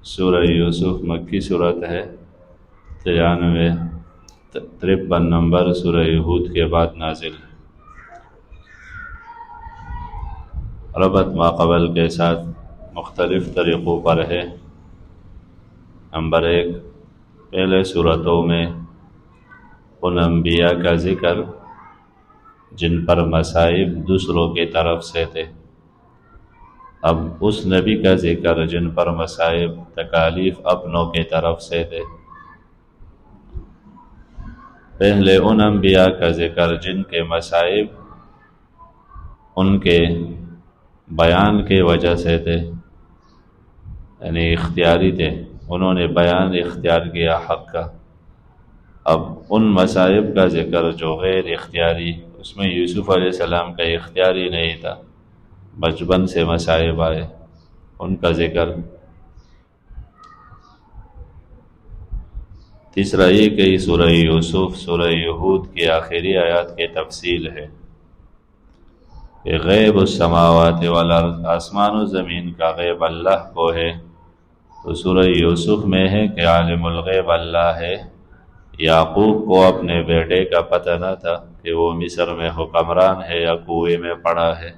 سورہ یوسف مکی صورت ہے، 53 نمبر سورہ ہود کے بعد نازل ہے۔ ربط ماقبل کے ساتھ مختلف طریقوں پر ہے۔ نمبر 1، پہلے صورتوں میں ان انبیاء کا ذکر جن پر مصائب دوسروں کی طرف سے تھے، اب اس نبی کا ذکر جن پر مصائب تکالیف اپنوں کی طرف سے تھے۔ پہلے ان انبیاء کا ذکر جن کے مصائب ان کے بیان کی وجہ سے تھے، یعنی اختیاری تھے، انہوں نے بیان اختیار کیا حق کا۔ اب ان مصائب کا ذکر جو غیر اختیاری، اس میں یوسف علیہ السلام کا اختیاری نہیں تھا، بچپن سے مصائب آئے، ان کا ذکر۔ تیسرا یہ کہ سورہ یوسف سورہ ہود کی آخری آیات کی تفصیل ہے کہ غیب السماوات والارض، آسمان و زمین کا غیب اللہ کو ہے، تو سورہ یوسف میں ہے کہ عالم الغیب اللہ ہے۔ یعقوب کو اپنے بیٹے کا پتہ نہ تھا کہ وہ مصر میں حکمران ہے یا کنویں میں پڑا ہے،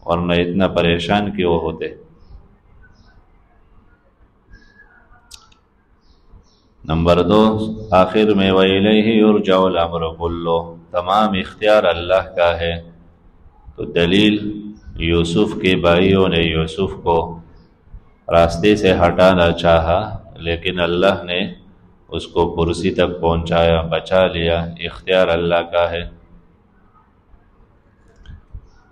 ورنہ اتنا پریشان کیوں ہوتے۔ نمبر 2، آخر میں وَإِلَيْهِ يُرْجَعُ الْأَمْرُ كُلُّهُ، تمام اختیار اللہ کا ہے۔ تو دلیل، یوسف کے بھائیوں نے یوسف کو راستے سے ہٹانا چاہا، لیکن اللہ نے اس کو کرسی تک پہنچایا، بچا لیا، اختیار اللہ کا ہے۔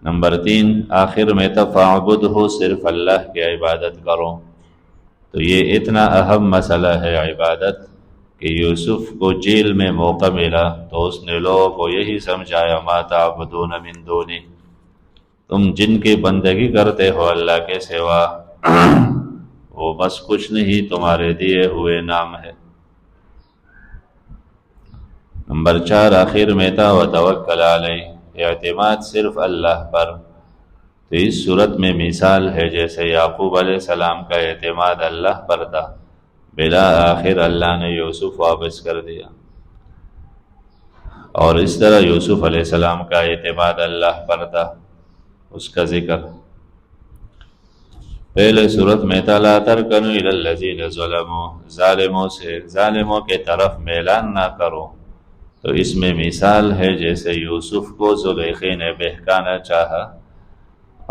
نمبر 3، آخر میں فَاعْبُدْهُ، صرف اللہ کی عبادت کرو۔ تو یہ اتنا اہم مسئلہ ہے عبادت کہ یوسف کو جیل میں موقع ملا تو اس نے لوگوں کو یہی سمجھایا، مَا تَعْبُدُونَ مِن دُونِهِ، تم جن کی بندگی کرتے ہو اللہ کے سوا، وہ بس کچھ نہیں، تمہارے دیے ہوئے نام ہے۔ نمبر 4، آخر میں تھا وَتَوَكَّلْ عَلَيْهِ، اعتماد صرف اللہ پر۔ تو اس صورت میں مثال ہے جیسے یعقوب علیہ السلام کا اعتماد اللہ پر تھا، بلا آخر اللہ نے یوسف واپس کر دیا، اور اس طرح یوسف علیہ السلام کا اعتماد اللہ پر تھا، اس کا ذکر۔ پہلے صورت میں تھا لَا تَرْكَنُوا إِلَى الَّذِينَ ظَلَمُوا، ظالموں کے طرف میلان نہ کرو۔ تو اس میں مثال ہے جیسے یوسف کو زلیخا نے بہکانا چاہا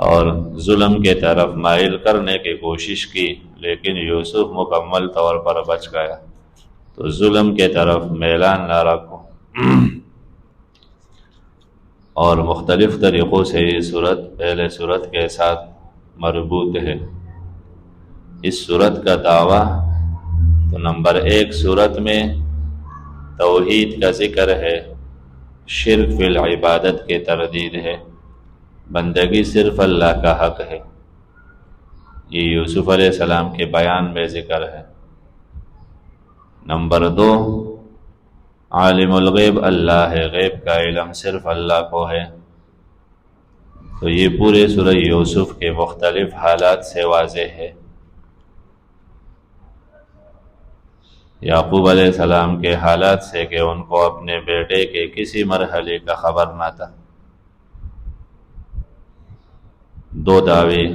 اور ظلم کے طرف مائل کرنے کی کوشش کی، لیکن یوسف مکمل طور پر بچ گیا۔ تو ظلم کے طرف میلان نہ رکھو۔ اور مختلف طریقوں سے یہ صورت پہلے صورت کے ساتھ مربوط ہے۔ اس صورت کا دعویٰ تو نمبر 1، صورت میں توحید کا ذکر ہے، شرک فی العبادت کی تردید ہے، بندگی صرف اللہ کا حق ہے، یہ یوسف علیہ السلام کے بیان میں ذکر ہے۔ نمبر 2، عالم الغیب اللہ ہے، غیب کا علم صرف اللہ کو ہے۔ تو یہ پورے سورہ یوسف کے مختلف حالات سے واضح ہے۔ یعقوب علیہ السلام کے حالات سے کہ ان کو اپنے بیٹے کے کسی مرحلے کا خبر نہ تھا۔ 2 دعوے،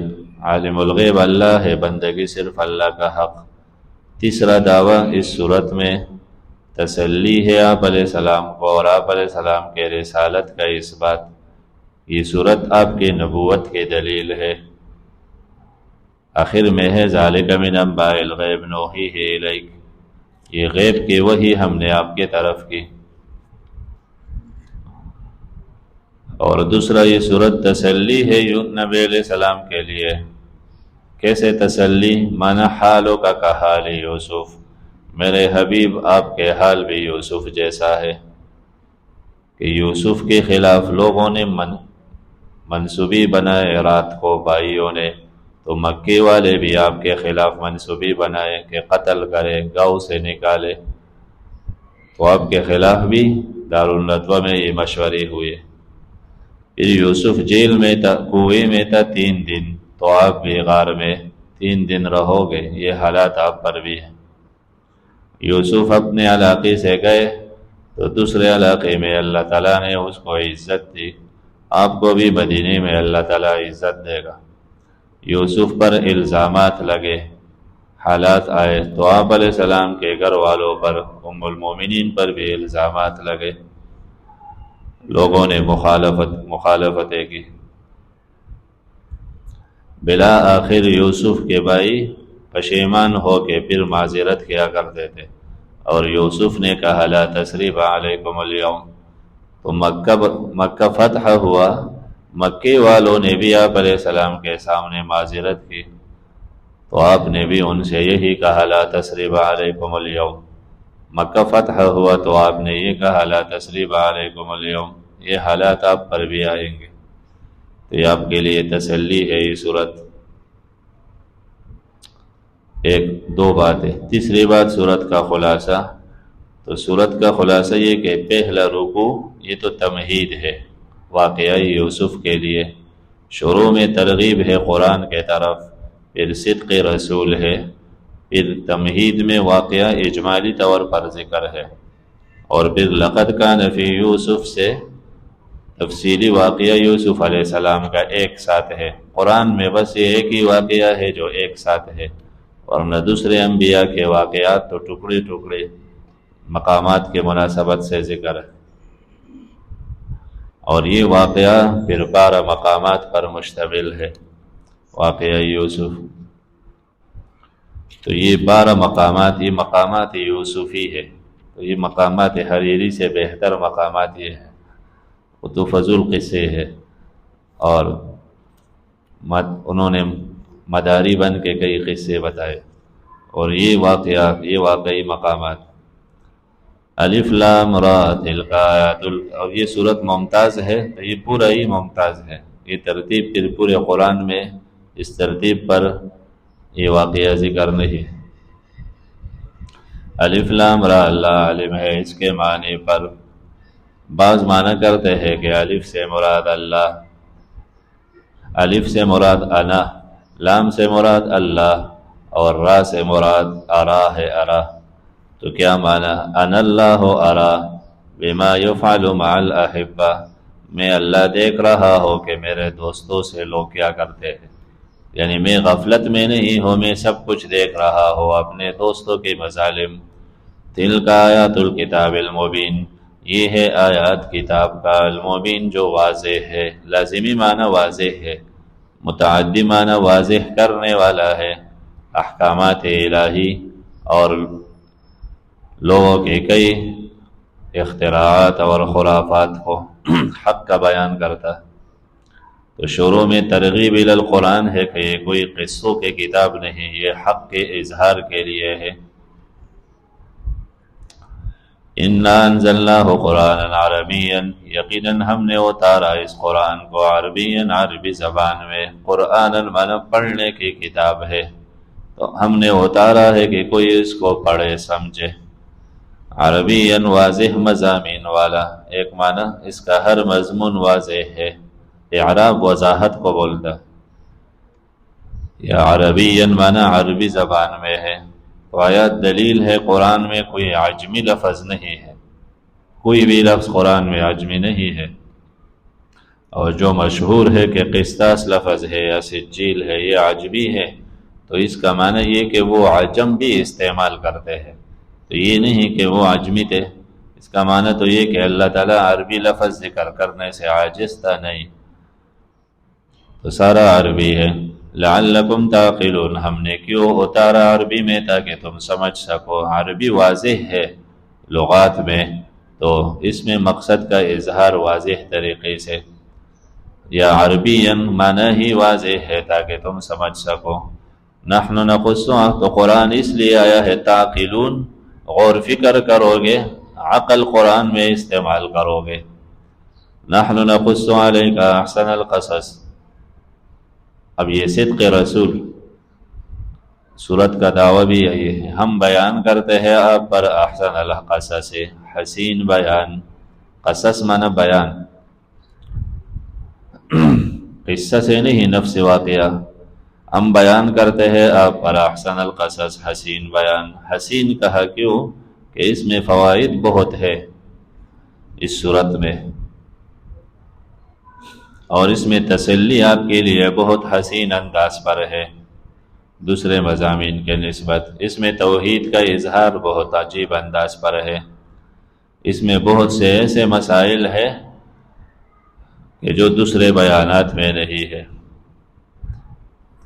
عالم الغیب اللہ ہے، بندگی صرف اللہ کا حق۔ تیسرا دعویٰ اس صورت میں تسلی ہے آپ علیہ السلام کو اور آپ علیہ السلام کے رسالت کا اثبات۔ یہ صورت آپ کی نبوت کی دلیل ہے۔ آخر میں ہے ذالک من انباء الغیب نوحیہ الیک، یہ غیب کی وحی ہم نے آپ کی طرف کی۔ اور دوسرا یہ صورت تسلی ہے نبی علیہ السلام کے لیے۔ کیسے تسلی؟ مانا حالوں کا حال یوسف، میرے حبیب آپ کے حال بھی یوسف جیسا ہے، کہ یوسف کے خلاف لوگوں نے منصوبی بنائے رات کو بھائیوں نے، تو مکی والے بھی آپ کے خلاف منصوبی بنائے کہ قتل کرے، گاؤں سے نکالے، تو آپ کے خلاف بھی دارالندوہ میں یہ مشورے ہوئے۔ پھر یوسف جیل میں تھا، کنویں میں تھا 3 دن، تو آپ بھی غار میں 3 دن رہو گے، یہ حالات آپ پر بھی ہیں۔ یوسف اپنے علاقے سے گئے تو دوسرے علاقے میں اللہ تعالیٰ نے اس کو عزت دی، آپ کو بھی مدینے میں اللہ تعالیٰ عزت دے گا۔ یوسف پر الزامات لگے، حالات آئے تو آپ علیہ السلام کے گھر والوں پر، ام المومنین پر بھی الزامات لگے، لوگوں نے مخالفتیں کی۔ بلا آخر یوسف کے بھائی پشیمان ہو کے پھر معذرت کیا کرتے تھے، اور یوسف نے کہا لا تثریب علیکم اليوم۔ تو مکہ فتح ہوا، مکے والوں نے بھی آپ علیہ السلام کے سامنے معذرت کی، تو آپ نے بھی ان سے یہی کہا لا تثریب علیکم اليوم۔ مکہ فتح ہوا تو آپ نے یہ کہا لا تثریب علیکم اليوم، یہ حالات آپ پر بھی آئیں گے، تو یہ آپ کے لیے تسلی ہے یہ صورت۔ 2 باتیں۔ تیسری بات صورت کا خلاصہ، تو صورت کا خلاصہ یہ کہ پہلا رکوع یہ تو تمہید ہے واقعہ یوسف کے لیے، شروع میں ترغیب ہے قرآن کے طرف، پھر صدق رسول ہے، پھر تمہید میں واقعہ اجمالی طور پر ذکر ہے، اور پھر لقد کان فی یوسف سے تفصیلی واقعہ یوسف علیہ السلام کا ایک ساتھ ہے۔ قرآن میں بس یہ ایک ہی واقعہ ہے جو ایک ساتھ ہے، ورنہ دوسرے انبیاء کے واقعات تو ٹکڑے ٹکڑے مقامات کے مناسبت سے ذکر ہے، اور یہ واقعہ پھر 12 مقامات پر مشتمل ہے، واقعہ یوسف۔ تو یہ 12 مقامات، یہ مقامات یوسفی ہے، تو یہ مقامات حریری سے بہتر مقامات یہ ہیں، وہ تو فضول قصے ہے، اور انہوں نے مداری بن کے کئی قصے بتائے، اور یہ واقعی مقامات۔ الف لام را تلک آیات اور یہ صورت ممتاز ہے، تو یہ پورا ہی ممتاز ہے، یہ ترتیب پھر پورے قرآن میں اس ترتیب پر یہ واقعہ ذکر نہیں۔ الف لام را اللہ عالم ہے، اس کے معنی پر بعض معنی کرتے ہیں کہ الف سے مراد اللہ، الف سے مراد انا، لام سے مراد اللہ، اور را سے مراد ارا ہے، ارا۔ تو کیا معنی؟ انا اللہ ارا بما یفعل مع الاحبہ، میں اللہ دیکھ رہا ہوں کہ میرے دوستوں سے لوگ کیا کرتے ہیں، یعنی میں غفلت میں نہیں ہوں، میں سب کچھ دیکھ رہا ہوں اپنے دوستوں کے مظالم۔ تلک آیات الکتاب المبین، یہ ہے آیات کتاب کا، المبین جو واضح ہے، لازمی معنی واضح ہے، متعدی معنی واضح کرنے والا ہے، احکامات الہی اور لوگوں کے کئی اختراعات اور خرافات کو حق کا بیان کرتا۔ تو شروع میں ترغیب الی القرآن ہے کہ یہ کوئی قصوں کی کتاب نہیں، یہ حق کے اظہار کے لیے ہے۔ انا انزلناہ قرآنا عربیا، یقیناً ہم نے اتارا اس قرآن کو عربیا، عربی زبان میں، قرآن معنی پڑھنے کی کتاب ہے، تو ہم نے اتارا ہے کہ کوئی اس کو پڑھے سمجھے، عربیا واضح مضامین والا، ایک معنی اس کا ہر مضمون واضح ہے، اعراب وضاحت کو بولتا، یا عربیا معنی عربی زبان میں ہے۔ تو آیات دلیل ہے قرآن میں کوئی عجمی لفظ نہیں ہے، کوئی بھی لفظ قرآن میں عجمی نہیں ہے، اور جو مشہور ہے کہ قسطاس لفظ ہے یا سجیل ہے یہ عجمی ہے، تو اس کا معنی یہ کہ وہ عجم بھی استعمال کرتے ہیں، تو یہ نہیں کہ وہ عجمی تھے، اس کا معنی تو یہ کہ اللہ تعالیٰ عربی لفظ ذکر کرنے سے عاجز تھا، نہیں، تو سارا عربی ہے۔ لعلکم تعقلون، ہم نے کیوں اتارا عربی میں تاکہ تم سمجھ سکو، عربی واضح ہے لغات میں، تو اس میں مقصد کا اظہار واضح طریقے سے، یا عربین معنی ہی واضح ہے تاکہ تم سمجھ سکو۔ نحن نقص، تو قرآن اس لیے آیا ہے تعقلون، غور فکر کرو گے، عقل قرآن میں استعمال کرو گے۔ نحن نقص علیک احسن القصص، اب یہ صدق رسول صورت کا دعویٰ بھی یہی ہے، ہم بیان کرتے ہیں آپ پر احسن القصص، حسین بیان، قصص معنی بیان، قصہ سے نہیں نفس واقعہ، ہم بیان کرتے ہیں آپ پر احسن القصص، حسین بیان۔ حسین کہا کیوں؟ کہ اس میں فوائد بہت ہے اس صورت میں، اور اس میں تسلی آپ کے لیے بہت حسین انداز پر ہے دوسرے مضامین کے نسبت۔ اس میں توحید کا اظہار بہت عجیب انداز پر ہے، اس میں بہت سے ایسے مسائل ہیں کہ جو دوسرے بیانات میں نہیں ہے،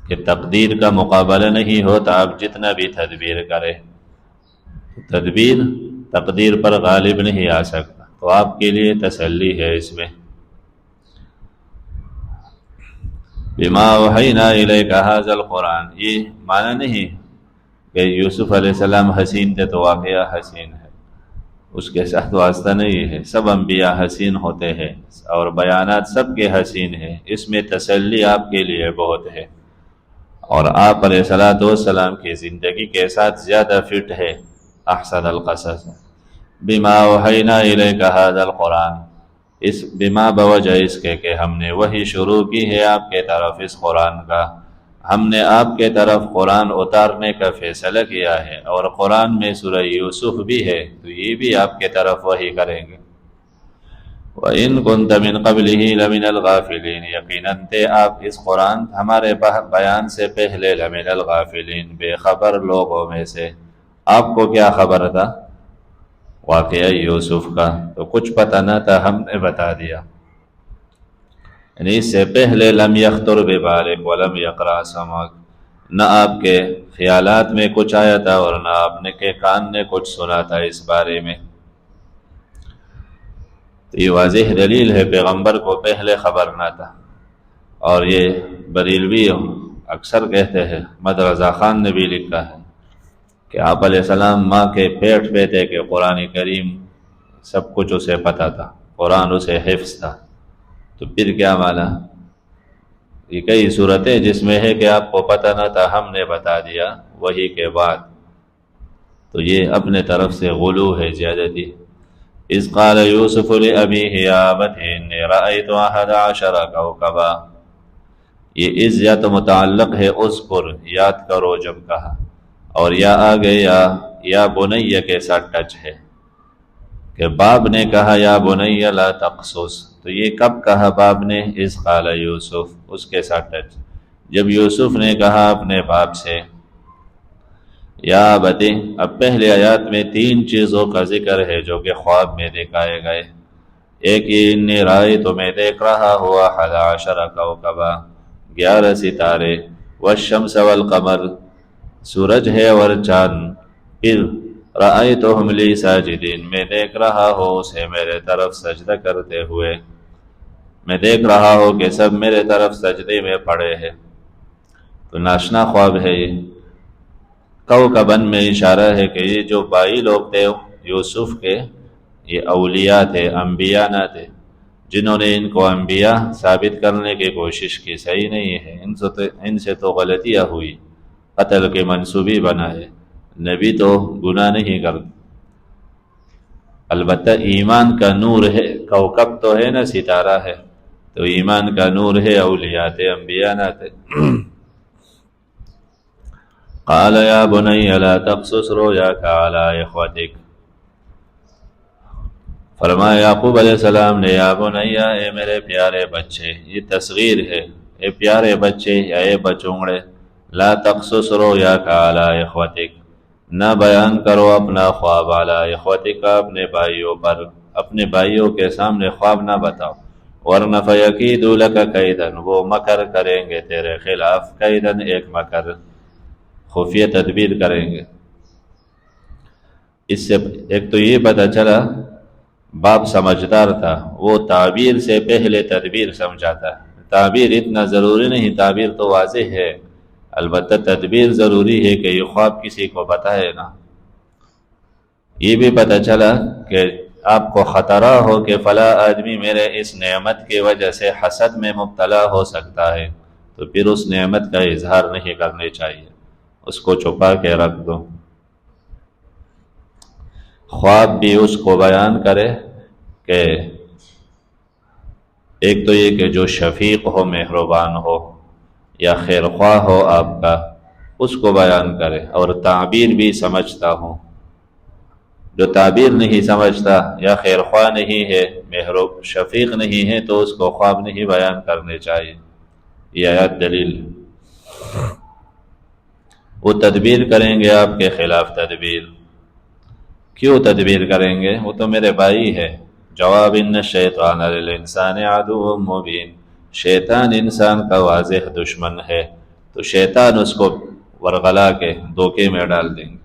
کہ تقدیر کا مقابلہ نہیں ہوتا، آپ جتنا بھی تدبیر کرے تدبیر تقدیر پر غالب نہیں آ سکتا، تو آپ کے لیے تسلی ہے اس میں۔ بما اوحینا الیک ھذا القرآن، یہ معنی نہیں کہ یوسف علیہ السلام حسین تھے تو واقعہ حسین ہے، اس کے ساتھ واسطہ نہیں ہے۔ سب انبیاء حسین ہوتے ہیں اور بیانات سب کے حسین ہیں، اس میں تسلی آپ کے لیے بہت ہے، اور آپ علیہ السلام کی زندگی کے ساتھ زیادہ فٹ ہے احسن القصص۔ بما اوحینا الیک ھذا القرآن، اس بما بوجہ اس کے کہ ہم نے وحی شروع کی ہے آپ کے طرف اس قرآن کا، ہم نے آپ کے طرف قرآن اتارنے کا فیصلہ کیا ہے، اور قرآن میں سورہ یوسف بھی ہے تو یہ بھی آپ کے طرف وحی کریں گے۔ وَإِن كُنْتَ مِن قَبْلِهِ لَمِنَ الْغَافِلِينَ، یقیناً تھے آپ اس قرآن ہمارے بیان سے پہلے لَمِنَ الْغَافِلِينَ، بے خبر لوگوں میں سے۔ آپ کو کیا خبر تھا؟ واقعہ یوسف کا تو کچھ پتہ نہ تھا، ہم نے بتا دیا، یعنی اس سے پہلے لم یخطر ببالک ولم یقرأ سمعک، نہ آپ کے خیالات میں کچھ آیا تھا اور نہ آپ نے کے کان نے کچھ سنا تھا اس بارے میں۔ تو یہ واضح دلیل ہے پیغمبر کو پہلے خبر نہ تھا، اور یہ بریلوی اکثر کہتے ہیں، احمد رضا خان نے بھی لکھا ہے کہ آپ علیہ السلام ماں کے پیٹ پہ تھے کہ قرآن کریم سب کچھ اسے پتہ تھا، قرآن اسے حفظ تھا، تو پھر کیا مانا؟ یہ کئی صورتیں جس میں ہے کہ آپ کو پتہ نہ تھا، ہم نے بتا دیا وہی کے بعد، تو یہ اپنے طرف سے غلو ہے، زیادتی۔ اذ قال یوسف لأبیہ یا ابت انی رأیت 11 کوکبا، یہ اذ یا تو متعلق ہے اذکر، یاد کرو جب کہا، اور یا آگے یا بنی کے ساتھ ٹچ ہے کہ باپ نے کہا یا بنی لا تقصص، تو یہ کب کہا باپ نے؟ اذ قال یوسف، اس کے ساتھ ٹچ، جب یوسف نے کہا اپنے باپ سے یا ابتی۔ اب پہلے آیات میں 3 چیزوں کا ذکر ہے جو کہ خواب میں دکھائے گئے، ایک یہ انی رأیت، تو میں دیکھ رہا ہوا 11 کوکبا، 11 ستارے، والشمس والقمر، سورج ہے اور چاند، پھر رأیتہم لی ساجدین، میں دیکھ رہا ہوں اسے میرے طرف سجدہ کرتے ہوئے، میں دیکھ رہا ہوں کہ سب میرے طرف سجدے میں پڑے ہیں، تو ناشنا خواب ہے یہ۔ کوکبن میں اشارہ ہے کہ یہ جو 22 لوگ تھے یوسف کے، یہ اولیاء تھے، انبیاء نہ تھے، جنہوں نے ان کو انبیاء ثابت کرنے کی کوشش کی، صحیح نہیں ہے، ان سے تو غلطیاں ہوئی، قتل کے منصوبی بنا ہے، نبی تو گناہ نہیں کرتے، البتہ ایمان کا نور ہے، کوکب تو ہے نا، ستارہ ہے، تو ایمان کا نور ہے، اولیاء تھے، انبیاء نہ تھے۔ قال یا بنی لا تقصص رؤیاک علی اخوتک، فرمایا یعقوب علیہ السلام نے، یا بنی، اے میرے پیارے بچے، یہ تصغیر ہے، اے پیارے بچے یا اے بچونگڑے، لا تقصص رؤیاک علی اخوتک، نہ بیان کرو اپنا خواب علی اخوتک، اپنے بھائیوں پر، اپنے بھائیوں کے سامنے خواب نہ بتاؤ، ورنہ فیکیدوا لک کیدا، وہ مکر کریں گے تیرے خلاف، کیدن، ایک مکر، خفیہ تدبیر کریں گے۔ اس سے ایک تو یہ پتہ چلا باپ سمجھدار تھا، وہ تعبیر سے پہلے تدبیر سمجھاتا، تعبیر اتنا ضروری نہیں، تعبیر تو واضح ہے، البتہ تدبیر ضروری ہے کہ یہ خواب کسی کو بتائے نا۔ یہ بھی پتہ چلا کہ آپ کو خطرہ ہو کہ فلاں آدمی میرے اس نعمت کی وجہ سے حسد میں مبتلا ہو سکتا ہے، تو پھر اس نعمت کا اظہار نہیں کرنے چاہیے، اس کو چھپا کے رکھ دو۔ خواب بھی اس کو بیان کرے کہ ایک تو یہ کہ جو شفیق ہو، مہربان ہو، یا خیر خواہ ہو آپ کا، اس کو بیان کرے، اور تعبیر بھی سمجھتا ہوں۔ جو تعبیر نہیں سمجھتا یا خیر خواہ نہیں ہے، محروب شفیق نہیں ہے، تو اس کو خواب نہیں بیان کرنے چاہیے۔ یہ آیات دلیل۔ وہ تدبیر کریں گے آپ کے خلاف تدبیر۔ کیوں تدبیر کریں گے؟ وہ تو میرے بھائی ہے۔ جواب ان الشیطان للانسان عدو مبین، شیطان انسان کا واضح دشمن ہے، تو شیطان اس کو ورغلا کے دھوکے میں ڈال دیں گے۔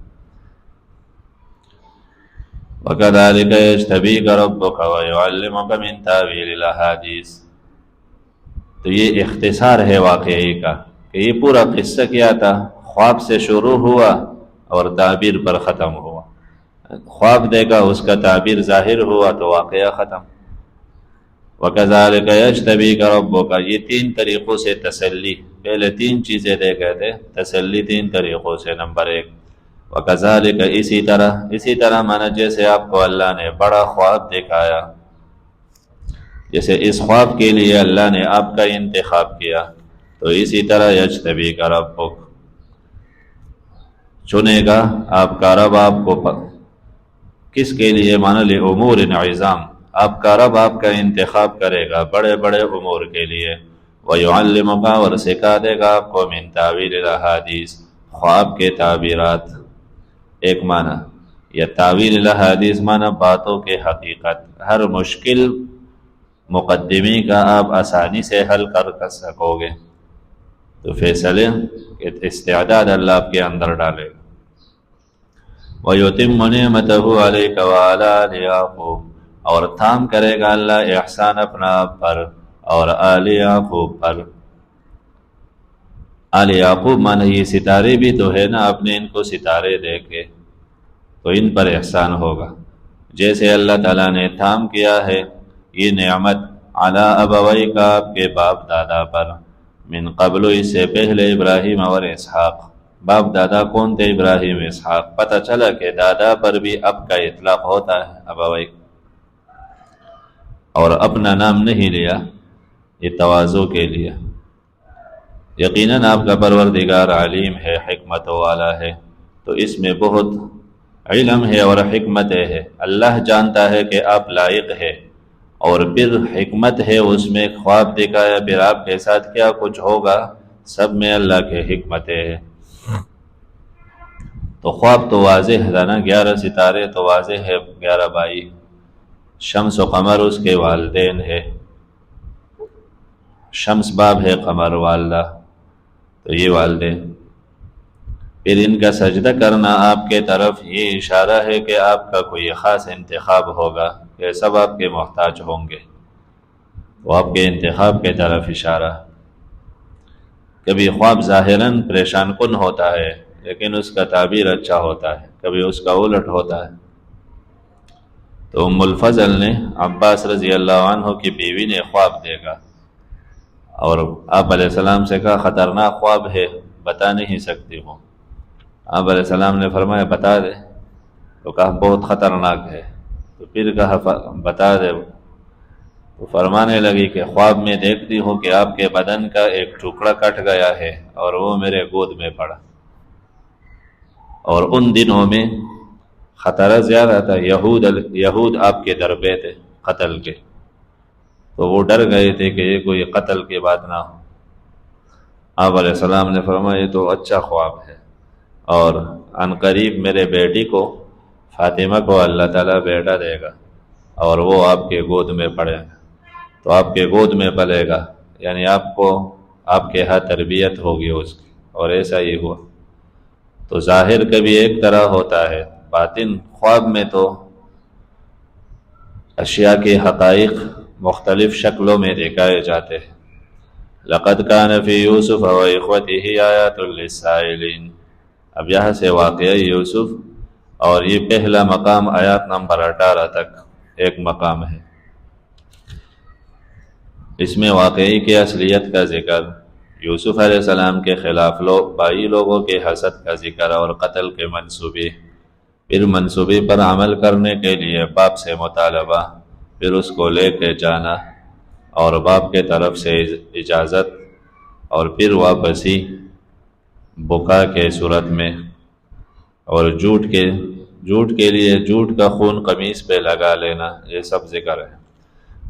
وَكَذَلِكَ يَجْتَبِيكَ رَبُّكَ وَيُعَلِّمُكَ مِن تَأْوِيلِ الْأَحَادِيثِ۔ تو یہ اختصار ہے واقعی کا کہ یہ پورا قصہ کیا تھا، خواب سے شروع ہوا اور تعبیر پر ختم ہوا۔ خواب دیکھا، اس کا تعبیر ظاہر ہوا تو واقعہ ختم۔ وَكَذَلِكَ يَجْتَبِيكَ رَبُّكَ، یہ تین طریقوں سے تسلی، پہلے تین چیزیں دے گئے تھے، تسلی تین طریقوں سے۔ نمبر ایک، وَكَذَلِكَ، اسی طرح مانا جیسے آپ کو اللہ نے بڑا خواب دکھایا، جیسے اس خواب کے لیے اللہ نے آپ کا انتخاب کیا، تو اسی طرح یجتبیک ربک، چنے گا آپ کا رب آپ کو کس کے لیے؟ مانا لامور عظام، آپ کا رب آپ کا انتخاب کرے گا بڑے بڑے امور کے لیے۔ وَيُعَلِّمُكَ، اور سکھا دے گا آپ کو من تاویل الاحادیث، خواب کے تعبیرات۔ ایک معنی یا تاویل الاحادیث معنی باتوں کے حقیقت، ہر مشکل مقدمی کا آپ آسانی سے حل کر سکو گے، تو فیصلے استعداد اللہ آپ کے اندر ڈالے گا۔ وَيُتِمُّ نِعْمَتَهُ عَلَيْكَ وَعَلَىٰ آلِ یعقوب، اور تام کرے گا اللہ احسان اپنا آپ پر اور آل یعقوب پر۔ آل یعقوب مانا یہ ستارے بھی تو ہے نا، آپ نے ان کو ستارے دے کے تو ان پر احسان ہوگا، جیسے اللہ تعالیٰ نے تام کیا ہے یہ نعمت علی ابویک، آپ کے باپ دادا پر، من قبل، اس سے پہلے، ابراہیم اور اسحاق۔ باپ دادا کون تھے؟ ابراہیم اسحاق۔ پتہ چلا کہ دادا پر بھی اب کا اطلاق ہوتا ہے، ابویک، اور اپنا نام نہیں لیا، یہ تواضع کے لیے۔ یقیناً آپ کا پروردگار علیم ہے، حکمت والا ہے، تو اس میں بہت علم ہے اور حکمت ہے۔ اللہ جانتا ہے کہ آپ لائق ہے، اور پھر حکمت ہے اس میں، خواب دکھایا پھر آپ کے ساتھ کیا کچھ ہوگا، سب میں اللہ کے حکمت ہے۔ تو خواب تو واضح تھا نا، 11 ستارے تو واضح ہے، 11 بھائی، شمس و قمر اس کے والدین ہے، شمس باپ ہے، قمر والدہ، تو یہ والدین۔ پھر ان کا سجدہ کرنا آپ کے طرف یہ اشارہ ہے کہ آپ کا کوئی خاص انتخاب ہوگا، کہ سب آپ کے محتاج ہوں گے، وہ آپ کے انتخاب کے طرف اشارہ۔ کبھی خواب ظاہراً پریشان کن ہوتا ہے لیکن اس کا تعبیر اچھا ہوتا ہے، کبھی اس کا الٹ ہوتا ہے۔ تو ام الفضل نے، عباس رضی اللہ عنہ کی بیوی نے خواب دیکھا اور آپ علیہ السلام سے کہا خطرناک خواب ہے، بتا نہیں سکتی ہوں۔ آپ علیہ السلام نے فرمایا بتا دے، تو کہا بہت خطرناک ہے، تو پھر کہا بتا دے، تو فرمانے لگی کہ خواب میں دیکھتی ہوں کہ آپ کے بدن کا ایک ٹکڑا کٹ گیا ہے اور وہ میرے گود میں پڑا، اور ان دنوں میں خطرہ زیادہ تھا، یہود آپ کے در پہ تھے قتل کے، تو وہ ڈر گئے تھے کہ یہ کوئی قتل کی بات نہ ہو۔ آپ علیہ السلام نے فرمایا یہ تو اچھا خواب ہے، اور عن قریب میرے بیٹی کو، فاطمہ کو اللہ تعالیٰ بیٹا دے گا، اور وہ آپ کے گود میں پڑے گا، تو آپ کے گود میں پلے گا، یعنی آپ کو آپ کے ہاں تربیت ہوگی اس کی، اور ایسا ہی ہوا۔ تو ظاہر کبھی ایک طرح ہوتا ہے، باطن خواب میں تو اشیاء کے حقائق مختلف شکلوں میں دکھائے جاتے ہیں۔ لقد کان فی یوسف و اخوتہ آیات للسائلین، اب یہاں سے واقعہ یوسف، اور یہ پہلا مقام آیات نمبر 18 تک ایک مقام ہے، اس میں واقعی کی اصلیت کا ذکر، یوسف علیہ السلام کے خلاف بائی لوگوں کے حسد کا ذکر اور قتل کے منصوبے، پھر منصوبے پر عمل کرنے کے لیے باپ سے مطالبہ، پھر اس کو لے کے جانا اور باپ کے طرف سے اجازت، اور پھر واپسی بکا کے صورت میں، اور جھوٹ کے لیے جھوٹ کا خون قمیص پہ لگا لینا، یہ سب ذکر ہے۔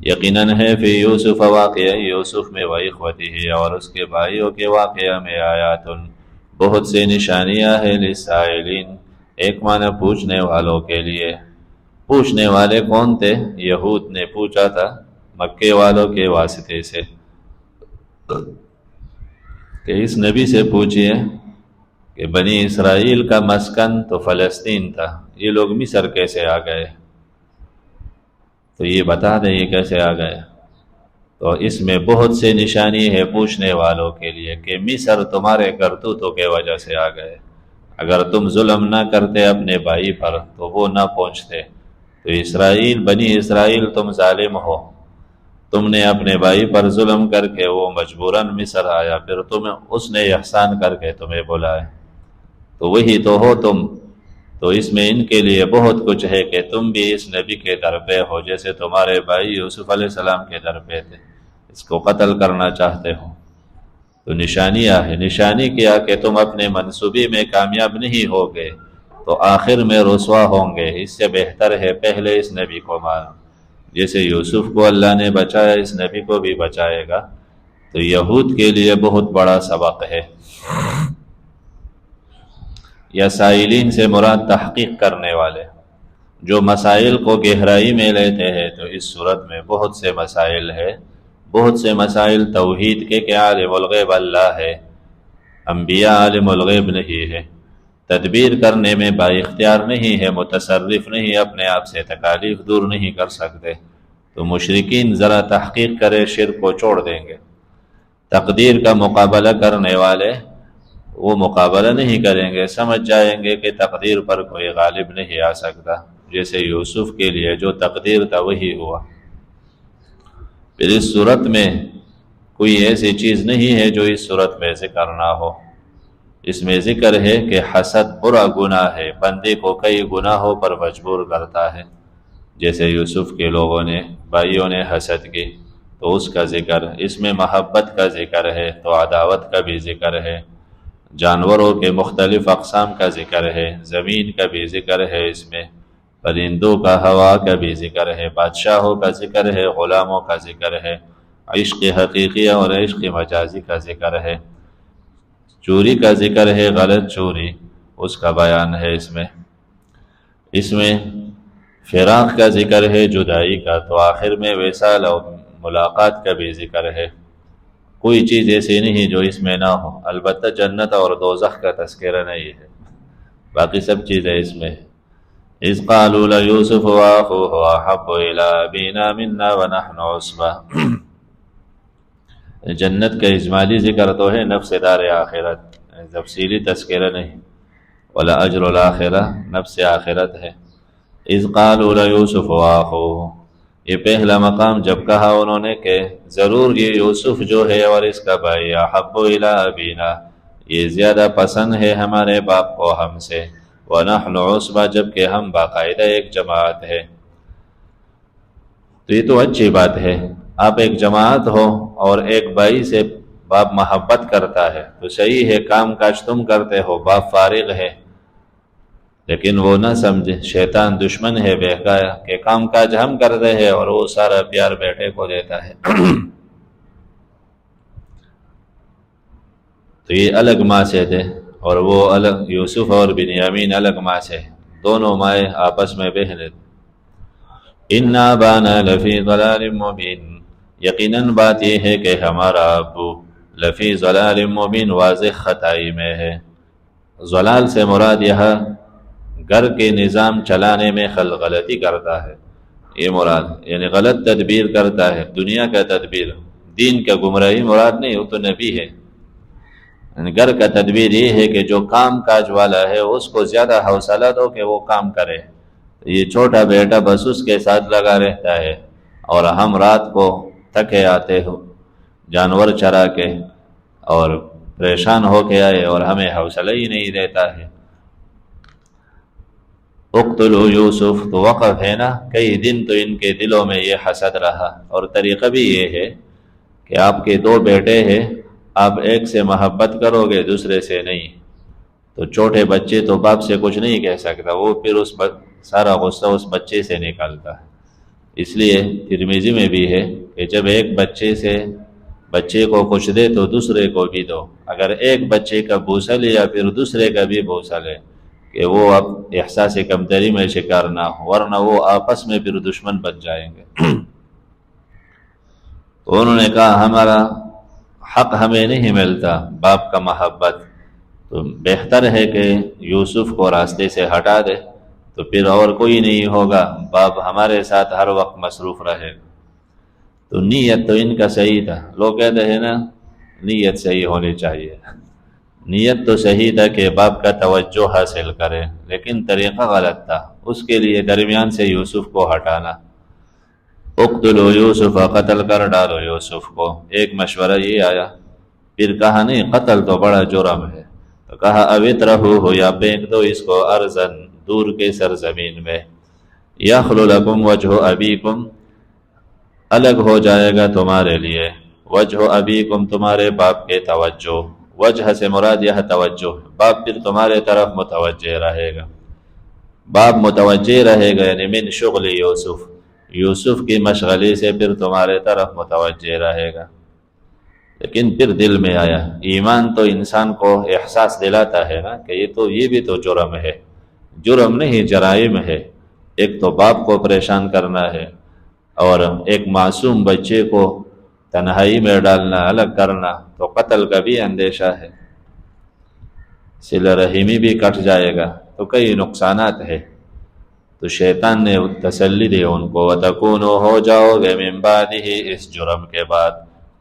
یقیناً ہے فی یوسف واقعہ یوسف میں و اخوتہ، اور اس کے بھائیوں کے واقعہ میں آیات بہت سے نشانیاں ہیں للسائلین، ایک معنی پوچھنے والوں کے لیے۔ پوچھنے والے کون تھے؟ یہود نے پوچھا تھا مکے والوں کے واسطے سے کہ اس نبی سے پوچھئے کہ بنی اسرائیل کا مسکن تو فلسطین تھا، یہ لوگ مصر کیسے آ گئے؟ تو یہ بتا دیں یہ کیسے آ گئے۔ تو اس میں بہت سے نشانی ہے پوچھنے والوں کے لیے کہ مصر تمہارے کرتوتوں کے وجہ سے آ گئے۔ اگر تم ظلم نہ کرتے اپنے بھائی پر تو وہ نہ پہنچتے۔ تو بنی اسرائیل تم ظالم ہو، تم نے اپنے بھائی پر ظلم کر کے وہ مجبوراً مصر آیا، پھر اس نے احسان کر کے تمہیں بلائے، تو وہی تو ہو تم۔ تو اس میں ان کے لیے بہت کچھ ہے کہ تم بھی اس نبی کے در پہ ہو، جیسے تمہارے بھائی یوسف علیہ السلام کے در پہ تھے، اس کو قتل کرنا چاہتے ہو۔ تو نشانیاں ہے، نشانی کیا کہ تم اپنے منصوبے میں کامیاب نہیں ہوگے تو آخر میں رسوا ہوں گے۔ اس سے بہتر ہے پہلے اس نبی کو مارو، جیسے یوسف کو اللہ نے بچایا اس نبی کو بھی بچائے گا۔ تو یہود کے لیے بہت بڑا سبق ہے۔ یا سائلین سے مراد تحقیق کرنے والے، جو مسائل کو گہرائی میں لیتے ہیں۔ تو اس صورت میں بہت سے مسائل ہے، بہت سے مسائل توحید کے کہ عالم الغیب اللہ ہے، انبیاء عالم الغیب نہیں ہے، تدبیر کرنے میں با اختیار نہیں ہے، متصرف نہیں، اپنے آپ سے تکالیف دور نہیں کر سکتے۔ تو مشرکین ذرا تحقیق کرے شرک کو چھوڑ دیں گے۔ تقدیر کا مقابلہ کرنے والے وہ مقابلہ نہیں کریں گے، سمجھ جائیں گے کہ تقدیر پر کوئی غالب نہیں آ سکتا، جیسے یوسف کے لیے جو تقدیر تھا وہی ہوا۔ پھر اس صورت میں کوئی ایسی چیز نہیں ہے جو اس صورت میں ذکر نہ ہو۔ اس میں ذکر ہے کہ حسد برا گناہ ہے، بندے کو کئی گناہوں پر مجبور کرتا ہے، جیسے یوسف کے لوگوں نے بھائیوں نے حسد کی تو اس کا ذکر، اس میں محبت کا ذکر ہے تو عداوت کا بھی ذکر ہے، جانوروں کے مختلف اقسام کا ذکر ہے، زمین کا بھی ذکر ہے، اس میں پرندوں کا، ہوا کا بھی ذکر ہے، بادشاہوں کا ذکر ہے، غلاموں کا ذکر ہے، عشق حقیقی اور عشق مجازی کا ذکر ہے، چوری کا ذکر ہے، غلط چوری اس کا بیان ہے، اس میں فراق کا ذکر ہے، جدائی کا، تو آخر میں وصال اور ملاقات کا بھی ذکر ہے۔ کوئی چیز ایسی نہیں جو اس میں نہ ہو، البتہ جنت اور دوزخ کا تذکرہ نہیں ہے، باقی سب چیزیں اس میں ہے۔ اذ قالوا ليوسف واخوه احب الى ابينا منا ونحن عصبة۔ جنت کا اجمالی ذکر تو ہے، نفس دار آخرت تفصیلی تذکرہ نہیں، ولا اجر الاخرہ نفس آخرت ہے۔ اذ قالوا ليوسف واخوه، یہ پہلا مقام جب کہا انہوں نے کہ ضرور یہ یوسف جو ہے اور اس کا بھائی احب الی ابینا، یہ زیادہ پسند ہے ہمارے باپ کو ہم سے، ونحن عصبہ، جبکہ ہم باقاعدہ ایک جماعت ہے۔ تو یہ تو اچھی بات ہے، آپ ایک جماعت ہو اور ایک بھائی سے باپ محبت کرتا ہے تو صحیح ہے، کام کاج تم کرتے ہو، باپ فارغ ہے، لیکن وہ نہ سمجھے، شیطان دشمن ہے بہکایا کہ کام کاج ہم کر رہے ہیں اور وہ سارا پیار بیٹے کو دیتا ہے۔ تو یہ الگ ماں سے تھے اور وہ الگ، یوسف اور بنیامین الگ ماں سے، دونوں مائیں آپس میں بہنیں۔ ان ابانا لفی ضلال مبین، یقیناً بات یہ ہے کہ ہمارا ابو لفی ضلال مبین، واضح خطائی میں ہے۔ ضلال سے مراد یہاں گھر کے نظام چلانے میں غلطی کرتا ہے، یہ مراد، یعنی غلط تدبیر کرتا ہے، دنیا کا تدبیر، دین کا گمراہی مراد نہیں، وہ تو نبی ہے۔ یعنی گھر کا تدبیر یہ ہے کہ جو کام کاج والا ہے اس کو زیادہ حوصلہ دو کہ وہ کام کرے، یہ چھوٹا بیٹا بس اس کے ساتھ لگا رہتا ہے، اور ہم رات کو تھکے آتے ہو جانور چرا کے اور پریشان ہو کے آئے اور ہمیں حوصلہ ہی نہیں دیتا ہے۔ اقتلوا یوسف، تو وقف ہے نا، کئی دن تو ان کے دلوں میں یہ حسد رہا، اور طریقہ بھی یہ ہے کہ آپ کے دو بیٹے ہیں آپ ایک سے محبت کرو گے دوسرے سے نہیں، تو چھوٹے بچے تو باپ سے کچھ نہیں کہہ سکتا، وہ پھر سارا غصہ اس بچے سے نکالتا ہے۔ اس لیے ترمذی میں بھی ہے کہ جب ایک بچے کو کچھ دے تو دوسرے کو بھی دو، اگر ایک بچے کا بوسہ لے یا پھر دوسرے کا بھی بوسہ لے، کہ وہ اب احساس کمتری میں شکار نہ ہو، ورنہ وہ آپس میں پھر دشمن بن جائیں گے۔ تو انہوں نے کہا ہمارا حق ہمیں نہیں ملتا باپ کا محبت، تو بہتر ہے کہ یوسف کو راستے سے ہٹا دے، تو پھر اور کوئی نہیں ہوگا، باپ ہمارے ساتھ ہر وقت مصروف رہے گا۔ تو نیت تو ان کا صحیح تھا، لوگ کہتے ہیں نا نیت صحیح ہونی چاہیے، نیت تو صحیح تھا کہ باپ کا توجہ حاصل کرے، لیکن طریقہ غلط تھا، اس کے لیے درمیان سے یوسف کو ہٹانا۔ اقتلوا یوسف، قتل کر ڈالو یوسف کو، ایک مشورہ یہ آیا۔ پھر کہا نہیں قتل تو بڑا جرم ہے، تو کہا اوِطرحوہ، یا پھینک دو اس کو ارضاً، دور کے سرزمین میں، یخل لکم وجہ ابیکم، الگ ہو جائے گا تمہارے لیے، وجہ ابیکم، تمہارے باپ کے توجہ، وجہ سے مراد یہ توجہ، باپ پھر تمہارے طرف متوجہ رہے گا، باپ متوجہ رہے گا، یعنی من شغل یوسف کی مشغلی سے پھر تمہارے طرف متوجہ رہے گا۔ لیکن پھر دل میں آیا، ایمان تو انسان کو احساس دلاتا ہے نا کہ یہ بھی تو جرم ہے، جرم نہیں جرائم ہے، ایک تو باپ کو پریشان کرنا ہے، اور ایک معصوم بچے کو تنہائی میں ڈالنا، الگ کرنا، تو قتل کا بھی اندیشہ ہے، صلہ رحمی بھی کٹ جائے گا، تو کئی نقصانات ہے۔ تو شیطان نے تسلی دی ان کو، وَتَكُونُوا، ہو جاؤ گے من بعدہ، اس جرم کے بعد،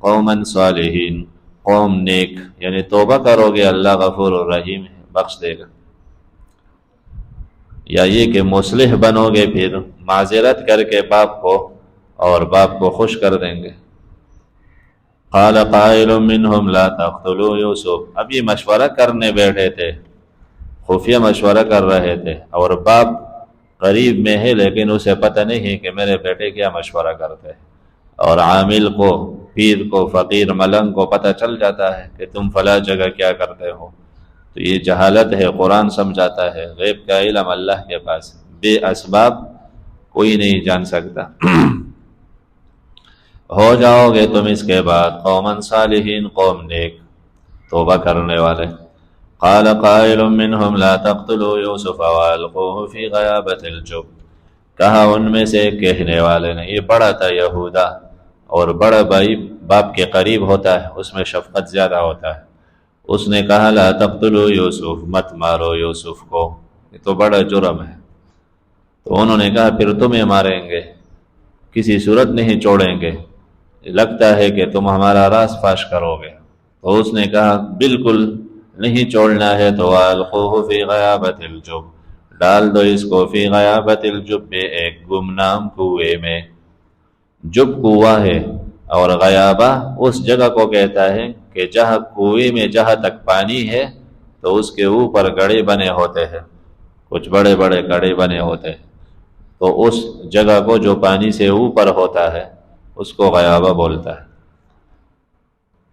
قوماً صالحین، قوم نیک، یعنی توبہ کرو گے، اللہ غفور الرحیم ہے، بخش دے گا۔ یا یہ کہ مصلح بنو گے، پھر معذرت کر کے باپ کو، اور باپ کو خوش کر دیں گے۔ قال قائل منہم لا تقتلوا یوسف، اب یہ مشورہ کرنے بیٹھے تھے، خفیہ مشورہ کر رہے تھے، اور باپ قریب میں ہے لیکن اسے پتہ نہیں ہے کہ میرے بیٹے کیا مشورہ کرتے ہیں، اور عامل کو، پیر کو، فقیر ملنگ کو پتہ چل جاتا ہے کہ تم فلاں جگہ کیا کرتے ہو، تو یہ جہالت ہے، قرآن سمجھاتا ہے، غیب کا علم اللہ کے پاس، بے اسباب کوئی نہیں جان سکتا۔ ہو جاؤ گے تم اس کے بعد قوماً صالحین، قوم نیک، توبہ کرنے والے۔ قال قائل منہم لا تقتلوا یوسف والقوہ فی غیابۃ الجب، کہا ان میں سے کہنے والے نے، یہ بڑا تھا یہودا، اور بڑا بھائی باپ کے قریب ہوتا ہے، اس میں شفقت زیادہ ہوتا ہے، اس نے کہا لا تقتلوا یوسف، مت مارو یوسف کو، یہ تو بڑا جرم ہے۔ تو انہوں نے کہا پھر تمہیں ماریں گے، کسی صورت نہیں چھوڑیں گے، لگتا ہے کہ تم ہمارا راز فاش کرو گے۔ تو اس نے کہا بالکل نہیں چھوڑنا ہے، تو وَأَلْقُوهُ فِي غَيَابَةِ الْجُبِّ، ڈال دو اس کو فی غیابت الجب، ایک گمنام کنویں میں، جب کنواں ہے، اور غیابہ اس جگہ کو کہتا ہے کہ جہاں کنویں میں جہاں تک پانی ہے تو اس کے اوپر گڑھے بنے ہوتے ہیں، کچھ بڑے بڑے گڑھے بنے ہوتے ہیں، تو اس جگہ کو جو پانی سے اوپر ہوتا ہے اس کو غیابہ بولتا ہے۔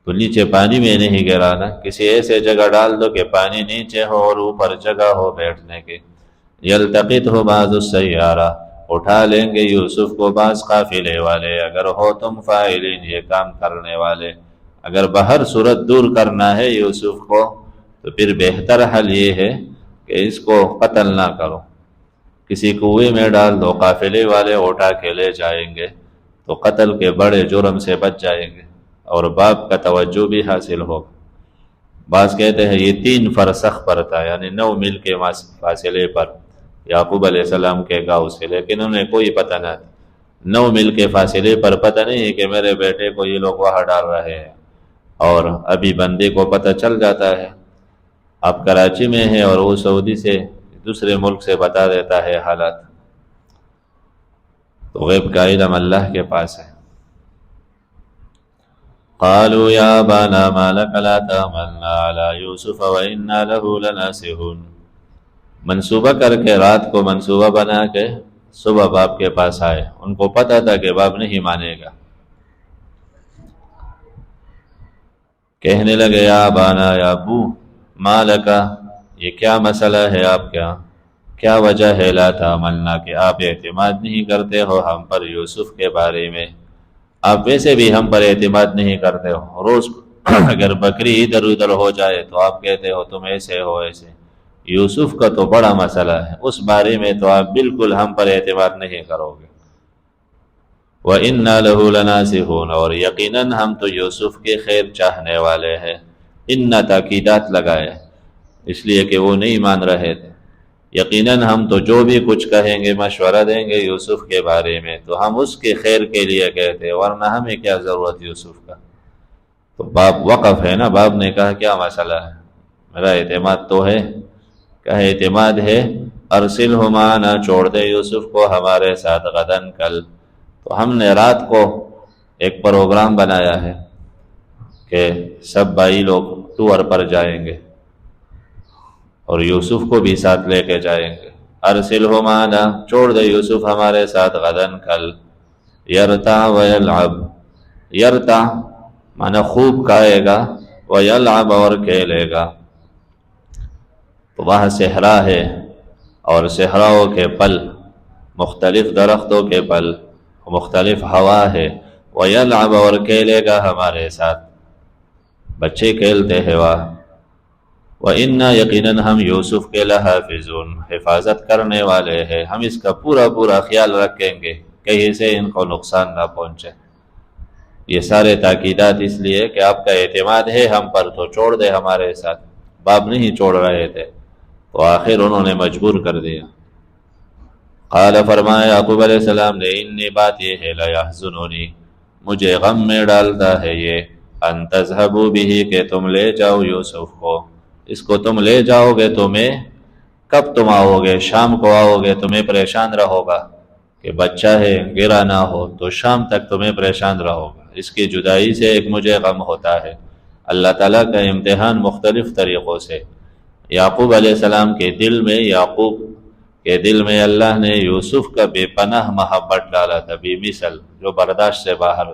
تو نیچے پانی میں نہیں گرانا، کسی ایسے جگہ ڈال دو کہ پانی نیچے ہو اور اوپر جگہ ہو بیٹھنے کے۔ یلتقطہ بعض السیارہ، اٹھا لیں گے یوسف کو بعض قافلے والے، اگر ہو تم فاعلین، یہ کام کرنے والے۔ اگر بہر صورت دور کرنا ہے یوسف کو تو پھر بہتر حل یہ ہے کہ اس کو قتل نہ کرو، کسی کنویں میں ڈال دو، قافلے والے اٹھا کے لے جائیں گے تو قتل کے بڑے جرم سے بچ جائیں گے، اور باپ کا توجہ بھی حاصل ہوگا۔ بعض کہتے ہیں یہ 3 فرسخ پر تھا، یعنی 9 میل کے فاصلے پر یعقوب علیہ السلام کے گاؤں سے، لیکن انہیں کوئی پتہ نہ تھا، 9 میل کے فاصلے پر پتہ نہیں ہے کہ میرے بیٹے کو یہ لوگ وہاں ڈال رہے ہیں، اور ابھی بندے کو پتہ چل جاتا ہے، آپ کراچی میں ہیں اور وہ سعودی سے، دوسرے ملک سے بتا دیتا ہے حالات۔ تو غیب کا علم اللہ کے پاس ہے۔ قالوا یا ابانا ما لک لا تأمنا علی یوسف وإنا له لناصحون، منصوبہ کر کے، رات کو منصوبہ بنا کے صبح باپ کے پاس آئے، ان کو پتہ تھا کہ باپ نہیں مانے گا۔ کہنے لگے یا ابانا، یا ابو، ما لکا، یہ کیا مسئلہ ہے آپ کیا وجہ ہے لا تعملنا کہ آپ اعتماد نہیں کرتے ہو ہم پر یوسف کے بارے میں؟ آپ ویسے بھی ہم پر اعتماد نہیں کرتے ہو، روز اگر بکری ادھر ادھر ہو جائے تو آپ کہتے ہو تم ایسے ہو ایسے۔ یوسف کا تو بڑا مسئلہ ہے، اس بارے میں تو آپ بالکل ہم پر اعتماد نہیں کرو گے۔ وَإِنَّا لَهُ لَنَاصِحُونَ، اور یقیناً ہم تو یوسف کے خیر چاہنے والے ہیں۔ ان تاکیدات لگائے اس لیے کہ وہ نہیں مان رہے تھے۔ یقیناً ہم تو جو بھی کچھ کہیں گے، مشورہ دیں گے یوسف کے بارے میں تو ہم اس کے خیر کے لیے کہتے، ورنہ ہمیں کیا ضرورت یوسف کا۔ تو باپ وقف ہے نا، باپ نے کہا کیا مسئلہ ہے، میرا اعتماد تو ہے، کہا اعتماد ہے، ارسلہ معنا، چھوڑ دے یوسف کو ہمارے ساتھ، غداً، کل۔ تو ہم نے رات کو ایک پروگرام بنایا ہے کہ سب بھائی لوگ ٹور پر جائیں گے اور یوسف کو بھی ساتھ لے کے جائیں گے۔ ارسلہ معنا، چھوڑ دے یوسف ہمارے ساتھ، غداً، کل، یرتع ویلعب، یرتع مانا خوب کھائے گا، ویلعب اور کھیلے گا۔ تو وہاں صحرا ہے اور صحراؤں کے پل، مختلف درختوں کے پل، مختلف ہوا ہے، ویلعب اور کھیلے گا ہمارے ساتھ، بچے کھیلتے ہیں وہاں۔ وَإِنَّا یقیناً ہم یوسف کے لحافظون، حفاظت کرنے والے ہیں، ہم اس کا پورا خیال رکھیں گے کہیں سے ان کو نقصان نہ پہنچے۔ یہ سارے تاکیدات اس لیے کہ آپ کا اعتماد ہے ہم پر تو چھوڑ دے ہمارے ساتھ۔ باپ نہیں چھوڑ رہے تھے تو آخر انہوں نے مجبور کر دیا۔ قال، فرمایا یعقوب علیہ السلام نے، انی، بات یہ ہے، لیحزننی، مجھے غم میں ڈالتا ہے یہ، ان تذهبوا به، کہ تم لے جاؤ یوسف کو، اس کو تم لے جاؤ گے تو میں، کب تم آؤ گے؟ شام کو آؤ گے تو میں پریشان رہو گا کہ بچہ ہے گرا نہ ہو، تو شام تک تمہیں پریشان رہو گا۔ اس کی جدائی سے ایک مجھے غم ہوتا ہے۔ اللہ تعالیٰ کا امتحان مختلف طریقوں سے، یعقوب علیہ السلام کے دل میں، یعقوب کے دل میں اللہ نے یوسف کا بے پناہ محبت ڈالا تھا، بے مثل، جو برداشت سے باہر،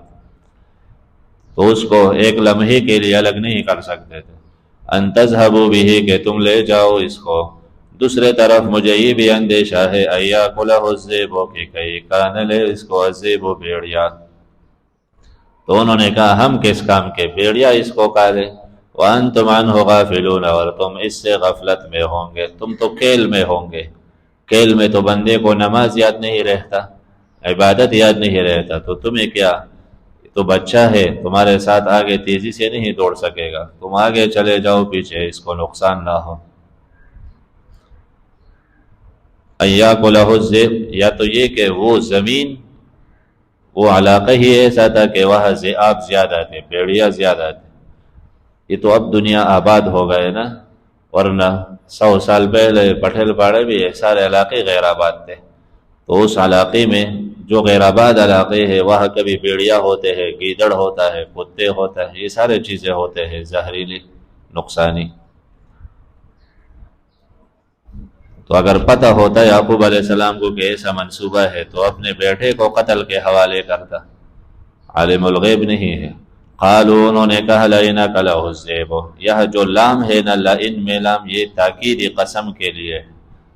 تو اس کو ایک لمحے کے لیے الگ نہیں کر سکتے تھے۔ ان تذهبوا به، کہ تم لے جاؤ اس کو۔ دوسرے طرف مجھے یہ بھی اندیشہ ہے، ایاکلہ الذئب، کہ کہیں کھا لے اس کو الذئب، بھیڑیا۔ تو انہوں نے کہا ہم کس کام کے، بھیڑیا اس کو کھا لے۔ وانتم عنہ غافلون، اور تم اس سے غفلت میں ہوں گے، تم تو کھیل میں ہوں گے۔ کھیل میں تو بندے کو نماز یاد نہیں رہتا، عبادت یاد نہیں رہتا، تو تمہیں کیا، تو بچہ ہے تمہارے ساتھ آگے تیزی سے نہیں دوڑ سکے گا، تم آگے چلے جاؤ پیچھے، اس کو نقصان نہ ہو۔ ایاکلہ الذئب، یا تو یہ کہ وہ زمین، وہ علاقہ ہی ایسا تھا کہ وہاں ذئاب زیادہ تھے، بھیڑیا زیادہ تھے۔ یہ تو اب دنیا آباد ہو گئے نا، ورنہ 100 سال پہلے پٹھل پاڑے بھی سارے علاقے غیر آباد تھے۔ تو اس علاقے میں جو غیر آباد علاقے ہیں وہاں کبھی بھیڑیا ہوتے ہیں، گیدڑ ہوتا ہے، کتے ہوتا ہے، یہ سارے چیزیں ہوتے ہیں زہریلی، نقصانی۔ تو اگر پتہ ہوتا یعقوب علیہ السلام کو کہ ایسا منصوبہ ہے تو اپنے بیٹے کو قتل کے حوالے کرتا، عالم الغیب نہیں ہے۔ قالوا، انہوں نے کہا، لئنک لہ الذئب، یہ جو لام ہے نا، لئن میں لام، یہ تاکید قسم کے لیے،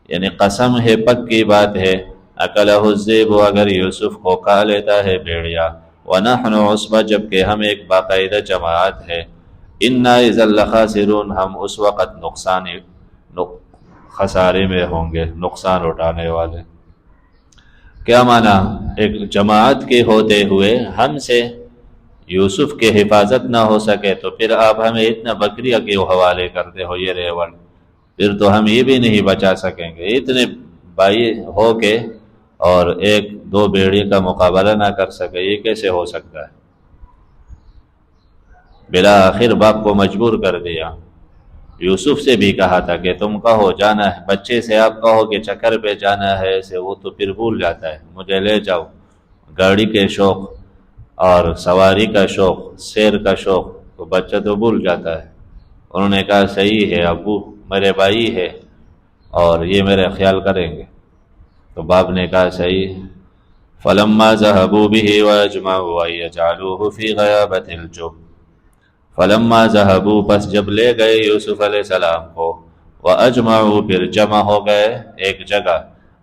یعنی قسم ہے، پکی بات ہے، اکلہ الذئب، اگر یوسف کو کھا لیتا ہے بھیڑیا، ونحن عصبہ، جبکہ ہم ایک باقاعدہ جماعت ہے، انا اذا لخاسرون، ہم اس وقت خسارے میں ہوں گے، نقصان اٹھانے والے۔ کیا معنی؟ ایک جماعت کے ہوتے ہوئے ہم سے یوسف کے حفاظت نہ ہو سکے تو پھر آپ ہمیں اتنا بکریہ کے حوالے کرتے ہو، یہ ریوڑ، پھر تو ہم یہ بھی نہیں بچا سکیں گے۔ اتنے بھائی ہو کے اور ایک دو بیڑی کا مقابلہ نہ کر سکے، یہ کیسے ہو سکتا ہے؟ بالآخر باپ کو مجبور کر دیا۔ یوسف سے بھی کہا تھا کہ تم کہو جانا ہے، بچے سے آپ کہو کہ چکر پہ جانا ہے ایسے، وہ تو پھر بھول جاتا ہے، مجھے لے جاؤ۔ گاڑی کے شوق اور سواری کا شوق، سیر کا شوق، تو بچہ تو بھول جاتا ہے۔ انہوں نے کہا صحیح ہے ابو، میرے بھائی ہے اور یہ میرا خیال کریں گے۔ تو باپ نے کہا صحیح ہے۔ فلما ذهبوا به واجمعوا ان يجعلوه في غيابة الجب، فلما ذهبوا پس جب لے گئے یوسف علیہ السلام کو، واجمعوا پھر جمع ہو گئے ایک جگہ،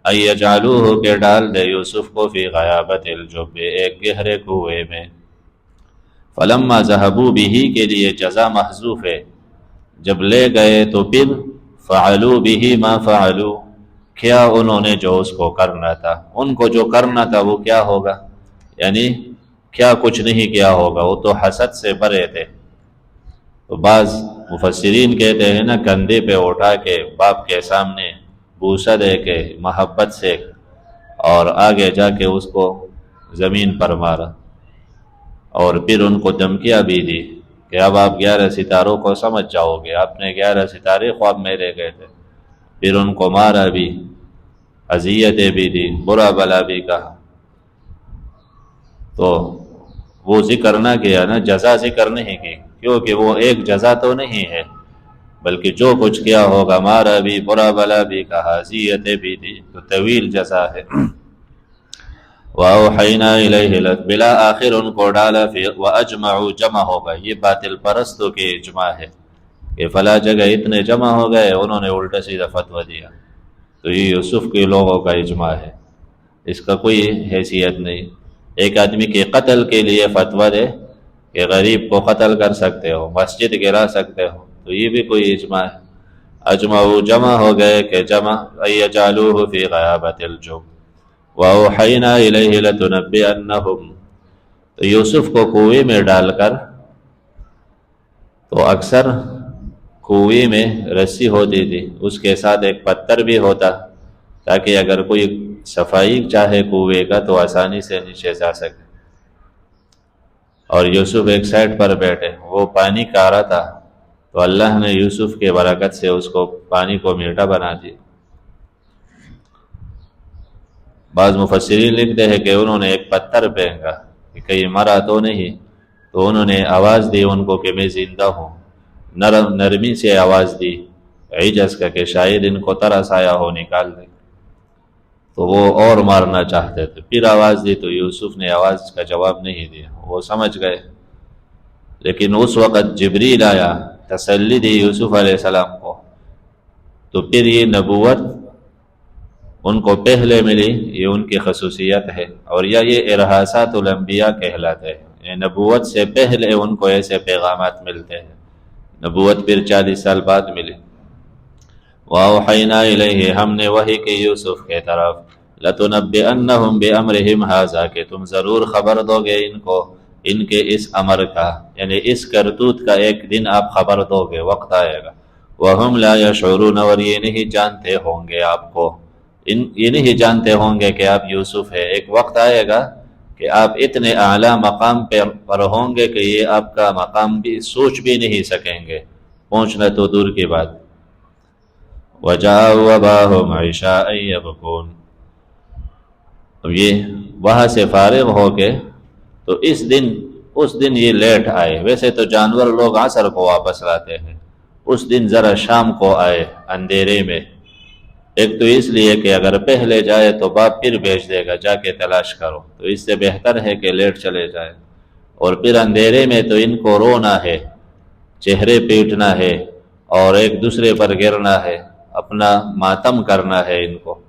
ان یجعلوہ کہ ڈال دے یوسف کو فی غیابت الجب ایک گہرے کنویں میں۔ فلما ذهبوا به کے لیے جزا محذوف ہے، جب لے گئے تو پھر فعلوا به ما فعلوا کیا انہوں نے جو اس کو کرنا تھا، ان کو جو کرنا تھا وہ کیا ہوگا، یعنی کیا کچھ نہیں کیا ہوگا، وہ تو حسد سے بھرے تھے۔ تو بعض مفسرین کہتے ہیں نا، کندھے پہ اٹھا کے باپ کے سامنے بوسہ دے کے محبت سے اور آگے جا کے اس کو زمین پر مارا، اور پھر ان کو دھمکیاں بھی دی کہ اب آپ 11 ستاروں کو سمجھ جاؤ گے، آپ نے 11 ستارے خواب میں رہ گئے تھے۔ پھر ان کو مارا بھی، اذیتیں بھی دی، برا بلا بھی کہا۔ تو وہ ذکر نہ کیا نا، جزا ذکر نہیں کی، کیونکہ وہ ایک جزا تو نہیں ہے، بلکہ جو کچھ کیا ہوگا، مارا بھی، برا بلا بھی کہا، اذیتیں بھی دی، تو طویل جزا ہے۔ وَأَوْحَيْنَا إِلَيْهِ بلا آخر ان کو ڈالا، وَأَجْمَعُوا جمع ہوگا، یہ باطل پرستوں کے اجماع ہے کہ فلاں جگہ اتنے جمع ہو گئے، انہوں نے الٹا سیدھا فتویٰ دیا، تو یہ یوسف کے لوگوں کا اجماع ہے، اس کا کوئی حیثیت نہیں۔ ایک آدمی کے قتل کے لیے فتویٰ دے کہ غریب کو قتل کر سکتے ہو، مسجد گرا سکتے ہو، تو یہ بھی کوئی اجماع ہے۔ اجمعوا جمع ہو گئے کہ جمع یجعلوہ فی غیابت الجب وَأَوْحَيْنَا إِلَيْهِ لَتُنَبِّئَنَّهُمْ، تو یوسف کو کنویں میں ڈال کر، تو اکثر کنویں میں رسی ہوتی تھی، اس کے ساتھ ایک پتھر بھی ہوتا، تاکہ اگر کوئی صفائی چاہے کنویں کا تو آسانی سے نیچے جا سکے۔ اور یوسف ایک سائڈ پر بیٹھے، وہ پانی کا رہا تھا، تو اللہ نے یوسف کے برکت سے اس کو پانی کو میٹھا بنا دیا۔ بعض مفسرین لکھتے ہیں کہ انہوں نے ایک پتھر پھینکا کہ کہیں مرا تو نہیں، تو انہوں نے آواز دی ان کو کہ میں زندہ ہوں، نرمی سے آواز دی، عجز کا کہ شاید ان کو ترس آیا ہو، نکال دے، تو وہ اور مارنا چاہتے تھے۔ پھر آواز دی تو یوسف نے آواز کا جواب نہیں دیا، وہ سمجھ گئے۔ لیکن اس وقت جبریل آیا، تسلی دی یوسف علیہ السلام کو، تو پھر یہ نبوت ان کو پہلے ملی، یہ ان کی خصوصیت ہے، اور یہ ارہاسات الانبیاء کہلاتے ہیں، یہ نبوت سے پہلے ان کو ایسے پیغامات ملتے ہیں، نبوت پھر 40 سال بعد ملی۔ وَأَوْحَيْنَا إِلَيْهِ ہم نے وحی کی یوسف کے طرف، لَتُنَبِّئَنَّهُمْ بِأَمْرِهِمْ هَذَا کہ تم ضرور خبر دو گے ان کو ان کے اس امر کا، یعنی اس کرتوت کا ایک دن آپ خبر دو گے، وقت آئے گا۔ وَهُمْ لَا يَشْعُرُونَ اور یہ نہیں جانتے ہوں گے آپ کو، یہ نہیں جانتے ہوں گے کہ آپ یوسف ہے، ایک وقت آئے گا کہ آپ اتنے اعلیٰ مقام پر ہوں گے کہ یہ آپ کا مقام بھی سوچ بھی نہیں سکیں گے، پہنچنا تو دور کی بات۔ وَجَاءُوا أَبَاهُمْ عِشَاءً يَبْكُونَ، اب یہ وہاں سے فارغ ہو کے تو اس دن یہ لیٹ آئے، ویسے تو جانور لوگ عصر کو واپس لاتے ہیں، اس دن ذرا شام کو آئے اندھیرے میں، ایک تو اس لیے کہ اگر پہلے جائے تو باپ پھر بھیج دے گا جا کے تلاش کرو، تو اس سے بہتر ہے کہ لیٹ چلے جائے۔ اور پھر اندھیرے میں تو ان کو رونا ہے، چہرے پیٹنا ہے، اور ایک دوسرے پر گرنا ہے، اپنا ماتم کرنا ہے ان کو،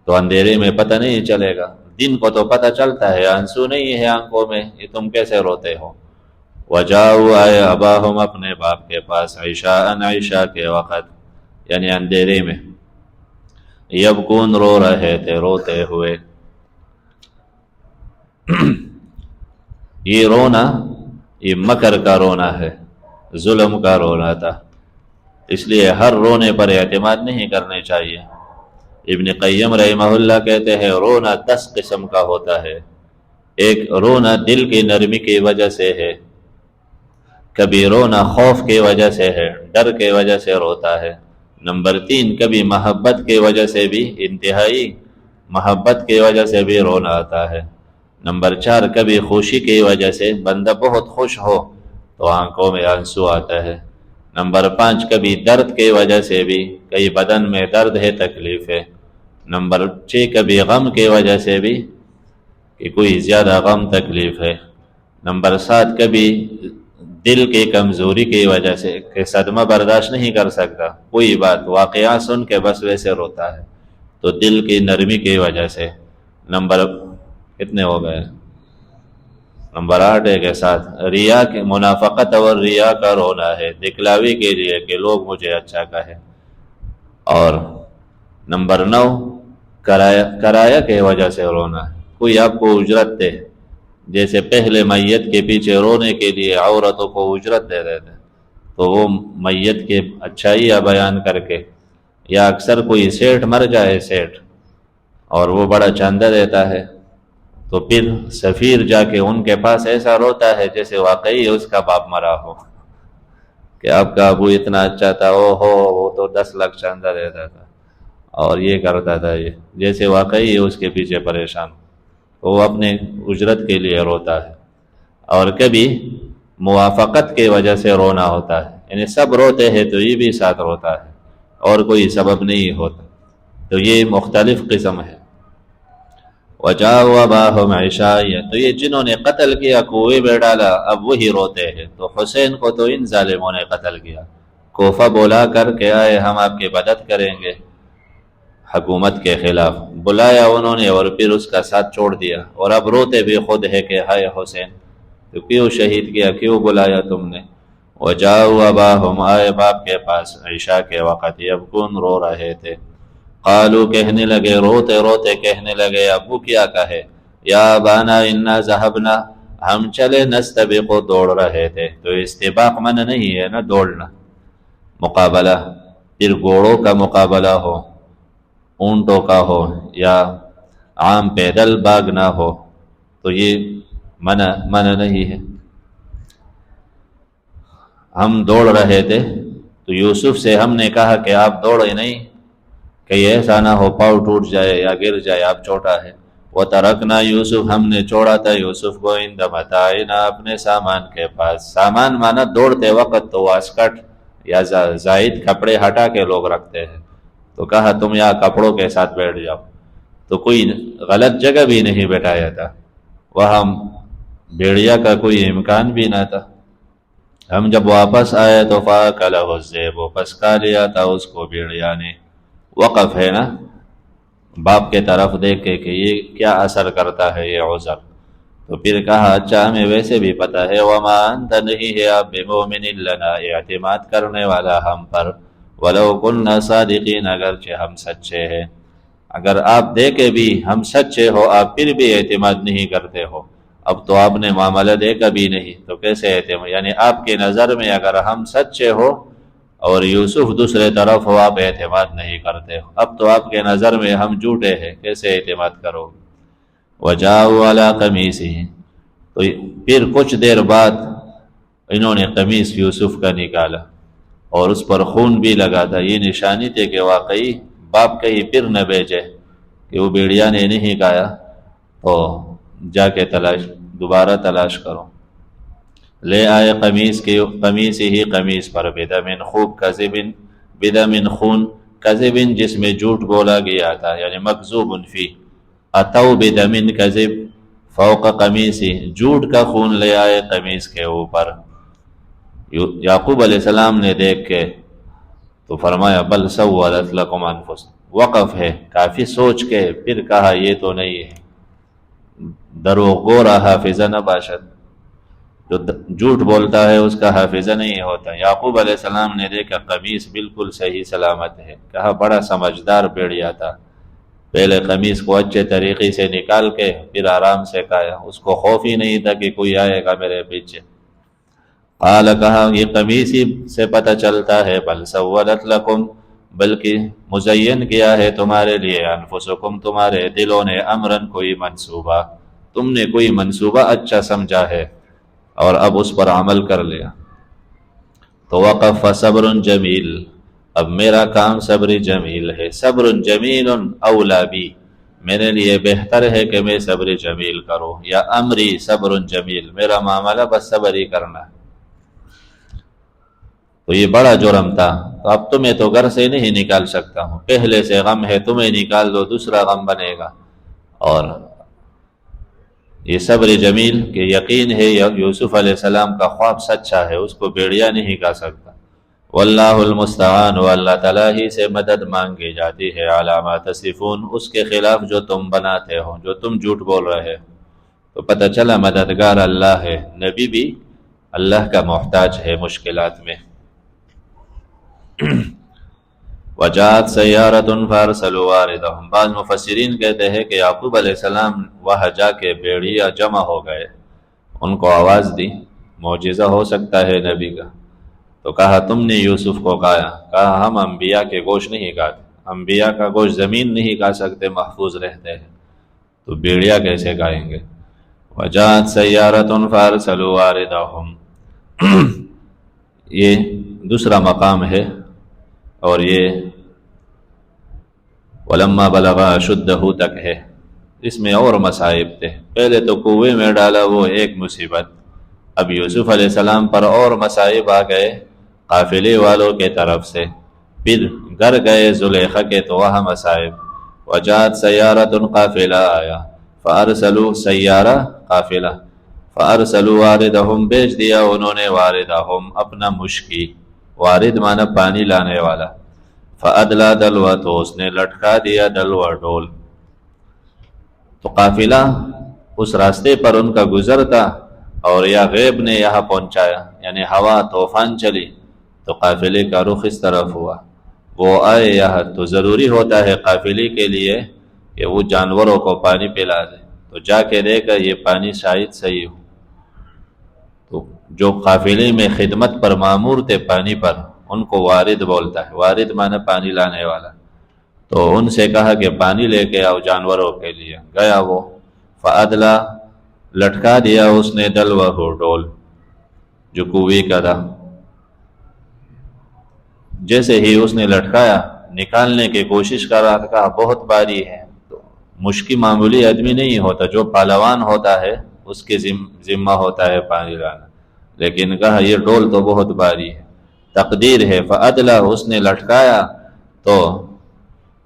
تو اندھیرے میں پتہ نہیں چلے گا، دن کو تو پتہ چلتا ہے، آنسو نہیں ہے آنکھوں میں، یہ تم کیسے روتے ہو۔ وَجَاءُوا آئے اباہم اپنے باپ کے پاس، عشاءً عشاء کے وقت، یعنی اندھیرے میں، یبکون رو رہے تھے، روتے ہوئے۔ یہ رونا، یہ مکر کا رونا ہے، ظلم کا رونا تھا، اس لیے ہر رونے پر اعتماد نہیں کرنے چاہیے۔ ابن قیم رحمہ اللہ کہتے ہیں رونا 10 قسم کا ہوتا ہے۔ ایک رونا دل کی نرمی کی وجہ سے ہے، کبھی رونا خوف کی وجہ سے ہے، ڈر کی وجہ سے روتا ہے۔ نمبر 3 کبھی محبت کی وجہ سے بھی، انتہائی محبت کی وجہ سے بھی رونا آتا ہے۔ نمبر 4 کبھی خوشی کی وجہ سے، بندہ بہت خوش ہو تو آنکھوں میں آنسو آتا ہے۔ نمبر 5 کبھی درد کی وجہ سے بھی، کئی بدن میں درد ہے، تکلیف ہے۔ نمبر 6 کبھی غم کی وجہ سے بھی، کہ کوئی زیادہ غم تکلیف ہے۔ نمبر 7 کبھی دل کی کمزوری کی وجہ سے کہ صدمہ برداشت نہیں کر سکتا، کوئی بات واقعہ سن کے بس ویسے روتا ہے، تو دل کی نرمی کی وجہ سے۔ نمبر کتنے ہو گئے؟ نمبر 8 کے ساتھ ریا کی منافقت اور ریا کا رونا ہے، دکھلاوی کے لیے کہ لوگ مجھے اچھا کہیں۔ اور نمبر 9 کرایہ کی وجہ سے رونا ہے، کوئی آپ کو اجرت دے، جیسے پہلے میت کے پیچھے رونے کے لیے عورتوں کو اجرت دے دیتے، تو وہ میت کے اچھائیاں بیان کر کے، یا اکثر کوئی سیٹھ مر جائے سیٹھ اور وہ بڑا چاندہ دیتا ہے، تو پھر سفیر جا کے ان کے پاس ایسا روتا ہے جیسے واقعی اس کا باپ مرا ہو کہ آپ کا ابو اتنا اچھا تھا، او ہو وہ تو 10 لاکھ چاندہ دیتا تھا اور یہ کرتا تھا، یہ جیسے واقعی اس کے پیچھے پریشان، وہ اپنے اجرت کے لیے روتا ہے۔ اور کبھی موافقت کی وجہ سے رونا ہوتا ہے، یعنی سب روتے ہیں تو یہ بھی ساتھ روتا ہے اور کوئی سبب نہیں ہوتا، تو یہ مختلف قسم ہے۔ وَجَاءُوا أَبَاهُمْ عِشَاءً، تو یہ جنہوں نے قتل کیا کنویں میں ڈالا اب وہی روتے ہیں، تو حسین کو تو ان ظالموں نے قتل کیا، کوفہ بولا کر کے آئے ہم آپ کی مدد کریں گے حکومت کے خلاف، بلایا انہوں نے اور پھر اس کا ساتھ چھوڑ دیا، اور اب روتے بھی خود ہے کہ ہائے حسین تو کیوں شہید کیا، کیوں بلایا تم نے۔ وَجَاءُوا أَبَاهُمْ، آئے باپ کے پاس عشاء کے وقت، یبکون رو رہے تھے، قالو کہنے لگے، روتے روتے کہنے لگے، ابو کیا کہے، یا ابانا انا ذهبنا، ہم چلے نستبق، دوڑ رہے تھے، تو استباق من نہیں ہے نا دوڑنا، مقابلہ، پھر گھوڑوں کا مقابلہ ہو، اونٹوں کا ہو، یا عام پیدل بھاگنا ہو، تو یہ منع نہیں ہے۔ ہم دوڑ رہے تھے تو یوسف سے ہم نے کہا کہ آپ دوڑے نہیں، کہ ایسا نہ ہو پاؤں ٹوٹ جائے یا گر جائے، آپ چھوٹا ہے۔ وَتَرَكْنَا یوسف، ہم نے چھوڑا تھا یوسف کو عند متاعنا، اپنے سامان کے پاس، سامان مانا دوڑتے وقت تو واسکٹ یا زائد کپڑے ہٹا کے لوگ رکھتے ہیں، تو کہا تم یہاں کپڑوں کے ساتھ بیٹھ جاؤ، تو کوئی غلط جگہ بھی نہیں بیٹھایا تھا، وہاں بھیڑیا کا کوئی امکان بھی نہ تھا۔ ہم جب واپس آئے تو فَأَكَلَهُ الذِّئْبُ، پس کھا لیا تھا اس کو بھیڑیا نے۔ وقف ہے نا، باپ کے طرف دیکھ کے کہ یہ کیا اثر کرتا ہے یہ عذر، تو پھر کہا اچھا ہمیں ویسے بھی پتہ ہے، وَمَا أَنْتَ، نہیں ہے آپ بِمُؤْمِنٍ لَنَا، اعتماد کرنے والا ہم پر، وَلَوْ كُنَّا صَادِقِينَ، اگرچہ ہم سچے ہیں، اگر آپ دیکھے بھی ہم سچے ہو، آپ پھر بھی اعتماد نہیں کرتے ہو، اب تو آپ نے معاملہ دیکھا بھی نہیں تو کیسے اعتماد، یعنی آپ کی نظر میں اگر ہم سچے ہو اور یوسف دوسرے طرف ہو، آپ اعتماد نہیں کرتے ہو، اب تو آپ کے نظر میں ہم جھوٹے ہیں، کیسے اعتماد کرو۔ وَجَاءُوا عَلَىٰ قَمِيصِهِ، تو پھر کچھ دیر بعد انہوں نے قمیص یوسف کا نکالا اور اس پر خون بھی لگا تھا، یہ نشانی تھی کہ واقعی باپ کہیں پھر نہ بھیجے کہ وہ بیڑیا نے نہیں کھایا، تو جا کے دوبارہ تلاش کرو۔ لے آئے قمیص ہی قمیص پر، بدم خوب کذبن، بدم خون، کذبن جس میں جھوٹ بولا گیا تھا، یعنی مکذوب فی، اتو بدم کذب فوق قمیصی، جھوٹ کا خون لے آئے قمیص کے اوپر۔ یعقوب علیہ السلام نے دیکھ کے تو فرمایا بل سولت لکم انفس، وقف ہے، کافی سوچ کے پھر کہا یہ تو نہیں ہے، دروغ گورا حافظہ نہ باشد، جو جھوٹ بولتا ہے اس کا حافظہ نہیں ہوتا۔ یعقوب علیہ السلام نے دیکھا قمیص بالکل صحیح سلامت ہے، کہا بڑا سمجھدار بیڑیا تھا، پہلے قمیص کو اچھے طریقے سے نکال کے پھر آرام سے کھایا، اس کو خوف ہی نہیں تھا کہ کوئی آئے گا میرے پیچھے۔ قال، کہا یہ قمیص ہی سے پتہ چلتا ہے، بل سولت لکم، بلکہ مزین کیا ہے تمہارے لیے، انفسکم، تمہارے دلوں نے، امرن، کوئی منصوبہ، تم نے کوئی منصوبہ اچھا سمجھا ہے اور اب اس پر عمل کر لیا۔ تو وقف فصبر جمیل، اب میرا کام صبر جمیل ہے، صبر جمیل اولا بی، میرے لیے بہتر ہے کہ میں صبر جمیل کروں، یا امری صبر جمیل، میرا معاملہ بس صبر ہی کرنا ہے۔ تو یہ بڑا جرم تھا، تو اب تمہیں تو گھر سے نہیں نکال سکتا ہوں، پہلے سے غم ہے، تمہیں نکال دو دوسرا غم بنے گا، اور یہ صبر جمیل کہ یقین ہے یوسف علیہ السلام کا خواب سچا ہے، اس کو بیڑیا نہیں کھا سکتا۔ واللہ المستعان، و اللہ تعالیٰ ہی سے مدد مانگی جاتی ہے، علی ما تصفون، اس کے خلاف جو تم بناتے ہو، جو تم جھوٹ بول رہے ہو۔ تو پتہ چلا مددگار اللہ ہے، نبی بھی اللہ کا محتاج ہے مشکلات میں۔ وجاءت سیارۃ فارسلوا واردہم، بعض مفسرین کہتے ہیں کہ یعقوب علیہ السلام وہاں جا کے بیڑیا جمع ہو گئے، ان کو آواز دی، معجزہ ہو سکتا ہے نبی کا، تو کہا تم نے یوسف کو کھایا؟ کہا ہم انبیاء کے گوشت نہیں کھاتے، انبیاء کا گوشت زمین نہیں کھا سکتے، محفوظ رہتے ہیں، تو بیڑیا کیسے کھائیں گے؟ وجاءت سیارۃ فارسلوا واردہم، یہ دوسرا مقام ہے، اور یہ ولما بلغ اشدہ تک ہے، اس میں اور مصائب تھے۔ پہلے تو کنویں میں ڈالا وہ ایک مصیبت، اب یوسف علیہ السلام پر اور مصائب آ گئے قافلے والوں کے طرف سے، پھر گھر گئے زلیخا کے تو وہاں مصائب۔ وجاءت سیارۃ، قافلہ آیا، فارسلوا سیارہ قافلہ، فارسلوا واردہم، بھیج دیا انہوں نے واردہم اپنا مشکی، وارد مانا پانی لانے والا، فادلی دلوا، تو اس نے لٹکا دیا دلوا ڈول۔ تو قافلہ اس راستے پر ان کا گزرتا اور یا غیب نے یہاں پہنچایا، یعنی ہوا طوفان چلی تو قافلے کا رخ اس طرف ہوا، وہ آئے یہاں، تو ضروری ہوتا ہے قافلے کے لیے کہ وہ جانوروں کو پانی پلا دے، تو جا کے دیکھا یہ پانی شاید صحیح ہو، تو جو قافلے میں خدمت پر مامور تھے پانی پر، ان کو وارد بولتا ہے، وارد مانا پانی لانے والا، تو ان سے کہا کہ پانی لے کے آؤ جانوروں کے لیے، گیا وہ، فادلا، لٹکا دیا اس نے دلوہ ڈول جو کنویں کا تھا، جیسے ہی اس نے لٹکایا نکالنے کی کوشش کر رہا تھا، کہا بہت بھاری ہے، تو مشکی معمولی آدمی نہیں ہوتا، جو پہلوان ہوتا ہے اس کے ذمہ ہوتا ہے پانی لانا، لیکن کہا یہ ڈول تو بہت بھاری ہے، تقدیر ہے، فادلا، اس نے لٹکایا تو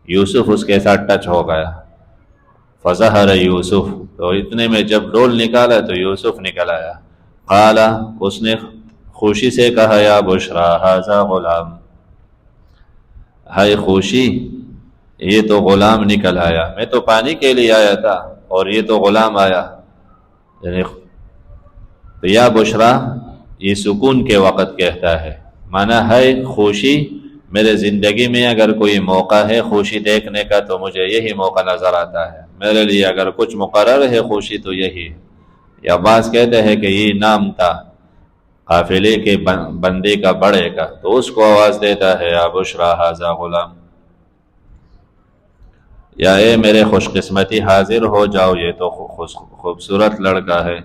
یوسف اس کے ساتھ ٹچ ہو گیا، فظہر یوسف، تو اتنے میں جب ڈول نکالا تو یوسف نکل آیا، قال، اس نے خوشی سے کہا، یا بشرا ھذا غلام، ہائے خوشی، یہ تو غلام نکل آیا، میں تو پانی کے لیے آیا تھا اور یہ تو غلام آیا، یعنی تو یا بشرا یہ سکون کے وقت کہتا ہے، مانا ہے خوشی، میرے زندگی میں اگر کوئی موقع ہے خوشی دیکھنے کا تو مجھے یہی موقع نظر آتا ہے، میرے لیے اگر کچھ مقرر ہے خوشی تو یہی ہے۔ یا بعض کہتے ہیں کہ یہ نام تھا قافلے کے بندے کا، بڑے کا، تو اس کو آواز دیتا ہے، یا بشرا ھذا غلام، یا اے میرے خوش قسمتی حاضر ہو جاؤ، یہ تو خوبصورت لڑکا ہے۔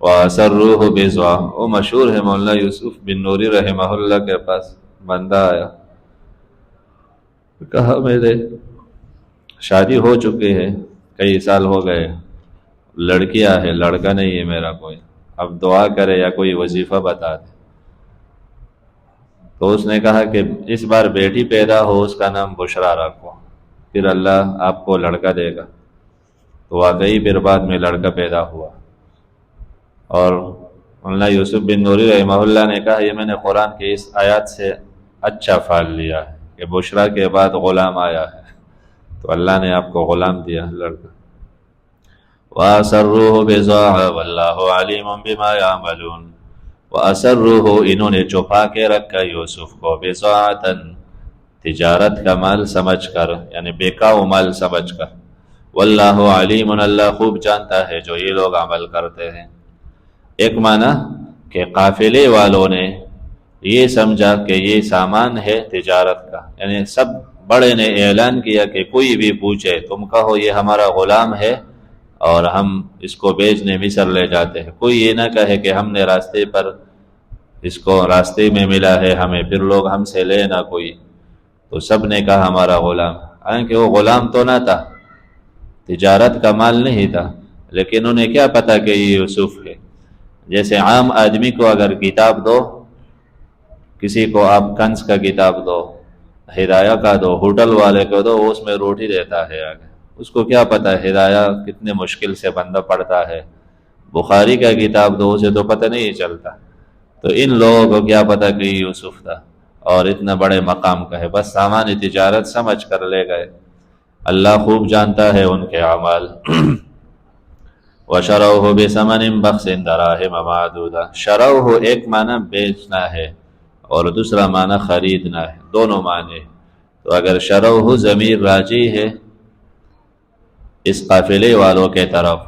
وَأَسَرُّوهُ بِضْعًا، وہ مشہور ہے، مولانا یوسف بن نوری رحمہ اللہ کے پاس بندہ آیا، کہا میرے شادی ہو چکی ہے، کئی سال ہو گئے، لڑکیاں ہے، لڑکا نہیں ہے میرا کوئی، اب دعا کرے یا کوئی وظیفہ بتا دے۔ تو اس نے کہا کہ اس بار بیٹی پیدا ہو، اس کا نام بشرا رکھو، پھر اللہ آپ کو لڑکا دے گا۔ تو واقعی پھر بعد میں لڑکا پیدا ہوا، اور مولانا یوسف بن نوری رحمہ اللہ نے کہا یہ میں نے قرآن کی اس آیات سے اچھا پھال لیا ہے کہ بشرا کے بعد غلام آیا ہے، تو اللہ نے آپ کو غلام دیا، لڑکا۔ وَأَسَرُّوهُ بِضَاعَةً وَاللَّهُ عَلِيمٌ بِمَا يَعْمَلُونَ، وَأَسَرُّوهُ، انہوں نے چھپا کے رکھا یوسف کو، بِضَاعَةً، تجارت کا مال سمجھ کر، یعنی بیکاؤ مال سمجھ کر، وَاللَّهُ عَلِيمٌ، اللہ خوب جانتا ہے جو یہ لوگ عمل کرتے ہیں۔ ایک معنی کہ قافلے والوں نے یہ سمجھا کہ یہ سامان ہے تجارت کا، یعنی سب بڑے نے اعلان کیا کہ کوئی بھی پوچھے تم کہو یہ ہمارا غلام ہے اور ہم اس کو بیچنے مصر لے جاتے ہیں، کوئی یہ نہ کہے کہ ہم نے راستے پر اس کو راستے میں ملا ہے ہمیں، پھر لوگ ہم سے لے نہ کوئی، تو سب نے کہا ہمارا غلام، حالانکہ وہ غلام تو نہ تھا، تجارت کا مال نہیں تھا، لیکن انہیں کیا پتا کہ یہ یوسف ہے۔ جیسے عام آدمی کو اگر کتاب دو، کسی کو آپ کنز کا کتاب دو، ہدایہ کا دو، ہوٹل والے کو دو، وہ اس میں روٹی دیتا ہے آگے، اس کو کیا پتہ ہدایہ کتنے مشکل سے بندہ پڑھتا ہے، بخاری کا کتاب دو اسے تو پتہ نہیں چلتا، تو ان لوگوں کو کیا پتہ کہ یوسف تھا اور اتنا بڑے مقام کا ہے، بس سامان تجارت سمجھ کر لے گئے۔ اللہ خوب جانتا ہے ان کے اعمال۔ وَشَرَوْهُ بِثَمَنٍ بَخْسٍ دَرَاهِمَ مَعْدُودَةٍ، شَرَوْهُ ایک معنی بیچنا ہے اور دوسرا معنی خریدنا ہے، دونوں معنی۔ تو اگر شَرَوْهُ ضمیر راجی ہے اس قافلے والوں کے طرف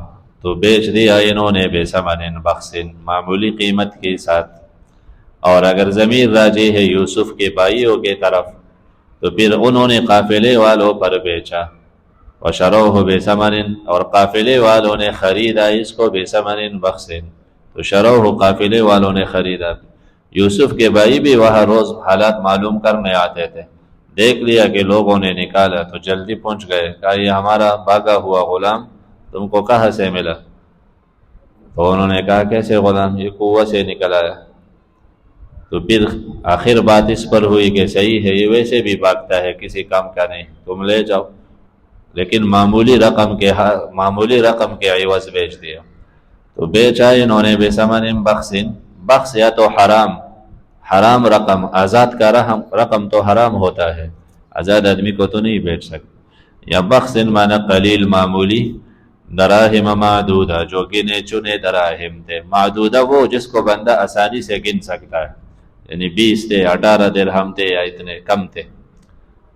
تو بیچ دیا انہوں نے بِثَمَنٍ بَخْسٍ، معمولی قیمت کے ساتھ، اور اگر ضمیر راجی ہے یوسف کے بھائیوں کے طرف تو پھر انہوں نے قافلے والوں پر بیچا۔ وَشَرَوْهُ بِثَمَنٍ، اور قافلے والوں نے خریدا اس کو بِثَمَنٍ بَخْسٍ، تو شَرَوْهُ قافلے والوں نے خریدا۔ یوسف کے بھائی بھی وہاں روز حالات معلوم کرنے آتے تھے، دیکھ لیا کہ لوگوں نے نکالا تو جلدی پہنچ گئے، کہا یہ ہمارا بھاگا ہوا غلام تم کو کہاں سے ملا؟ تو انہوں نے کہا کیسے غلام؟ یہ کنویں سے نکل آیا۔ تو پھر آخر بات اس پر ہوئی کہ صحیح ہے، یہ ویسے بھی بھاگتا ہے، کسی کام کا نہیں، تم لے جاؤ، لیکن معمولی رقم کے عوض بیچ دیا۔ تو بیچا انہوں نے بِثَمَنٍ بَخْسٍ، بخس یا تو حرام رقم، آزاد کا رقم تو حرام ہوتا ہے، آزاد آدمی کو تو نہیں بیچ سکتے، یا بخسن معنی قلیل، معمولی، دراہم معدودہ، جو گنے چنے دراہم تھے، معدودہ وہ جس کو بندہ آسانی سے گن سکتا ہے، یعنی 20 تھے، 18 درہم تھے، یا اتنے کم تھے۔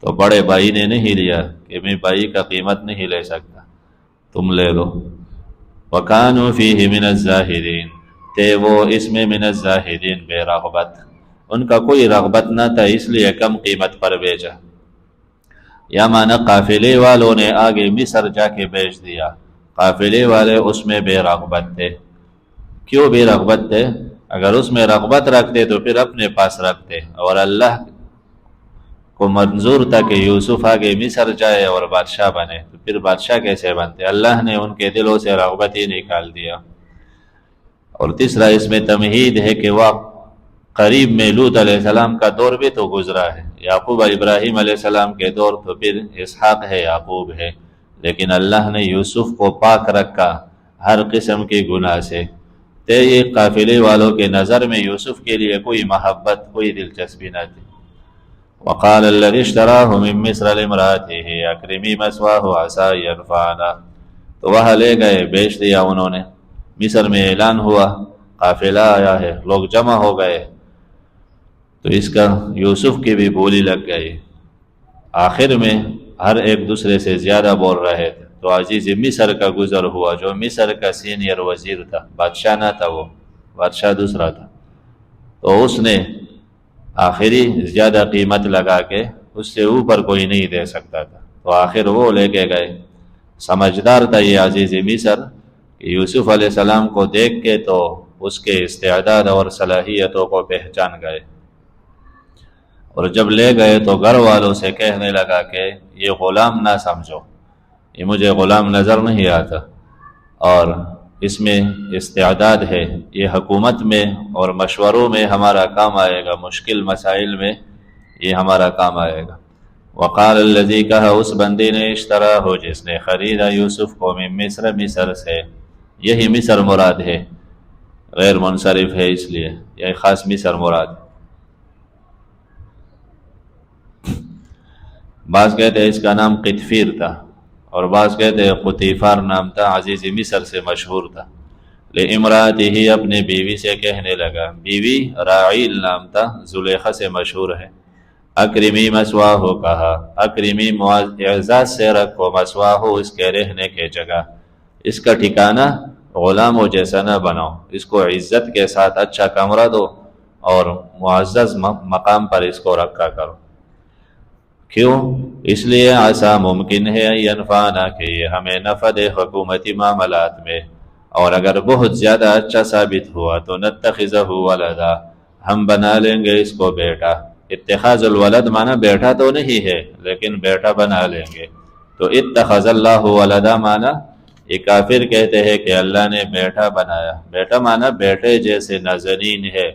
تو بڑے بھائی نے نہیں لیا کہ میں بھائی کا قیمت نہیں لے سکتا، تم لے لو۔ وَكَانُوا فِيهِ مِنَ الزَّاهِدِينَ، تھے وہ اس میں من الزاہدین، بے رغبت، ان کا کوئی رغبت نہ تھا، اس لیے کم قیمت پر بیچا۔ یا معنی قافلے والوں نے آگے مصر جا کے بیچ دیا، قافلے والے اس میں بے رغبت تھے۔ کیوں بے رغبت تھے؟ اگر اس میں رغبت رکھتے تو پھر اپنے پاس رکھتے، اور اللہ کو منظور تھا کہ یوسف آگے مصر جائے اور بادشاہ بنے، تو پھر بادشاہ کیسے بنتے؟ اللہ نے ان کے دلوں سے رغبت ہی نکال دیا۔ اور تیسرا اس میں تمہید ہے کہ وہ قریب میں لوط علیہ السلام کا دور بھی تو گزرا ہے، یعقوب ابراہیم علیہ السلام کے دور، تو پھر اسحاق ہے، یعقوب ہے، لیکن اللہ نے یوسف کو پاک رکھا ہر قسم کے گناہ سے۔ تے یہ قافلے والوں کے نظر میں یوسف کے لیے کوئی محبت، کوئی دلچسپی نہ تھی۔ وقال الذي اشتراه من مصر لامرأته اکرمی مثواه عسى ان ينفعنا، تو وہاں لے گئے، بیچ دیا انہوں نے۔ مصر میں اعلان ہوا، قافلہ آیا ہے، لوگ جمع ہو گئے، تو اس کا یوسف کی بھی بولی لگ گئی۔ آخر میں ہر ایک دوسرے سے زیادہ بول رہے تھے، تو عزیز مصر کا گزر ہوا، جو مصر کا سینئر وزیر تھا، بادشاہ نہ تھا، وہ بادشاہ دوسرا تھا، تو اس نے آخری زیادہ قیمت لگا کے اس سے اوپر کوئی نہیں دے سکتا تھا، تو آخر وہ لے کے گئے۔ سمجھدار تھا یہ عزیز مصر کہ یوسف علیہ السلام کو دیکھ کے تو اس کے استعداد اور صلاحیتوں کو پہچان گئے، اور جب لے گئے تو گھر والوں سے کہنے لگا کہ یہ غلام نہ سمجھو، یہ مجھے غلام نظر نہیں آتا، اور اس میں استعداد ہے، یہ حکومت میں اور مشوروں میں ہمارا کام آئے گا، مشکل مسائل میں یہ ہمارا کام آئے گا۔ وقال الذی، کہا اس بندے نے، اشترا ہو جس نے خریدا یوسف کو، من مصر، مصر سے، یہی مصر مراد ہے، غیر منصرف ہے اس لیے یہ خاص مصر مراد۔ بعض کہتے ہیں اس کا نام قطفیر تھا، اور بعض کہتے ہیں قطیفار نام تھا، عزیز مصر سے مشہور تھا۔ لِامْرَأَتِهِ، اپنے بیوی سے کہنے لگا، بیوی راعیل نام تھا، زلیخا سے مشہور ہے۔ اکرمی مثواہ، کہا اکرمی اعزاز سے رکھو، مثواہ اس کے رہنے کے جگہ، اس کا ٹھکانہ غلاموں جیسا نہ بناؤ، اس کو عزت کے ساتھ اچھا کمرہ دو اور معزز مقام پر اس کو رکھا کرو۔ کیوں؟ اس لیے عسیٰ ممکن ہے، ینفعنا کہ یہ ہمیں نفع دے حکومتی معاملات میں، اور اگر بہت زیادہ اچھا ثابت ہوا تو نتخذہ ولدا، ہم بنا لیں گے اس کو بیٹا۔ اتخاذ الولد معنی بیٹا تو نہیں ہے، لیکن بیٹا بنا لیں گے۔ تو اتخذ اللہ ولدا معنی یہ کافر کہتے ہیں کہ اللہ نے بیٹا بنایا، بیٹا معنی بیٹے جیسے نازنین ہے،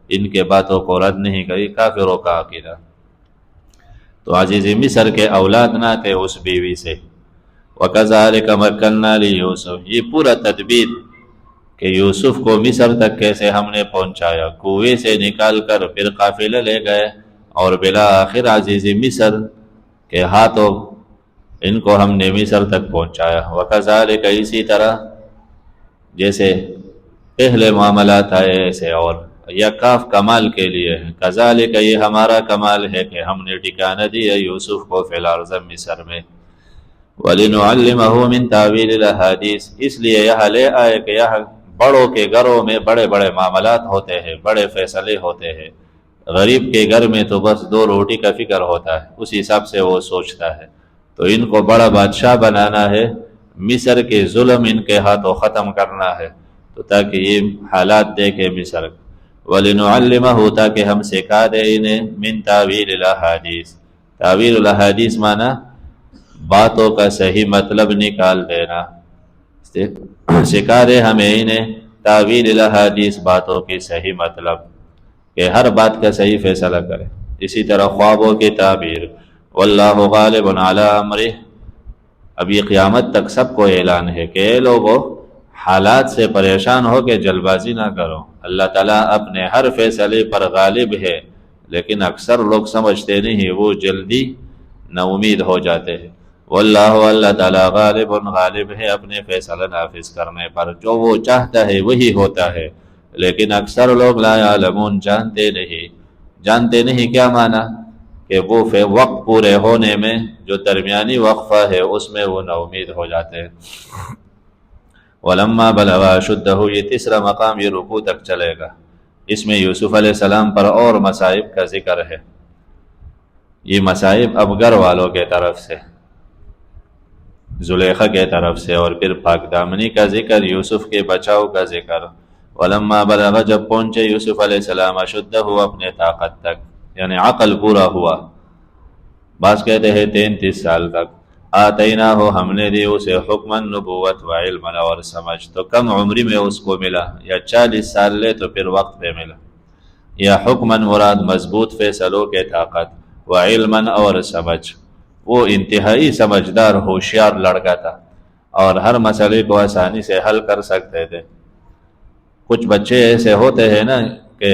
ان کے باتوں کو رد نہیں کری، کافروں کا عقیدہ۔ تو عزیز مصر کے اولاد نہ تھے اس بیوی سے، وَكَذَلِكَ مَكَّنَّا لِيُوسُف، یہ پورا تدبیر کہ یوسف کو مصر تک کیسے ہم نے پہنچایا، کنویں سے نکال کر پھر قافلہ لے گئے اور بالآخر عزیز مصر کے ہاتھوں ان کو ہم نے مصر تک پہنچایا۔ وَكَذَلِكَ، اسی طرح جیسے پہلے معاملات آئے ایسے، اور یا کاف کمال کے لیے ہے، کذالک یہ ہمارا کمال ہے کہ ہم نے ٹھکانہ دیا یوسف کو فی الارض مصر میں، وَلِنُعَلِّمَهُ مِن تَأْوِيلِ الْأَحَادِيثِ، اس لیے یہاں لے آئے کہ یہاں بڑوں کے گھروں میں بڑے بڑے معاملات ہوتے ہیں، بڑے فیصلے ہوتے ہیں، غریب کے گھر میں تو بس 2 روٹی کا فکر ہوتا ہے، اس حساب سے وہ سوچتا ہے، تو ان کو بڑا بادشاہ بنانا ہے، مصر کے ظلم ان کے ہاتھوں ختم کرنا ہے، تو تاکہ یہ حالات دیکھے مصر، وَلِنُعَلِّمَهُ تاکہ ہم سکھا دیں انہیں من تاویل الاحادیث، تاویل الاحادیث معنی باتوں کا صحیح مطلب نکال دینا، سکھا دے ہمیں انہیں تاویل الاحادیث، باتوں کی صحیح مطلب، کہ ہر بات کا صحیح فیصلہ کرے، اسی طرح خوابوں کی تعبیر، واللہ غالب علی امرہ، اب یہ قیامت تک سب کو اعلان ہے کہ اے لوگوں حالات سے پریشان ہو کے جلد بازی نہ کرو، اللہ تعالیٰ اپنے ہر فیصلے پر غالب ہے، لیکن اکثر لوگ سمجھتے نہیں، وہ جلدی نا امید ہو جاتے ہیں، واللہ اللہ تعالیٰ غالب، غالب ہے اپنے فیصلہ نافذ کرنے پر، جو وہ چاہتا ہے وہی ہوتا ہے، لیکن اکثر لوگ لا یعلمون، جانتے نہیں کیا معنی کہ وہ وقت پورے ہونے میں جو درمیانی وقفہ ہے اس میں وہ نا امید ہو جاتے ہیں۔ وَلَمَّا بَلَغَ أَشُدَّهُ، یہ تیسرا مقام یہ رکوع تک چلے گا، اس میں یوسف علیہ السلام پر اور مصائب کا ذکر ہے، یہ مصائب اب گھر والوں کے طرف سے، زلیخا کے طرف سے، اور پھر پاک دامنی کا ذکر، یوسف کے بچاؤ کا ذکر۔ وَلَمَّا بَلَغَ، جب پہنچے یوسف علیہ السلام، أَشُدَّهُ اپنے طاقت تک، یعنی عقل پورا ہوا، بعض کہتے ہیں 33 سال تک، آتیناہ ہم نے دی اسے حکماً، نبوت و علما، اور سمجھ، تو کم عمری میں اس کو ملا، یا 40 سال لے تو پھر وقت پہ ملا، یا حکماً مراد مضبوط فیصلوں کے طاقت، و علما اور سمجھ، وہ انتہائی سمجھدار ہوشیار لڑکا تھا، اور ہر مسئلے کو آسانی سے حل کر سکتے تھے۔ کچھ بچے ایسے ہوتے ہیں نا کہ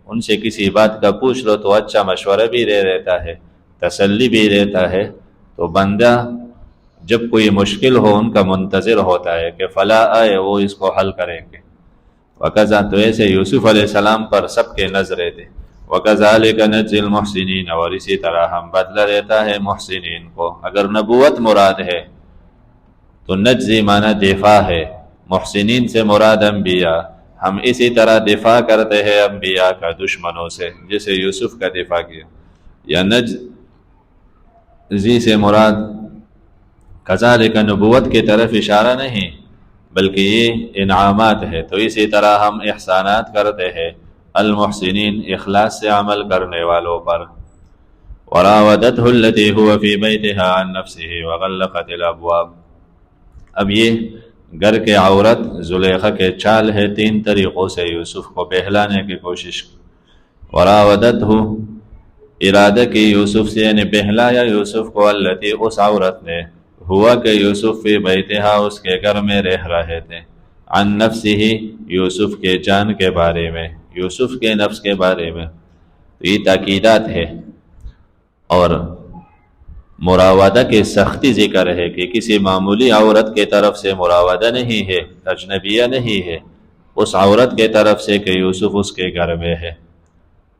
ان سے کسی بات کا پوچھ لو تو اچھا مشورہ بھی دے دیتا ہے، تسلی بھی دیتا ہے، تو بندہ جب کوئی مشکل ہو ان کا منتظر ہوتا ہے کہ فلاں آئے وہ اس کو حل کریں گے۔ وَقَذَا، تو ایسے یوسف علیہ السلام پر سب کے نظریں تھے، وَكَذَلِكَ نَجْزِي الْمُحْسِنِينَ، اور اسی طرح ہم بدلہ دیتا ہے محسنین کو۔ اگر نبوت مراد ہے تو نجزی معنی دفاع ہے، محسنین سے مراد انبیاء، ہم اسی طرح دفاع کرتے ہیں انبیاء کا دشمنوں سے، جیسے یوسف کا دفاع کیا۔ یا نجزی سے مراد کذالک نبوت کی طرف اشارہ نہیں بلکہ یہ انعامات ہے، تو اسی طرح ہم احسانات کرتے ہیں المحسنین، اخلاص سے عمل کرنے والوں پر۔ وراودته التي هو في بيتها عن نفسه وغلقت الابواب، اب یہ گھر کے عورت زلیخا کے چال ہے، 3 طریقوں سے یوسف کو بہلانے کی کوشش۔ وراودته، ارادہ کی یوسف سے، یعنی بہلایا یوسف کو، التی، اس عورت نے، ہوا کہ یوسف فی بیتہا، اس کے گھر میں رہ رہے تھے، عن نفسہ، یوسف کے جان کے بارے میں، یوسف کے نفس کے بارے میں، تو یہ تاکیدات ہے، اور مراودہ کی سختی ذکر ہے کہ کسی معمولی عورت کے طرف سے مراودہ نہیں ہے، اجنبیہ نہیں ہے، اس عورت کے طرف سے کہ یوسف اس کے گھر میں ہے،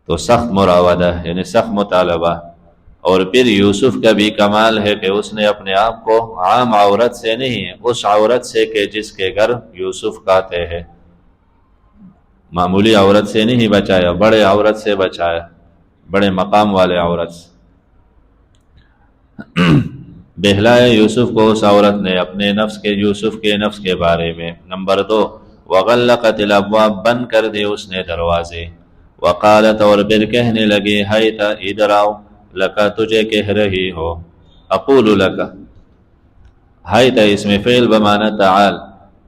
تو سخت مراودہ یعنی سخت مطالبہ۔ اور پھر یوسف کا بھی کمال ہے کہ اس نے اپنے آپ کو عام عورت سے نہیں، اس عورت سے کہ جس کے گھر یوسف کہتے ہیں، معمولی عورت سے نہیں بچایا، بڑے عورت سے بچایا، بڑے مقام والے عورت سے۔ بہلایا یوسف کو اس عورت نے اپنے نفس کے، یوسف کے نفس کے بارے میں۔ نمبر 2، وغلقت الابواب، بند کر دی اس نے دروازے۔ وقالت، اور پھر کہنے لگی، ہیت، ادھر آؤ، لکا، تجھے کہہ رہی ہو، اقول لکا، ہیت اس میں فعل بمعنی تعال،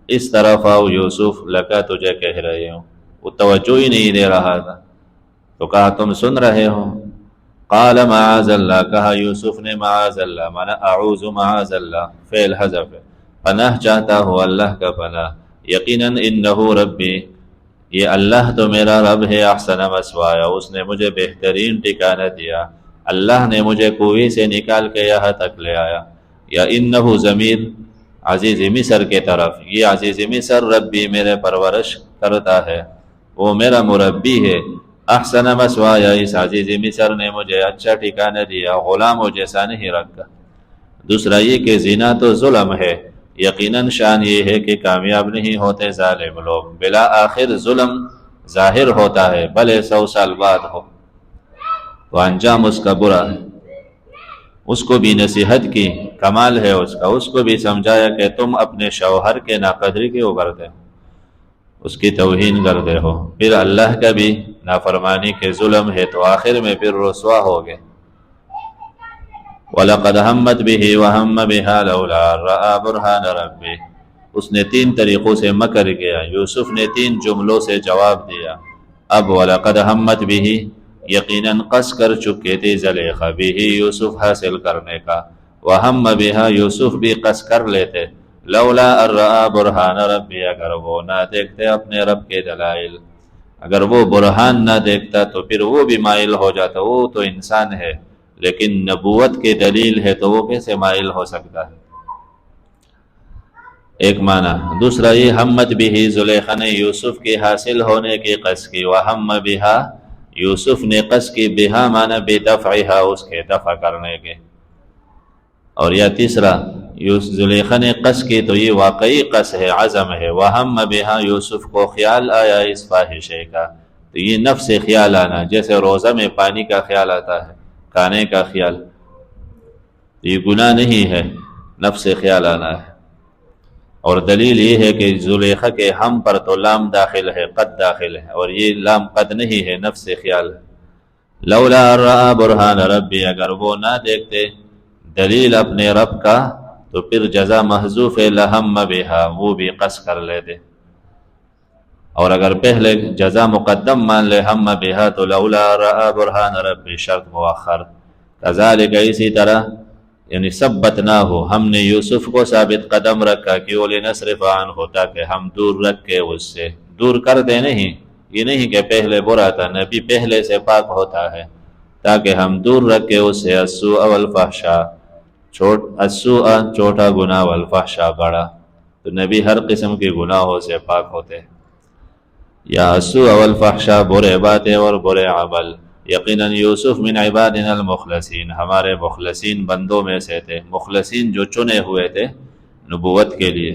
اس طرف آؤ یوسف، لکا، تجھے کہہ رہی ہوں، وہ توجہ ہی نہیں دے رہا تھا، تو کہا تم سن رہے ہو، قال معاذ اللہ، کہا یوسف نے معاذ اللہ، مانا اعوذ معاذ اللہ، فعل حذف ہے، پناہ چاہتا ہوں اللہ کا پناہ، یقیناً انہ ربی، یہ اللہ تو میرا رب ہے، احسن مثوایا، اس نے مجھے بہترین ٹھکانہ دیا، اللہ نے مجھے کنویں سے نکال کے یہاں تک لے آیا۔ یا انہ ضمیر عزیز مصر کے طرف، یہ عزیز مصر ربی میرے پرورش کرتا ہے، وہ میرا مربی ہے، احسن مثوایا، اس عزیز مصر نے مجھے اچھا ٹھکانہ دیا، غلاموں جیسا نہیں رکھا۔ دوسرا یہ کہ زنا تو ظلم ہے، یقیناً شان یہ ہے کہ کامیاب نہیں ہوتے ظالم لوگ، بلا آخر ظلم ظاہر ہوتا ہے بھلے 100 سال بعد ہو، تو انجام اس کا برا ہے۔ اس کو بھی نصیحت کی، کمال ہے اس کو بھی سمجھایا کہ تم اپنے شوہر کے ناقدری کیوں کرتے ہو، اس کی توہین کرتے ہو، پھر اللہ کا بھی نافرمانی کے ظلم ہے تو آخر میں پھر رسوا ہوگے۔ وَلَقَدْ هَمَّتْ بِهِ وَهَمَّ بِهَا لَوْلَا رَأَىٰ بُرْهَانَ رَبِّهِ، اس نے 3 طریقوں سے مکر کیا، یوسف نے 3 جملوں سے جواب دیا۔ اب وَلَقَدْ هَمَّتْ بِهِ، یقیناً قصد کر چکے تھے زلیخا بھی یوسف حاصل کرنے کا، وَهَمَّ بِهَا، یوسف بھی قصد کر لیتے، لولا ان رأى برہان ربی، اگر وہ نہ دیکھتے اپنے رب کے دلائل، اگر وہ برہان نہ دیکھتا تو پھر وہ بھی مائل ہو جاتا، وہ تو انسان ہے لیکن نبوت کے دلیل ہے تو وہ کیسے مائل ہو سکتا ہے، ایک معنی۔ دوسرا یہ ہمت بھی، زلیخا نے یوسف کے حاصل ہونے کی قصد کی، وہم بہا، یوسف نے قصد کی، بہا معنی بدفعہا، اس کے دفع کرنے کے۔ اور یا تیسرا زلیخا نے قصد کی تو یہ واقعی قصد ہے، عزم ہے، وہم بہا، یوسف کو خیال آیا اس فاحشے کا، تو یہ نفس خیال آنا، جیسے روزہ میں پانی کا خیال آتا ہے، کھانے کا خیال، یہ گناہ نہیں ہے، نفس خیال آنا ہے۔ اور دلیل یہ ہے کہ زلیخا کے ہم پر تو لام داخل ہے، قد داخل ہے، اور یہ لام قد نہیں ہے، نفس خیال ہے۔ لولا رأى برہان ربی، اگر وہ نہ دیکھتے دلیل اپنے رب کا تو پھر جزا محذوف ہے، لہم بہا، وہ بھی قصد کر لیتے، اور اگر پہلے جزا مقدم مان لے ہم بہا تو لولا رأى برہان ربی شرط مؤخر، کذالک، اسی طرح، یعنی ثبتناہ، ہم نے یوسف کو ثابت قدم رکھا، کہ لنصرف عنہ، تاکہ ہم دور رکھ کے اس سے، دور کر دے نہیں، یہ نہیں کہ پہلے برا تھا، نبی پہلے سے پاک ہوتا ہے، تاکہ ہم دور رکھ کے اس سے السوء والفحشاء، السوء چھوٹا گناہ، والفحشاء بڑا، تو نبی ہر قسم کے گناہوں سے پاک ہوتے، یا السوء والفحشاء برے باتیں اور برے عمل۔ یقیناً یوسف من عبادنا المخلصین، ہمارے مخلصین بندوں میں سے تھے، مخلصین جو چنے ہوئے تھے نبوت کے لیے۔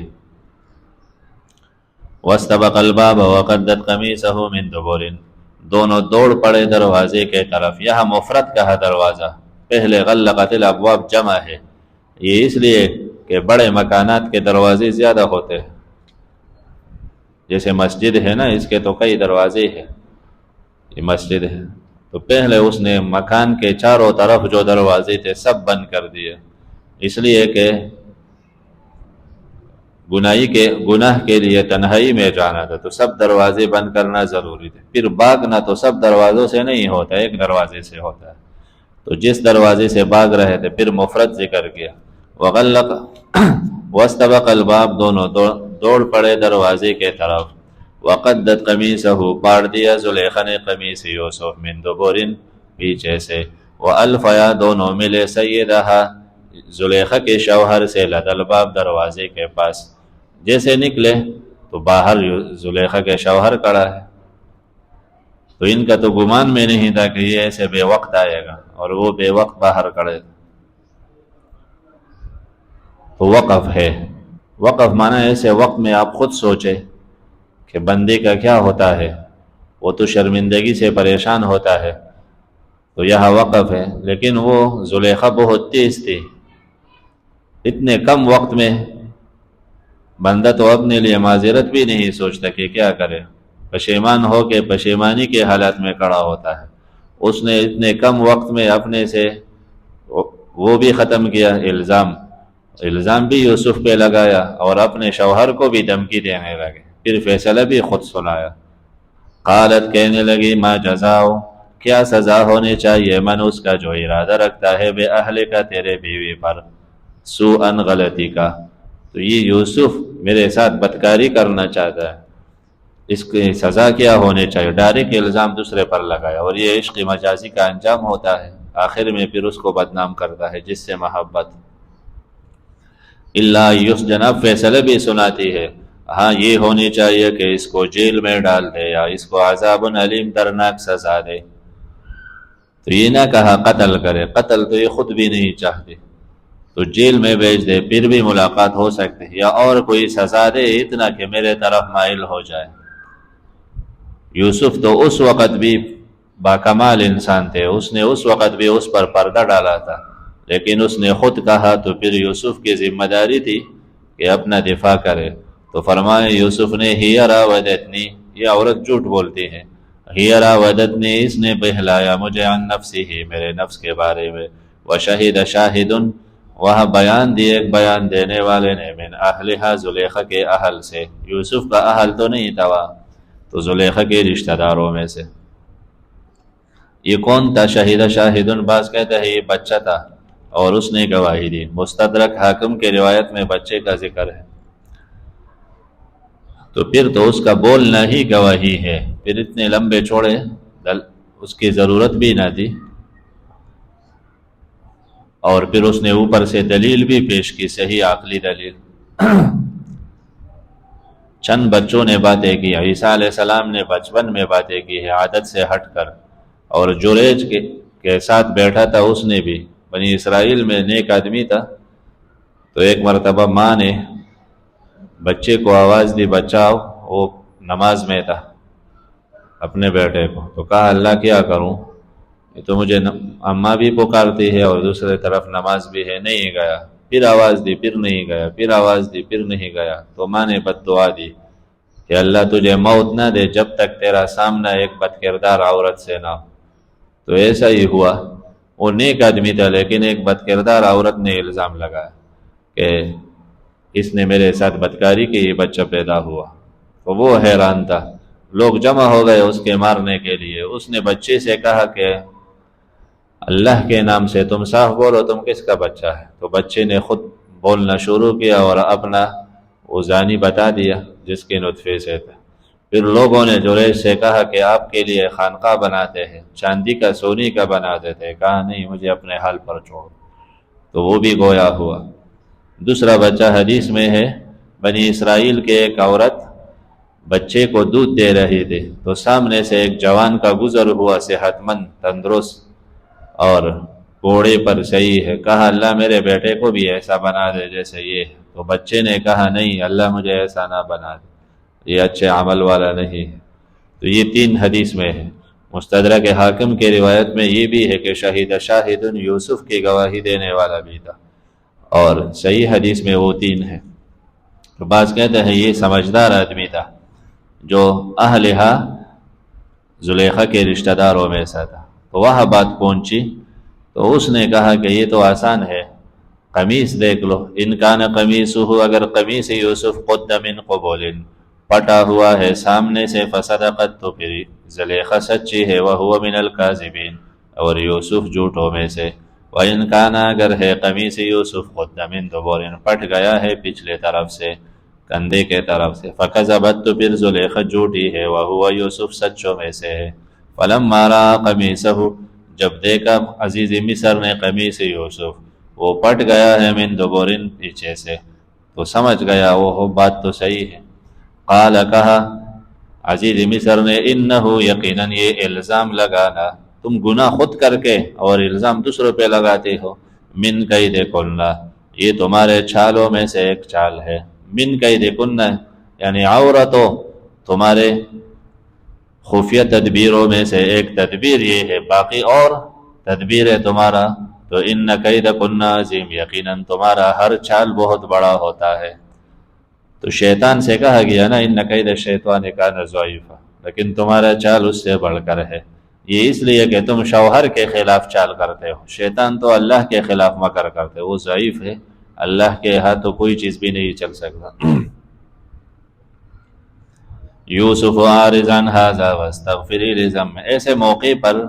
واستبق الباب وقدت قمیصه من دبر، دونوں دوڑ پڑے دروازے کے طرف، یہاں مفرد کہا دروازہ، پہلے غلقت الابواب جمع ہے، یہ اس لیے کہ بڑے مکانات کے دروازے زیادہ ہوتے ہیں، جیسے مسجد ہے نا، اس کے تو کئی دروازے ہیں، یہ مسجد ہے، تو پہلے اس نے مکان کے چاروں طرف جو دروازے تھے سب بند کر دیے، اس لیے کہ گناہ کے لیے تنہائی میں جانا تھا تو سب دروازے بند کرنا ضروری تھے، پھر بھاگنا تو سب دروازوں سے نہیں ہوتا، ایک دروازے سے ہوتا ہے، تو جس دروازے سے بھاگ رہے تھے پھر مفرد ذکر کیا، وغلق واستبق الباب، دونوں دوڑ پڑے دروازے کے طرف، وقدت قمیصہ، پاڑ دیا زلیخا نے قمیص یوسف، من دبر، پیچھے سے، والفیا، دونوں ملے، سیدہا، زلیخا کے شوہر سے، لدى الباب، دروازے کے پاس، جیسے نکلے تو باہر زلیخا کے شوہر کھڑا ہے، تو ان کا تو گمان میں نہیں تھا کہ یہ ایسے بے وقت آئے گا، اور وہ بے وقت باہر کھڑے، تو وقف ہے، وقف معنی ایسے وقت میں آپ خود سوچے کہ بندے کا کیا ہوتا ہے، وہ تو شرمندگی سے پریشان ہوتا ہے، تو یہاں وقف ہے، لیکن وہ زلیخا بہت تیز تھی، اتنے کم وقت میں بندہ تو اپنے لیے معذرت بھی نہیں سوچتا کہ کیا کرے، پشیمان ہو کے پشیمانی کے حالات میں کھڑا ہوتا ہے، اس نے اتنے کم وقت میں اپنے سے وہ بھی ختم کیا، الزام بھی یوسف پہ لگایا، اور اپنے شوہر کو بھی دھمکی دینے لگے، پھر فیصلہ بھی خود سنایا۔ قالت، کہنے لگی، ما جزاؤ، کیا سزا ہونی چاہیے من اس کا جو ارادہ رکھتا ہے بے اہل کا تیرے بیوی پر سوءً غلطی کا. تو یہ یوسف میرے ساتھ بدکاری کرنا چاہتا ہے، اس کی سزا کیا ہونی چاہیے؟ ڈائریکٹ الزام دوسرے پر لگایا، اور یہ عشق مجازی کا انجام ہوتا ہے، آخر میں پھر اس کو بدنام کرتا ہے جس سے محبت. اللہ یسجن، اب فیصلے بھی سناتی ہے، ہاں یہ ہونی چاہیے کہ اس کو جیل میں ڈال دے یا اس کو عذاب علیم درناک سزا دے. تو یہ نہ کہا قتل کرے، قتل تو یہ خود بھی نہیں چاہتے، تو جیل میں بھیج دے، پھر بھی ملاقات ہو سکتی ہے، یا اور کوئی سزا دے اتنا کہ میرے طرف مائل ہو جائے. یوسف تو اس وقت بھی باکمال انسان تھے، اس نے اس وقت بھی اس پر پردہ ڈالا تھا، لیکن اس نے خود کہا تو پھر یوسف کی ذمہ داری تھی کہ اپنا دفاع کرے. تو فرمائے یوسف نے ہی راودتنی، یہ عورت جھوٹ بولتی ہے، ہی راودتنی، اس نے بہلایا مجھے عن نفسی ہی، میرے نفس کے بارے میں. وشہد شاہد، وہاں بیان دی ایک بیان دینے والے نے، من اہلہا، زلیخا کے اہل سے. یوسف کا اہل تو نہیں تھا، تو زلیخا کے رشتہ داروں میں سے. یہ کون تھا؟ شہید شاہد، بعض کہتا ہے یہ بچہ تھا اور اس نے گواہی دی. مستدرک حاکم کے روایت میں بچے کا ذکر ہے، تو پھر تو اس کا بولنا ہی گواہی ہے، پھر اتنے لمبے چوڑے اس کی ضرورت بھی نہ تھی. اور پھر اس نے اوپر سے دلیل بھی پیش کی، صحیح عقلی دلیل. چند بچوں نے باتیں کی، عیسیٰ علیہ السلام نے بچپن میں باتیں کی ہے عادت سے ہٹ کر، اور جریج کے ساتھ بیٹھا تھا، اس نے بھی بنی اسرائیل میں نیک آدمی تھا. تو ایک مرتبہ ماں نے بچے کو آواز دی، بچاؤ، وہ نماز میں تھا اپنے بیٹے کو. تو کہا اللہ کیا کروں، یہ تو مجھے اماں بھی پکارتی ہے اور دوسرے طرف نماز بھی ہے. نہیں گیا، پھر آواز دی، پھر نہیں گیا، پھر آواز دی، پھر نہیں گیا. تو ماں نے بد دعا دی کہ اللہ تجھے موت نہ دے جب تک تیرا سامنا ایک بد کردار عورت سے نہ ہو. تو ایسا ہی ہوا، وہ نیک آدمی تھا لیکن ایک بد کردار عورت نے الزام لگایا کہ اس نے میرے ساتھ بدکاری کی، یہ بچہ پیدا ہوا. تو وہ حیران تھا، لوگ جمع ہو گئے اس کے مارنے کے لیے. اس نے بچے سے کہا کہ اللہ کے نام سے تم صاف بولو، تم کس کا بچہ ہے؟ تو بچے نے خود بولنا شروع کیا اور اپنا وہ زانی بتا دیا جس کے نطفے سے تھا. پھر لوگوں نے جریج سے کہا کہ آپ کے لیے خانقاہ بناتے ہیں، چاندی کا سونی کا بناتے تھے. کہا نہیں، مجھے اپنے حال پر چھوڑ. تو وہ بھی گویا ہوا. دوسرا بچہ حدیث میں ہے، بنی اسرائیل کے ایک عورت بچے کو دودھ دے رہی تھی، تو سامنے سے ایک جوان کا گزر ہوا، صحت مند، تندرست اور گھوڑے پر صحیح ہے. کہا اللہ میرے بیٹے کو بھی ایسا بنا دے جیسے یہ ہے. تو بچے نے کہا نہیں، اللہ مجھے ایسا نہ بنا دے، یہ اچھے عمل والا نہیں ہے. تو یہ تین حدیث میں ہے. مستدرک حاکم کے روایت میں یہ بھی ہے کہ شہید شاہد، یوسف کی گواہی دینے والا بھی تھا، اور صحیح حدیث میں وہ تین ہے. تو بعض کہتے ہیں یہ سمجھدار آدمی تھا جو اہلہا زلیخا کے رشتہ داروں میں سے تھا. تو وہاں بات پہنچی تو اس نے کہا کہ یہ تو آسان ہے، قمیص دیکھ لو، ان کان قمیصہ، اگر قمیص یوسف قد من قبول، پٹا ہوا ہے سامنے سے، فصدقت، تو پھر زلیخا سچی ہے، وہو من الکاذبین، اور یوسف جھوٹوں میں سے. وَإِنْ كَانَ، اگر ہے قمیص یوسف قد من دبر، پٹ گیا ہے پچھلے طرف سے، کندھے کے طرف سے، فَكَذَبَتْ، تو پھر زلیخا جھوٹی ہے، وَهُوَ یوسف سچوں میں سے ہے. فَلَمَّا رَأَىٰ قَمِيصَهُ، جب دیکھا عزیز مصر نے قمیص یوسف، وہ پٹ گیا ہے من دبرن، پیچھے سے، تو سمجھ گیا وہ بات تو صحیح ہے. قال، کہا عزیز مصر نے، انہو، یقیناً یہ الزام لگانا، تم گناہ خود کر کے اور الزام دوسروں پہ لگاتے ہو، من کیدکن، یہ تمہارے چالوں میں سے ایک چال ہے. من کیدکن یعنی عورتوں، تمہارے خفیہ تدبیروں میں سے ایک تدبیر یہ ہے، باقی اور تدبیر ہے تمہارا. تو ان کیدکن عظیم، یقیناً تمہارا ہر چال بہت بڑا ہوتا ہے. تو شیطان سے کہا گیا نا، ان کید الشیطان کان ضعیفا، لیکن تمہارا چال اس سے بڑھ کر ہے. یہ اس لیے کہ تم شوہر کے خلاف چال کرتے ہو، شیطان تو اللہ کے خلاف مکر کرتے، وہ ضعیف ہے، اللہ کے ہاتھ تو کوئی چیز بھی نہیں چل سکتا. یوسف عارض عن ھذا واستغفری لذنب، ایسے موقع پر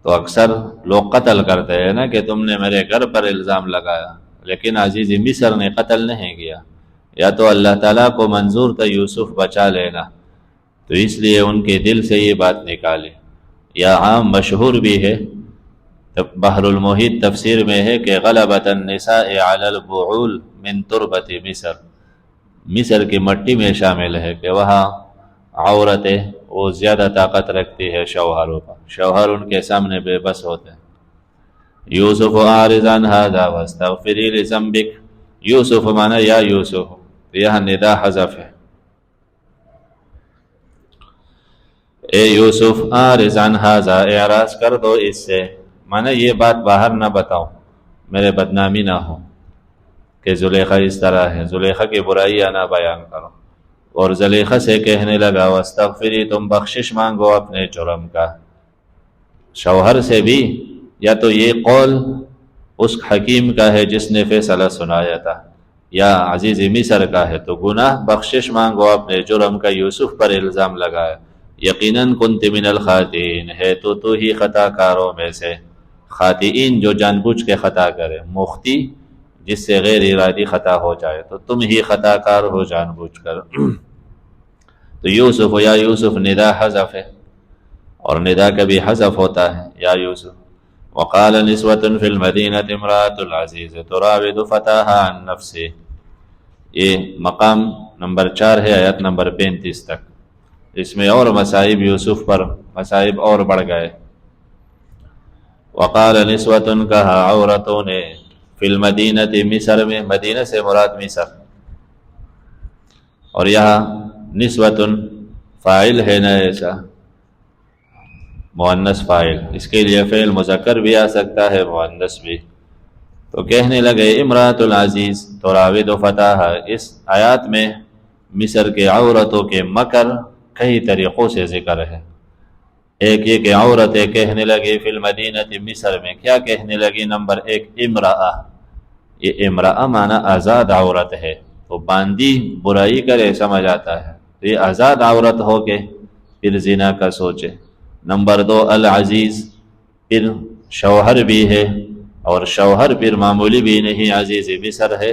تو اکثر لوگ قتل کرتے ہیں نا کہ تم نے میرے گھر پر الزام لگایا، لیکن عزیز مصر نے قتل نہیں کیا، یا تو اللہ تعالیٰ کو منظور تھا یوسف بچا لینا، تو اس لیے ان کے دل سے یہ بات نکالی۔ یا عام مشہور بھی ہے، بحر المحیط تفسیر میں ہے کہ غلبت النساء علی البعول من تربت مصر، مصر کی مٹی میں شامل ہے کہ وہاں عورتیں وہ زیادہ طاقت رکھتی ہے شوہروں پر، شوہر ان کے سامنے بے بس ہوتے ہیں۔ یوسف اعرض عن ھذا واستغفری لذنبک، یوسف مانا یا یوسف، یہاں ندا حذف ہے، اے یوسف اعرض عن ھذا، اعراض کر دو اس سے، مانا یہ بات باہر نہ بتاؤ، میرے بدنامی نہ ہو کہ زلیخا اس طرح ہے، زلیخا کی برائیاں نہ بیان کرو۔ اور زلیخا سے کہنے لگا واستغفری، تم بخشش مانگو اپنے جرم کا، شوہر سے بھی، یا تو یہ قول اس حکیم کا ہے جس نے فیصلہ سنایا تھا، یا عزیز مصر کا ہے، تو گناہ بخشش مانگو اپنے جرم کا، یوسف پر الزام لگایا، یقیناً کنت من الخاطئین، ہے تو ہی خطا کاروں میں سے، خاطئین جو جان بوجھ کے خطا کرے، مختی جس سے غیر ارادی خطا ہو جائے، تو تم ہی خطا کار ہو جان بوجھ کر۔ تو یوسف یا یوسف ندا حذف ہے، اور ندا کبھی حذف ہوتا ہے، یا یوسف۔ وقال نسوة في المدینة امرأة العزیز تراود فتاها عن نفسه، یہ مقام نمبر 4 ہے، آیت نمبر 35 تک، اس میں اور مصائب یوسف پر مصائب اور بڑھ گئے۔ وقال نسوة، کہا عورتوں نے، فی المدینۃ، مصر میں، مدینہ سے مراد مصر، اور یہاں نسوۃ فاعل ہے نا، ایسا مؤنث فاعل، اس کے لیے فعل مذکر بھی آ سکتا ہے، مؤنث بھی، تو کہنے لگے امرأۃ العزیز تراود فتاہا، اس آیات میں مصر کے عورتوں کے مکر کئی طریقوں سے ذکر ہے۔ ایک یہ کہ عورتیں کہنے لگی فی المدینۃ، مصر میں، کیا کہنے لگی؟ نمبر 1 امرأہ، یہ امرأہ معنی آزاد عورت ہے، تو باندی برائی کرے سمجھ آتا ہے، تو یہ آزاد عورت ہو کے پھر زنا کا سوچے۔ نمبر 2 العزیز، پھر شوہر بھی ہے، اور شوہر پھر معمولی بھی نہیں، عزیز مصر ہے،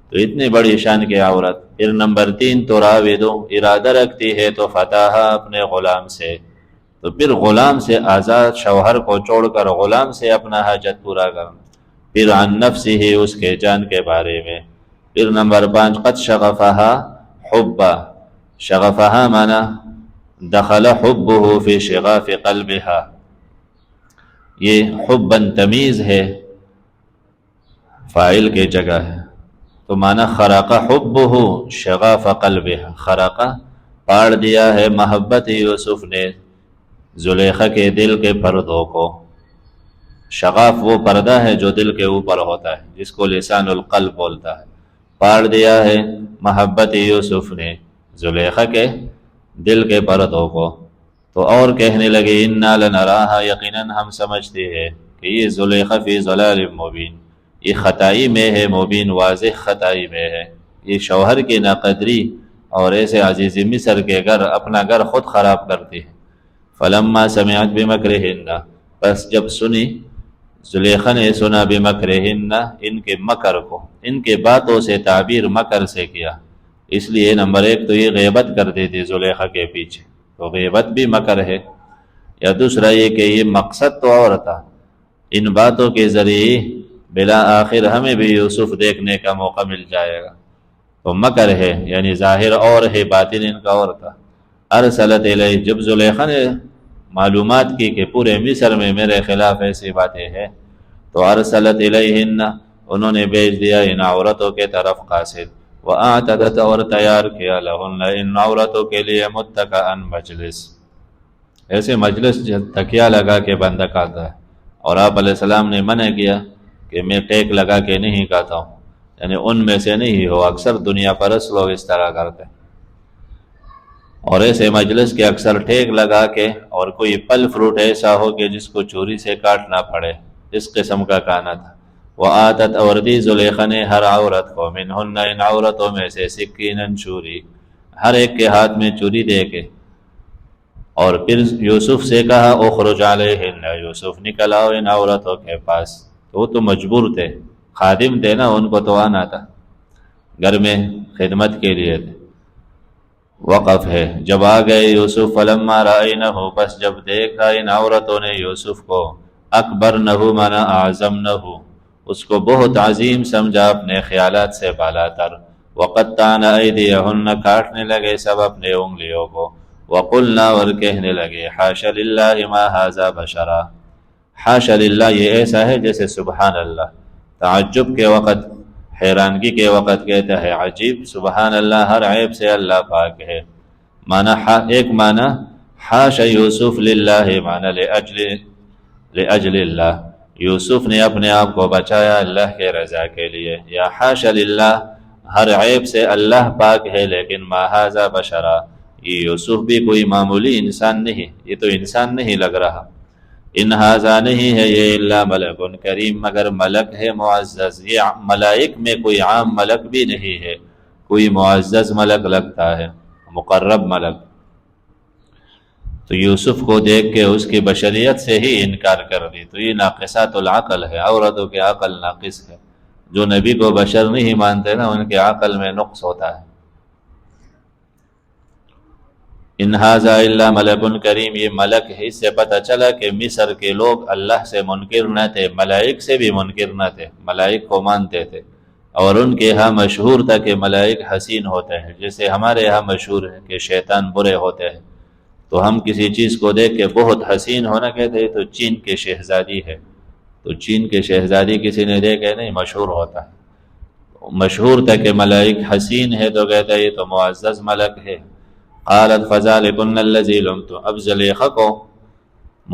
تو اتنی بڑی شان کی عورت۔ پھر نمبر 3 تراودو، ارادہ رکھتی ہے تو فتاہا، اپنے غلام سے، تو پھر غلام سے، آزاد شوہر کو چھوڑ کر غلام سے اپنا حاجت پورا کرنا۔ پھر عن نفسہ، اس کے جان کے بارے میں۔ پھر نمبر 5 قد شغفہا حبا، شغفہا مانا دخل حبہ فی شغاف قلبہا، یہ حباً تمیز ہے، فاعل کی جگہ ہے، تو مانا خرق حبہ شغاف قلبہا، خرق پاڑ دیا ہے محبت یوسف نے زلیخا کے دل کے پردوں کو۔ شغاف وہ پردہ ہے جو دل کے اوپر ہوتا ہے، جس کو لسان القلب بولتا ہے، پاڑ دیا ہے محبت یوسف نے زلیخا کے دل کے پردوں کو۔ تو اور کہنے لگے انا لنراہا، یقیناً ہم سمجھتے ہیں کہ یہ زلیخا فی ضلال مبین، یہ خطائی میں ہے، مبین واضح خطائی میں ہے، یہ شوہر کی ناقدری اور ایسے عزیز مصر کے گھر، اپنا گھر خود خراب کرتی ہے۔ فلما سمعت بمکرہن، پس جب سنی زلیخا نے، سنا بمکرہن، ان کے مکر کو، ان کے باتوں سے تعبیر مکر سے کیا، اس لیے نمبر 1 تو یہ غیبت کرتی تھی زلیخا کے پیچھے، تو غیبت بھی مکر ہے، یا دوسرا یہ کہ یہ مقصد تو اور تھا، ان باتوں کے ذریعے بلا آخر ہمیں بھی یوسف دیکھنے کا موقع مل جائے گا، تو مکر ہے، یعنی ظاہر اور ہے، باطن ان کا اور تھا۔ ارسلت الیہ، جب زلیخا نے معلومات کی کہ پورے مصر میں میرے خلاف ایسی باتیں ہیں، تو ارسلت الیہن، انہوں نے بھیج دیا ان عورتوں کے طرف قاصد، وَأَعْتَدَتْ، اور تیار کیا لہن، ان عورتوں کے لیے متکئا مجلس، ایسے مجلس تکیہ لگا کے بندہ کھاتا ہے، اور آپ علیہ السلام نے منع کیا کہ میں ٹیک لگا کے نہیں کھاتا ہوں، یعنی ان میں سے نہیں ہو، اکثر دنیا پرست لوگ اس طرح کرتے ہیں، اور ایسے مجلس کے اکثر ٹیک لگا کے، اور کوئی پھل فروٹ ایسا ہو کہ جس کو چوری سے کاٹنا پڑے، اس قسم کا کھانا تھا۔ وآتت، اور دی زلیخا نے ہر عورت کو، منہن، ان عورتوں میں سے، سکیناً، چوری، ہر ایک کے ہاتھ میں چوری دے کے، اور پھر یوسف سے کہا اخرج علیہن، یوسف نکل آؤ ان عورتوں کے پاس. تو وہ تو مجبور تھے، خادم تھے نا، ان کو تو آنا تھا، گھر میں خدمت کے لیے تھے. وقف ہے. جب آ گئے یوسف فلما رأینہ، بس جب دیکھا ان عورتوں نے یوسف کو، اکبرنہ مانا اعظمنہ، اس کو بہت عظیم سمجھا، اپنے خیالات سے بالا تر. وقطعن ایدیہن، کاٹنے لگے سب اپنے انگلیوں کو. وقلنا، اور کہنے لگے حاش للہ ما ھذا بشرا، حاش للہ یہ ایسا ہے جیسے سبحان اللہ. تعجب کے وقت، حیرانگی کے وقت کہتا ہے عجیب، سبحان اللہ، ہر عیب سے اللہ پاک ہے. ایک معنی حاش یوسف للہ، معنی لأجل اللہ، یوسف نے اپنے آپ کو بچایا اللہ کے رضا کے لیے. یا حاش للہ، ہر عیب سے اللہ پاک ہے، لیکن ما ھذا بشرا، یہ یوسف بھی کوئی معمولی انسان نہیں، یہ تو انسان نہیں لگ رہا. ان ھذا نہیں ہے یہ الا ملک کریم، مگر ملک ہے معزز. یہ ملائک میں کوئی عام ملک بھی نہیں ہے، کوئی معزز ملک لگتا ہے، مقرب ملک. تو یوسف کو دیکھ کے اس کی بشریت سے ہی انکار کر دی. تو یہ ناقصات العقل ہے، عورتوں کی عقل ناقص ہے. جو نبی کو بشر نہیں مانتے نا، ان کے عقل میں نقص ہوتا ہے. ان ھذا الا ملک کریم، یہ ملک ہے. اس سے پتہ چلا کہ مصر کے لوگ اللہ سے منکر نہ تھے، ملائک سے بھی منکر نہ تھے، ملائک کو مانتے تھے. اور ان کے ہاں مشہور تھا کہ ملائک حسین ہوتے ہیں، جیسے ہمارے ہاں مشہور ہے کہ شیطان برے ہوتے ہیں. تو ہم کسی چیز کو دیکھ کے بہت حسین ہونا کہتے ہیں تو چین کے شہزادی ہے، تو چین کے شہزادی کسی نے دیکھے نہیں، مشہور ہوتا ہے. مشہور تھا کہ ملائک حسین ہے تو کہتا ہے یہ تو معزز ملک ہے. قالت فذلکن الذی لمت، اب زلیخا کو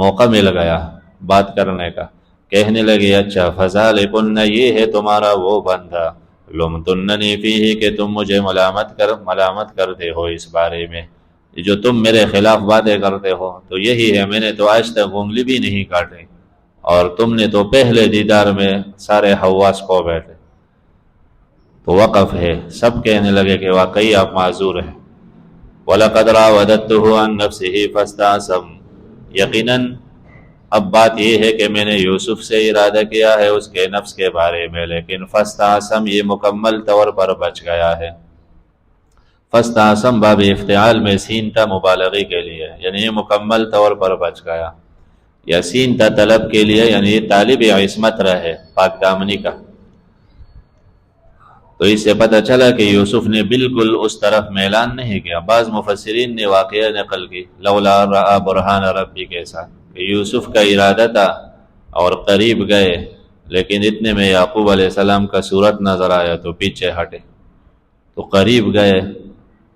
موقع مل گیا بات کرنے کا. کہنے لگی اچھا فذلکن، یہ ہے تمہارا وہ بندہ، لمتننی فیہ، کہ تم مجھے ملامت کرتے ہو اس بارے میں، جو تم میرے خلاف باتیں کرتے ہو تو یہی ہے. میں نے تو آج تک انگلی بھی نہیں کاٹی، اور تم نے تو پہلے دیدار میں سارے حواس کھو بیٹھے. تو وقف ہے. سب کہنے لگے کہ واقعی آپ معذور ہیں. وَلَقَدْ رَاوَدَتْهُ عَن نَفْسِهِ فَاسْتَعْصَمَ، یقیناً اب بات یہ ہے کہ میں نے یوسف سے ارادہ کیا ہے اس کے نفس کے بارے میں، لیکن فَاسْتَعْصَمَ یہ مکمل طور پر بچ گیا ہے. فَاسْتَعْصَمَ باب افتعال میں سین تھا مبالغی کے لیے، یعنی یہ مکمل طور پر بچ گیا. یا سین تھا طلب کے لیے، یعنی یہ طالب عصمت رہے، پاک دامنی کا. تو اس سے پتہ چلا کہ یوسف نے بالکل اس طرف میلان نہیں کیا. بعض مفسرین نے واقعہ نقل کی لولا رأى برہان ربی کے ساتھ، کہ یوسف کا ارادہ تھا اور قریب گئے، لیکن اتنے میں یعقوب علیہ السلام کا صورت نظر آیا تو پیچھے ہٹے. تو قریب گئے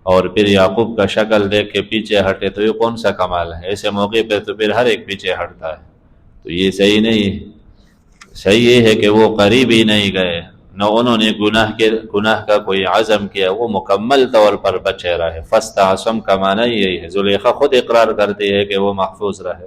اور پھر یعقوب کا شکل دیکھ کے پیچھے ہٹے، تو یہ کون سا کمال ہے؟ ایسے موقع پہ تو پھر ہر ایک پیچھے ہٹتا ہے. تو یہ صحیح نہیں. صحیح یہ ہے کہ وہ قریب ہی نہیں گئے، نہ انہوں نے گناہ کا کوئی عزم کیا، وہ مکمل طور پر بچے رہے. فاستعصم کا معنی یہی ہے. زلیخا خود اقرار کرتی ہے کہ وہ محفوظ رہے.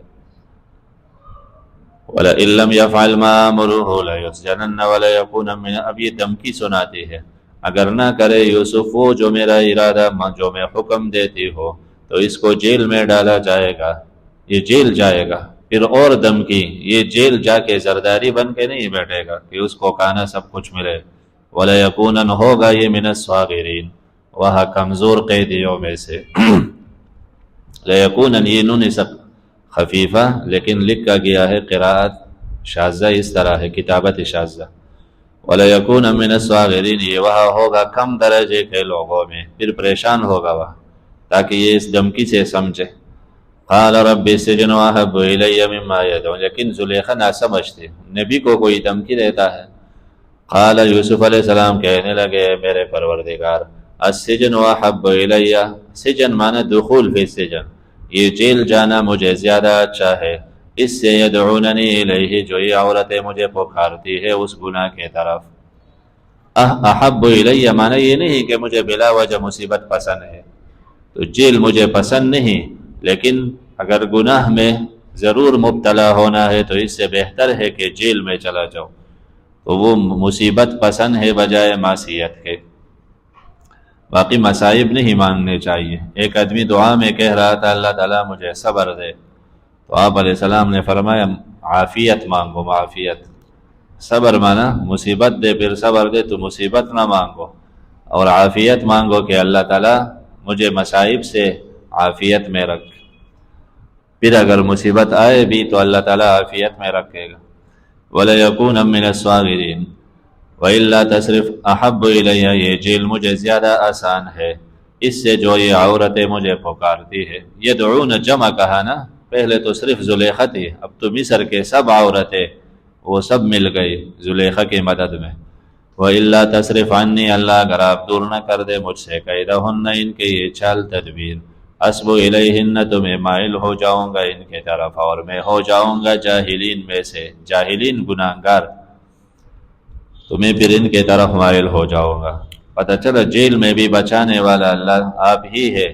وَلَئِن لَّمْ يَفْعَلْ مَا آمُرُهُ لَيُسْجَنَنَّ وَلَيَكُونَ مِنَ، اب یہ دھمکی سناتی ہے، اگر نہ کرے یوسف وہ جو میرا ارادہ، جو میں حکم دیتی ہو، تو اس کو جیل میں ڈالا جائے گا، یہ جیل جائے گا. پھر اور دھمکی، یہ جیل جا کے زرداری بن کے نہیں بیٹھے گا کہ اس کو کھانا سب کچھ ملے. وَلَيَكُونَ ہوگا یہ من الصَّاغِرِينَ، وہاں کمزور قیدیوں میں سے. لَيَكُونَ یہ نون سب خفیفہ، لیکن لکھا گیا ہے قراءت شاذہ اس طرح ہے، کتابت شاذہ. وَلَيَكُونَ مِنَ الصَّاغِرِينَ، یہ وہاں ہوگا کم درجے کے لوگوں میں، پھر پریشان ہوگا وہاں، تاکہ یہ اس دھمکی سے سمجھے. قال رب السجن احب الی مما یدعون، لیکن زلیخا نہ سمجھتی، نبی کو کوئی دھمکی دیتا ہے. قال یوسف علیہ السلام کہنے لگے میرے پروردگار، السجن احب الی، سجن معنی دخول فی السجن، یہ جیل جانا مجھے زیادہ اچھا ہے، اس سے یدعوننی الیہ، جو یہ عورتیں مجھے پکارتی ہے اس گناہ کے طرف. احب الی معنی یہ نہیں کہ مجھے بلا وجہ مصیبت پسند ہے، تو جیل مجھے پسند نہیں، لیکن اگر گناہ میں ضرور مبتلا ہونا ہے تو اس سے بہتر ہے کہ جیل میں چلا جاؤ. تو وہ مصیبت پسند ہے بجائے معصیت کے. باقی مصائب نہیں مانگنے چاہیے۔ ایک آدمی دعا میں کہہ رہا تھا اللہ تعالیٰ مجھے صبر دے، تو آپ علیہ السلام نے فرمایا عافیت مانگو، معافیت۔ صبر مانا مصیبت دے پھر صبر دے، تو مصیبت نہ مانگو، اور عافیت مانگو کہ اللہ تعالیٰ مجھے مصائب سے عافیت میں رکھ۔ پھر اگر مصیبت آئے بھی تو اللہ تعالیٰ عافیت میں رکھے گا۔ وَلَيَكُونَ مِنَ الصَّاغِرِينَ وَإِلَّا تَصْرِفْ أَحَبُّ إِلَيَّ، یہ جیل مجھے زیادہ آسان ہے اس سے جو یہ عورتیں مجھے پکارتی ہے۔ یدعون جمع کہا نا، پہلے تو صرف زلیخا تھی، اب تو مصر کے سب عورتیں وہ سب مل گئی زلیخا کی مدد میں۔ وَإِلَّا تَصْرِفْ عَنِّي، اللہ اگر آپ دور نہ کر دے مجھ سے، کیدہن ان کے یہ چال تدبیر، حسب الیہن تو میں مائل ہو جاؤں گا ان کے طرف، اور میں ہو جاؤں گا جاہلین میں سے، جاہلین گناہگار، تو میں پھر ان کے طرف مائل ہو جاؤں گا۔ پتہ چلا جیل میں بھی بچانے والا اللہ آپ ہی ہے،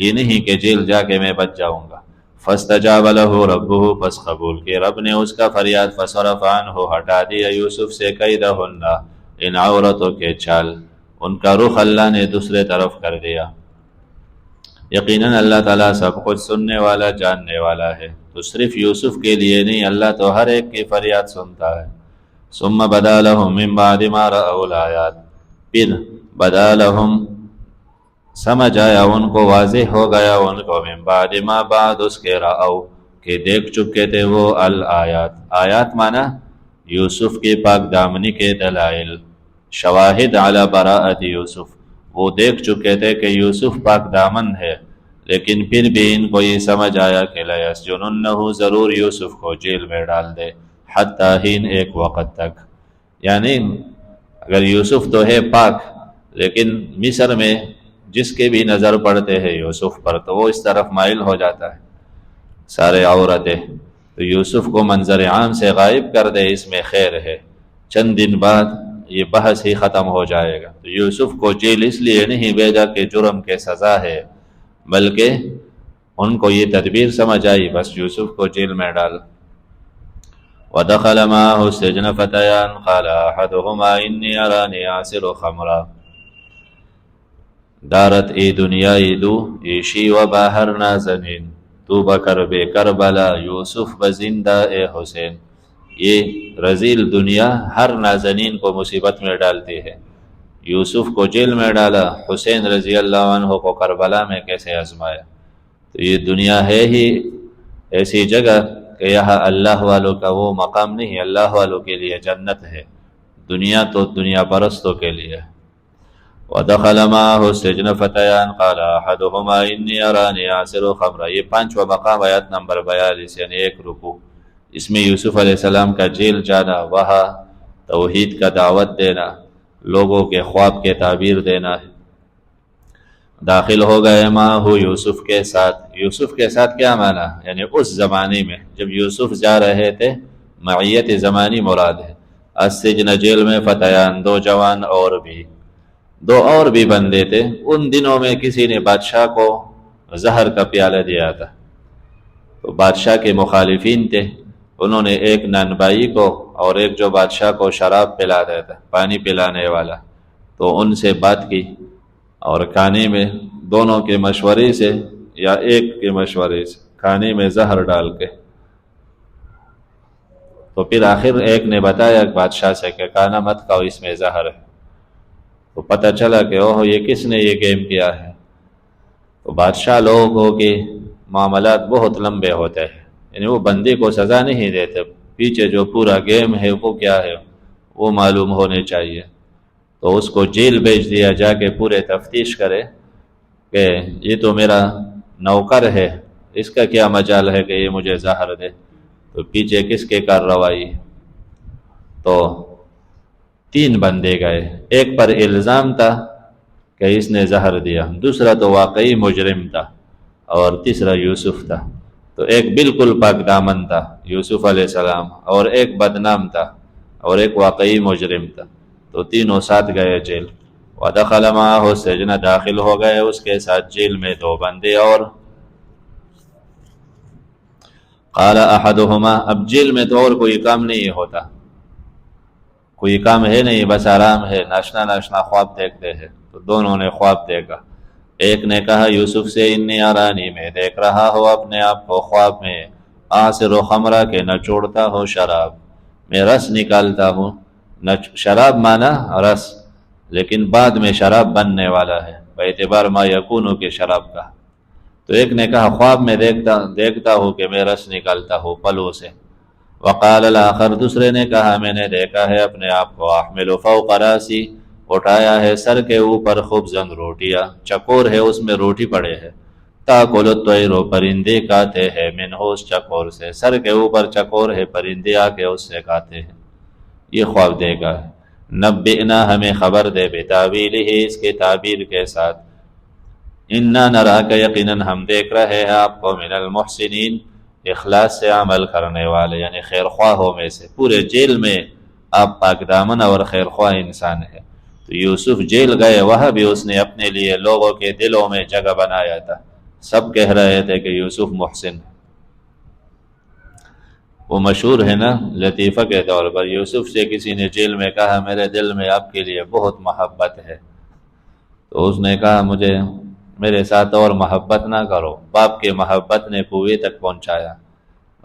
یہ نہیں کہ جیل جا کے میں بچ جاؤں گا۔ فاستجاب لہ ربہ، پس قبول کے رب نے اس کا فریاد، فصرف عنہ، ہٹا دیا یوسف سے، کیدہن، ان عورتوں کے چال، ان کا رخ اللہ نے دوسرے طرف کر دیا۔ یقیناً اللہ تعالیٰ سب کچھ سننے والا، جاننے والا ہے۔ تو صرف یوسف کے لیے نہیں، اللہ تو ہر ایک کی فریاد سنتا ہے۔ ثم بدا لهم من بعد ما رأوا الآیات، پھر بدا لهم سمجھ آیا ان کو، واضح ہو گیا ان کو، من بعد ما بعد اس کے، رأوا کہ دیکھ چکے تھے وہ، الآیات، آیات مانا یوسف کی پاک دامنی کے دلائل، شواہد علی براءت یوسف، وہ دیکھ چکے تھے کہ یوسف پاک دامن ہے، لیکن پھر بھی ان کو یہ سمجھ آیا کہ لَيَسْجُنُنَّهُ، ضرور یوسف کو جیل میں ڈال دے، حتیٰ ہین، ایک وقت تک۔ یعنی اگر یوسف تو ہے پاک، لیکن مصر میں جس کے بھی نظر پڑتے ہیں یوسف پر تو وہ اس طرف مائل ہو جاتا ہے، سارے عورتیں، تو یوسف کو منظر عام سے غائب کر دے، اس میں خیر ہے، چند دن بعد یہ بحث ہی ختم ہو جائے گا۔ تو یوسف کو جیل اس لیے نہیں بھیجا کہ جرم کے سزا ہے، بلکہ ان کو یہ تدبیر سمجھ آئی، بس یوسف کو جیل میں ڈال۔ وَدَخَلَ مَعَهُ السِّجْنَ فَتَيَانِ قَالَ أَحَدُهُمَا إِنِّي أَرَانِي أَعْصِرُ خَمْرًا دارت ای دنیا ایدو ایشی و باہر نازنین، تو بکرب کربلا یوسف بزندہ اے حسین۔ یہ رذیل دنیا ہر نازنین کو مصیبت میں ڈالتی ہے۔ یوسف کو جیل میں ڈالا، حسین رضی اللہ عنہ کو کربلا میں کیسے آزمایا۔ تو یہ دنیا ہے ہی ایسی جگہ کہ یہاں اللہ والوں کا وہ مقام نہیں، اللہ والوں کے لیے جنت ہے، دنیا تو دنیا پرستوں کے لیے۔ وَدَخَلَ مَعَهُ السِّجْنَ فَتَيَانِ قَالَ أَحَدُهُمَا إِنِّي أَرَانِي أَعْصِرُ خَمْرًا، یہ 5واں مقام آیت نمبر 42، یعنی ایک رکوع، اس میں یوسف علیہ السلام کا جیل جانا، وہاں توحید کا دعوت دینا، لوگوں کے خواب کے تعبیر دینا ہے۔ داخل ہو گئے معه یوسف کے ساتھ، یوسف کے ساتھ کیا معنی؟ یعنی اس زمانے میں جب یوسف جا رہے تھے، معیت زمانی مراد ہے۔ السجن جیل میں، فتیان دو جوان اور بھی بندے تھے۔ ان دنوں میں کسی نے بادشاہ کو زہر کا پیالہ دیا تھا، تو بادشاہ کے مخالفین تھے، انہوں نے ایک نانبائی کو اور ایک جو بادشاہ کو شراب پلا دیتا، پانی پلانے والا، تو ان سے بات کی، اور کھانے میں دونوں کے مشورے سے یا ایک کے مشورے سے کھانے میں زہر ڈال کے، تو پھر آخر ایک نے بتایا بادشاہ سے کہ کھانا مت کھاؤ، اس میں زہر ہے۔ تو پتہ چلا کہ اوہ یہ کس نے یہ گیم کیا ہے۔ تو بادشاہ لوگوں کے معاملات بہت لمبے ہوتے ہیں، یعنی وہ بندے کو سزا نہیں دیتے، پیچھے جو پورا گیم ہے وہ کیا ہے وہ معلوم ہونے چاہیے۔ تو اس کو جیل بھیج دیا، جا کے پورے تفتیش کرے کہ یہ تو میرا نوکر ہے، اس کا کیا مجال ہے کہ یہ مجھے زہر دے۔ تو پیچھے کس کے کارروائی؟ تو 3 بندے گئے، ایک پر الزام تھا کہ اس نے زہر دیا، دوسرا تو واقعی مجرم تھا، اور تیسرا یوسف تھا۔ تو ایک بالکل پاک دامن تھا یوسف علیہ السلام، اور ایک بدنام تھا، اور ایک واقعی مجرم تھا۔ تو تینوں ساتھ گئے جیل۔ وَدَخَلَ مَعَهُ السِّجْنَ، داخل ہو گئے اس کے ساتھ جیل میں 2 بندے اور۔ قَالَ أَحَدُهُمَا، اب جیل میں تو اور کوئی کام نہیں ہوتا، کوئی کام ہے نہیں، بس آرام ہے، ناشنا ناشنا خواب دیکھتے ہیں۔ تو دونوں نے خواب دیکھا۔ ایک نے کہا یوسف سے انی ارانی، میں دیکھ رہا ہوں اپنے آپ کو خواب میں، آصر و خمرہ کے نچوڑتا ہوں شراب، میں رس نکالتا ہوں۔ شراب مانا رس، لیکن بعد میں شراب بننے والا ہے، باعتبار ما یکونو کے شراب کا۔ تو ایک نے کہا خواب میں دیکھتا ہوں کہ میں رس نکالتا ہوں پلو سے۔ وقال الاخر، دوسرے نے کہا میں نے دیکھا ہے اپنے آپ کو احمل فوق راسی، اٹھایا ہے سر کے اوپر خبزاً روٹیاں، چکور ہے اس میں روٹی پڑے ہے، تاکل الطیر، پرندے کھاتے ہیں منہ اس چکور سے، سر کے اوپر چکور ہے، پرندے آ کے اس سے کھاتے ہیں۔ یہ خواب دیکھا ہے۔ نبئنا، ہمیں خبر دے، بتاویلہ، اس کے تعبیر کے ساتھ، انا نراک، یقیناً ہم دیکھ رہے ہیں آپ کو، من المحسنین، اخلاص سے عمل کرنے والے، یعنی خیر خواہوں میں سے۔ پورے جیل میں آپ پاک دامن اور خیر خواہ انسان ہے۔ تو یوسف جیل گئے، وہاں بھی اس نے اپنے لیے لوگوں کے دلوں میں جگہ بنایا تھا، سب کہہ رہے تھے کہ یوسف محسن ہے۔ وہ مشہور ہے نا لطیفہ کے طور پر، یوسف سے کسی نے جیل میں کہا میرے دل میں آپ کے لیے بہت محبت ہے، تو اس نے کہا مجھے میرے ساتھ اور محبت نہ کرو۔ باپ کے محبت نے کنویں تک پہنچایا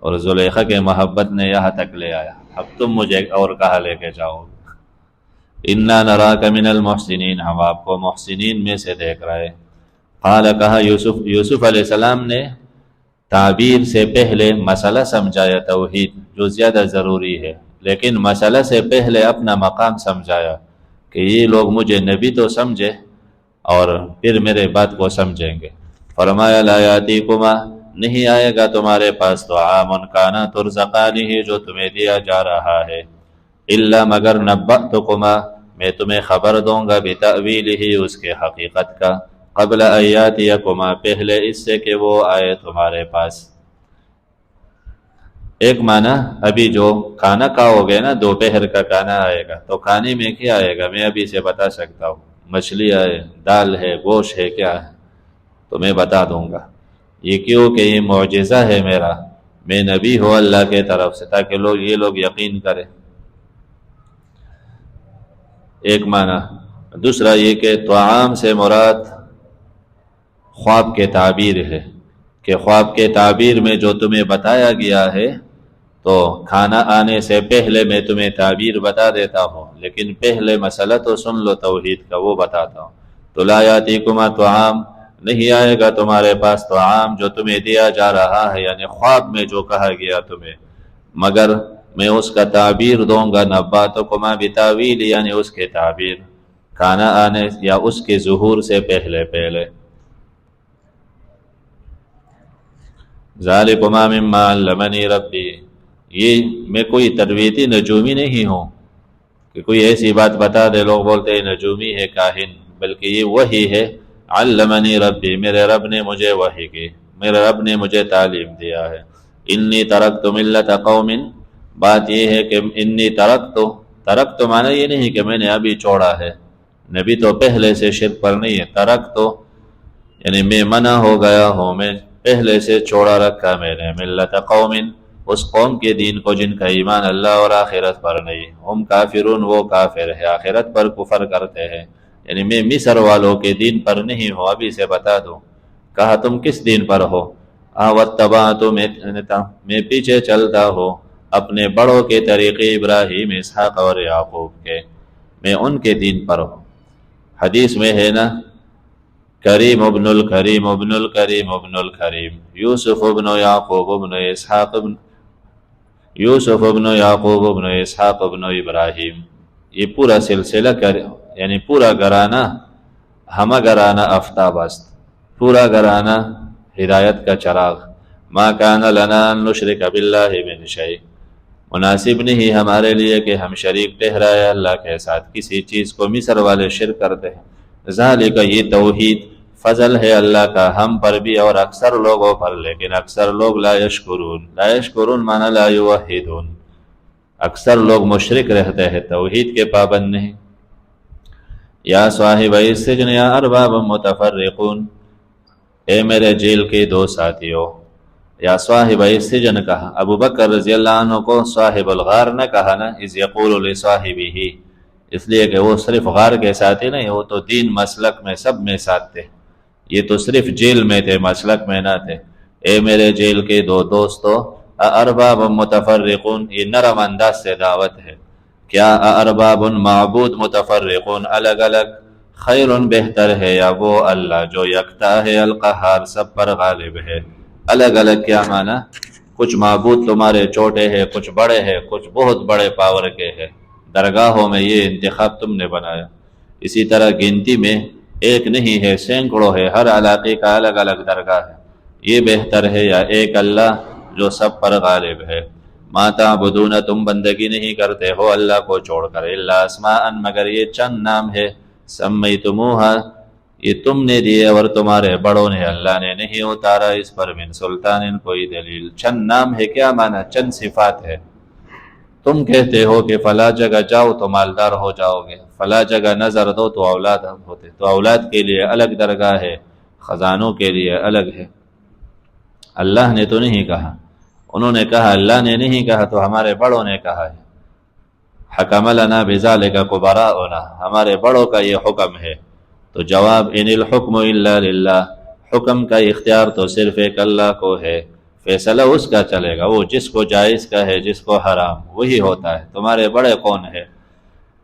اور زلیخا کے محبت نے یہاں تک لے آیا، اب تم مجھے اور کہاں لے کے جاؤ گے؟ انا نراک من المحسنین، ہم آپ کو محسنین میں سے دیکھ رہے۔ قال، کہا یوسف علیہ السلام نے تعبیر سے پہلے مسئلہ سمجھایا، توحید جو زیادہ ضروری ہے، لیکن مسئلہ سے پہلے اپنا مقام سمجھایا کہ یہ لوگ مجھے نبی تو سمجھے اور پھر میرے بات کو سمجھیں گے۔ فرمایا لا یاتیکما، نہیں آئے گا تمہارے پاس طعام کانا ترزقانہ، جو تمہیں دیا جا رہا ہے، الا مگر نبأتکما، میں تمہیں خبر دوں گا، بتأویلہ، اس کے حقیقت کا، قبل ان یاتیکما، پہلے اس سے کہ وہ آئے تمہارے پاس۔ ایک معنی ابھی جو کھانا کھاؤ گے نا، دوپہر کا کھانا آئے گا، تو کھانے میں کیا آئے گا میں ابھی سے بتا سکتا ہوں، مچھلی ہے، دال ہے، گوشت ہے، کیا ہے تو میں بتا دوں گا۔ یہ کیوں کہ یہ معجزہ ہے میرا، میں نبی ہوں اللہ کے طرف سے، تاکہ یہ لوگ یقین کریں۔ ایک معنی۔ دوسرا یہ کہ طعام سے مراد خواب کے تعبیر ہے، کہ خواب کے تعبیر میں جو تمہیں بتایا گیا ہے، تو کھانا آنے سے پہلے میں تمہیں تعبیر بتا دیتا ہوں، لیکن پہلے مسئلہ تو سن لو توحید کا، وہ بتاتا ہوں۔ تو لا یاتیکما طعام، نہیں آئے گا تمہارے پاس طعام جو تمہیں دیا جا رہا ہے، یعنی خواب میں جو کہا گیا تمہیں، مگر میں اس کا تعبیر دوں گا، نباتکما بتاویل، یعنی اس کے تعبیر کھانا آنے یا اس کے ظہور سے پہلے۔ ذالکما مما علمنی ربی، یہ میں کوئی ترویتی نجومی نہیں ہوں کہ کوئی ایسی بات بتا دے لوگ بولتے ہیں نجومی ہے، کاہن، بلکہ یہ وحی ہے، علمنی ربی، میرے رب نے مجھے وحی کی، میرے رب نے مجھے تعلیم دیا ہے۔ انی ترکت ملت قوم، بات یہ ہے کہ انی ترکت معنی یہ نہیں کہ میں نے ابھی چھوڑا ہے، نبی تو پہلے سے شرک پر نہیں ہے، ترکت یعنی میں منع ہو گیا ہوں، میں پہلے سے چھوڑا رکھا میں نے، ملت قوم، اس قوم کے دین کو جن کا ایمان اللہ اور آخرت پر نہیں، ہم کافرون، وہ کافر ہے، آخرت پر کفر کرتے ہیں، یعنی میں مصر والوں کے دین پر نہیں ہوں، ابھی سے بتا دوں۔ کہا تم کس دین پر ہو؟ واتبعت، میں پیچھے چلتا ہوں اپنے بڑوں کے طریقے، ابراہیم، اسحاق اور یعقوب کے، میں ان کے دین پر ہوں۔ حدیث میں ہے نا، کریم ابن الکریم ابن الکریم ابن الکریم، یوسف ابن یعقوب ابن اسحاق یوسف ابن یعقوب ابن اسحاق ابن ابراہیم، یہ پورا سلسلہ یعنی پورا گھرانہ، ہمہ گھرانہ آفتاب است، پورا گھرانہ ہدایت کا چراغ۔ ما کان لنا ان نشرک باللہ من شیء، مناسب نہیں ہمارے لیے کہ ہم شریک ٹھہرائے اللہ کے ساتھ کسی چیز کو، مصر والے شرک کرتے ہیں۔ ذالک، یہ توحید فضل ہے اللہ کا ہم پر بھی اور اکثر لوگوں پر، لیکن اکثر لوگ لا یشکرون، لا یشکرون معنی لا یوحدون، اکثر لوگ مشرک رہتے ہیں، توحید کے پابند نہیں۔ یا صاحب السجن یا ارباب متفرقون، اے میرے جیل کے دو ساتھیوں، یا صاحب السجن کہا، ابو بکر رضی اللہ عنہ کو صاحب الغار نہ کہا نا، اذ یقول لصاحبہ، اس لیے کہ وہ صرف غار کے ساتھ ہی نہیں، وہ تو دین مسلک میں سب میں ساتھ تھے، یہ تو صرف جیل میں تھے، مسلک میں نہ تھے۔ اے میرے جیل کے دو دوستو، ارباب متفرقون، یہ نرم انداز سے دعوت ہے، کیا ارباب معبود متفرقون الگ الگ، خیر بہتر ہے یا وہ اللہ جو یکتا ہے، القہار سب پر غالب ہے۔ الگ الگ کیا معنی؟ کچھ معبود تمہارے چھوٹے ہیں، کچھ بڑے ہیں، کچھ بہت بڑے پاور کے ہیں، درگاہوں میں یہ انتخاب تم نے بنایا۔ اسی طرح گنتی میں ایک نہیں ہے، سینکڑوں ہے، ہر علاقے کا الگ الگ درگاہ ہے، یہ بہتر ہے یا ایک اللہ جو سب پر غالب ہے۔ ما تعبدون، تم بندگی نہیں کرتے ہو اللہ کو چھوڑ کر، الا اسماء، مگر یہ چند نام ہے، سمیتموہا، یہ تم نے دیے اور تمہارے بڑوں نے، اللہ نے نہیں اتارا اس پر من سلطان کوئی دلیل۔ چند نام ہے کیا معنی؟ چند صفات ہے۔ تم کہتے ہو کہ فلاں جگہ جاؤ تو مالدار ہو جاؤ گے، فلاں جگہ نظر دو تو اولاد ہوتے، تو اولاد کے لیے الگ درگاہ ہے، خزانوں کے لیے الگ ہے۔ اللہ نے تو نہیں کہا، انہوں نے کہا اللہ نے نہیں کہا تو ہمارے بڑوں نے کہا ہے۔ حکم لنا بذالک کبراؤنا، ہمارے بڑوں کا یہ حکم ہے۔ تو جواب ان الحکم الا للہ، حکم کا اختیار تو صرف ایک اللہ کو ہے، فیصلہ اس کا چلے گا، وہ جس کو جائز کا ہے، جس کو حرام، وہی ہوتا ہے۔ تمہارے بڑے کون ہے؟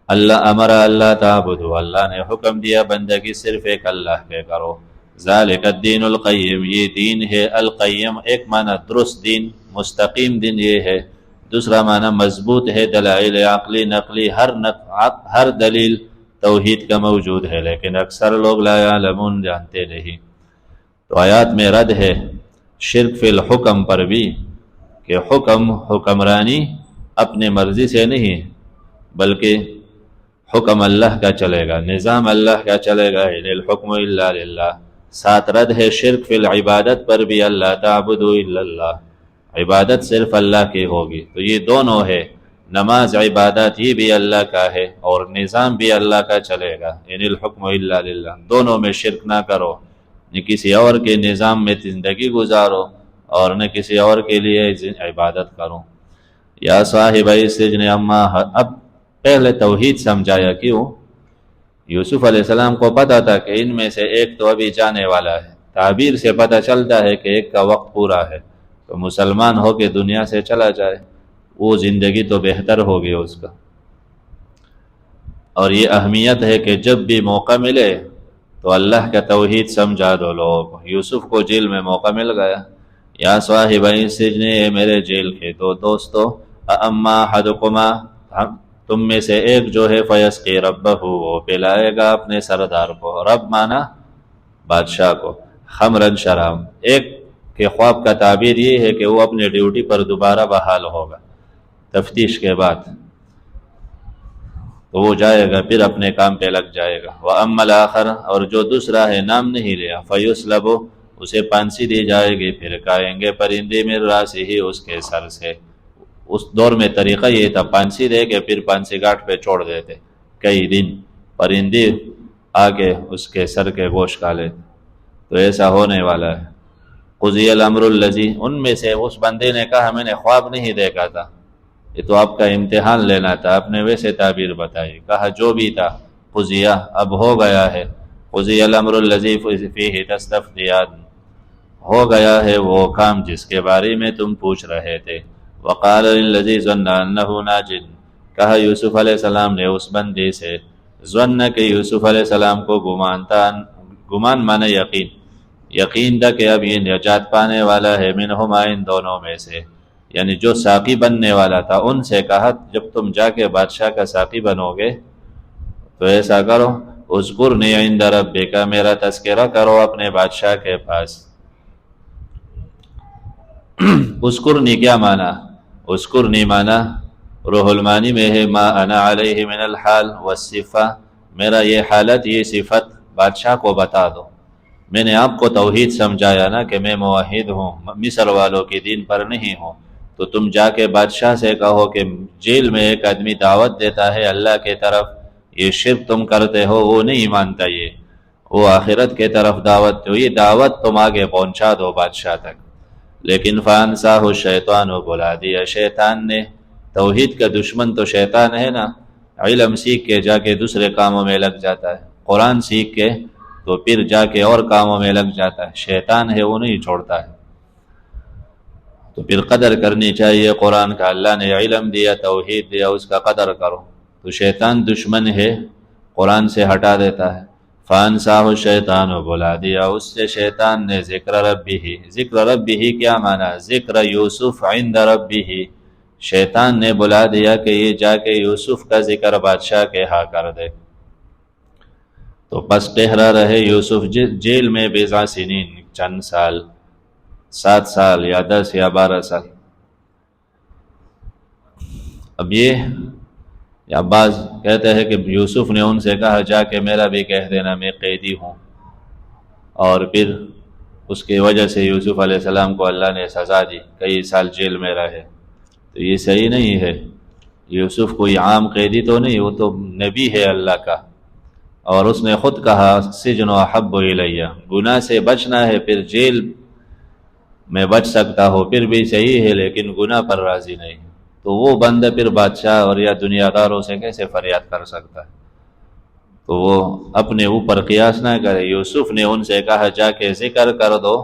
اللہ امر اللہ تعبدو، اللہ نے حکم دیا بندگی صرف ایک اللہ کے کرو۔ ذالک الدین القیم، یہ دین ہے القیم، ایک معنی درست دین، مستقیم دین یہ ہے، دوسرا معنی مضبوط ہے، دلائل عقلی نقلی ہر دلیل توحید کا موجود ہے، لیکن اکثر لوگ لا یعلمون، جانتے نہیں۔ تو آیات میں رد ہے شرک فی الحکم پر بھی، کہ حکمرانی اپنے مرضی سے نہیں بلکہ حکم اللہ کا چلے گا، نظام اللہ کا چلے گا، ان الحکم الا للہ۔ ساتھ رد ہے شرک فی العبادت پر بھی، اللہ تعبدوا الا اللہ، عبادت صرف اللہ کی ہوگی۔ تو یہ دونوں ہے، نماز عبادت یہ بھی اللہ کا ہے اور نظام بھی اللہ کا چلے گا، ان الحکم الا للہ، دونوں میں شرک نہ کرو، نہ کسی اور کے نظام میں زندگی گزارو اور نہ کسی اور کے لیے عبادت کرو۔ یا صاحب السجن اما، اب پہلے توحید سمجھایا، کیوں؟ یوسف علیہ السلام کو پتا تھا کہ ان میں سے ایک تو ابھی جانے والا ہے، تعبیر سے پتہ چلتا ہے کہ ایک کا وقت پورا ہے، تو مسلمان ہو کے دنیا سے چلا جائے، وہ زندگی تو بہتر ہوگی اس کا۔ اور یہ اہمیت ہے کہ جب بھی موقع ملے تو اللہ کا توحید سمجھا دو لوگوں کو۔ یوسف کو جیل میں موقع مل گیا، یا صاحب السجن، میرے جیل کے دو دوستو، اما احدکما، تم میں سے ایک جو ہے فیسقی ربہ، وہ پلائے گا اپنے سردار کو، رب مانا بادشاہ کو، خمرن شراب، ایک کے خواب کا تعبیر یہ ہے کہ وہ اپنے ڈیوٹی پر دوبارہ بحال ہوگا تفتیش کے بعد، تو وہ جائے گا پھر اپنے کام پہ لگ جائے گا۔ وَأَمَّا الْآخَرُ، اور جو دوسرا ہے نام نہیں لیا، فَيُسْلَبُ، اسے پھانسی دی جائے گی، پھر کھائیں گے پرندے من راسہ، اس کے سر سے۔ اس دور میں طریقہ یہ تھا، پھانسی دے کے پھر پھانسی گھاٹ پہ چھوڑ دیتے، کئی دن پرندے آ کے اس کے سر کے گوشت کھا لیتے، تو ایسا ہونے والا ہے۔ قضی الامر الذی، ان میں سے اس بندے نے کہا میں نے خواب نہیں دیکھا تھا، یہ تو آپ کا امتحان لینا تھا، آپ نے ویسے تعبیر بتائی، کہا جو بھی تھا قضیہ، اب ہو گیا ہے، قضی الامر الذی فیہ تستفتیان، ہو گیا ہے وہ کام جس کے بارے میں تم پوچھ رہے تھے۔ وقال للذی ظن انہ ناج، کہا یوسف علیہ السلام نے اس بندے سے، ظن کہ یوسف علیہ السلام کو گمان تھا، گمان مانے یقین، یقین تھا کہ اب یہ نجات پانے والا ہے، منہما، ان دونوں میں سے، یعنی جو ساقی بننے والا تھا، ان سے کہا جب تم جا کے بادشاہ کا ساقی بنو گے تو ایسا کرو، اذکرنی عند ربک، میرا تذکرہ کرو اپنے بادشاہ کے پاس۔ اذکرنی کیا معنی؟ اذکرنی معنی روح المانی میں ہے، ما انا علیہ من الحال والصفہ، میرا یہ حالت یہ صفت بادشاہ کو بتا دو۔ میں نے آپ کو توحید سمجھایا نا کہ میں موحد ہوں، مصر والوں کے دین پر نہیں ہوں، تو تم جا کے بادشاہ سے کہو کہ جیل میں ایک آدمی دعوت دیتا ہے اللہ کے طرف، یہ شرک تم کرتے ہو، وہ نہیں مانتا، یہ وہ آخرت کے طرف دعوت، تو یہ دعوت تم آگے پہنچا دو بادشاہ تک۔ لیکن فانساہ الشیطان، بلا دیا شیطان نے۔ توحید کا دشمن تو شیطان ہے نا، علم سیکھ کے جا کے دوسرے کاموں میں لگ جاتا ہے، قرآن سیکھ کے تو پھر جا کے اور کاموں میں لگ جاتا ہے، شیطان ہے وہ نہیں چھوڑتا ہے۔ تو پھر قدر کرنی چاہیے قرآن کا، اللہ نے علم دیا، توحید دیا، اس کا قدر کرو۔ تو شیطان دشمن ہے، قرآن سے ہٹا دیتا ہے۔ فانساہ الشیطان، بلا دیا اس سے شیطان نے ذکر ربہ۔ ذکر ربہ کیا معنی؟ ذکر یوسف عند ربہ، شیطان نے بلا دیا کہ یہ جا کے یوسف کا ذکر بادشاہ کے ہاں کر دے۔ تو پس ٹہرا رہے یوسف جیل میں بضع سنین، چند سال، 7 سال یا 10 یا 12 سال۔ اب یہ عباس کہتے ہیں کہ یوسف نے ان سے کہا جا کے میرا بھی کہہ دینا میں قیدی ہوں، اور پھر اس کی وجہ سے یوسف علیہ السلام کو اللہ نے سزا دی، کئی سال جیل میں رہے۔ تو یہ صحیح نہیں ہے، یوسف کوئی عام قیدی تو نہیں، وہ تو نبی ہے اللہ کا، اور اس نے خود کہا سجن احب الیہ، گناہ سے بچنا ہے، پھر جیل میں بچ سکتا ہو پھر بھی صحیح ہے، لیکن گناہ پر راضی نہیں۔ تو وہ بندہ پھر بادشاہ اور یا دنیا داروں سے کیسے فریاد کر سکتا ہے؟ تو وہ اپنے اوپر قیاس نہ کرے۔ یوسف نے ان سے کہا جا کے ذکر کر دو،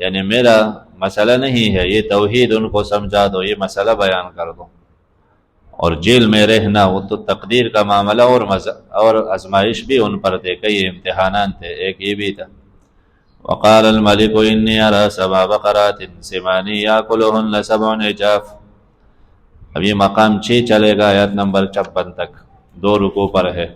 یعنی میرا مسئلہ نہیں ہے، یہ توحید ان کو سمجھا دو، یہ مسئلہ بیان کر دو۔ اور جیل میں رہنا وہ تو تقدیر کا معاملہ، اور آزمائش بھی ان پر تھے، کئی امتحانات تھے، ایک یہ بھی تھا۔ وقال الملك انی ارى 7 بقرات سمان یاکلهن 7 عجاف۔ اب یہ مقام 6 چلے گا، آیت نمبر 56 تک، 2 رکوع پر ہے۔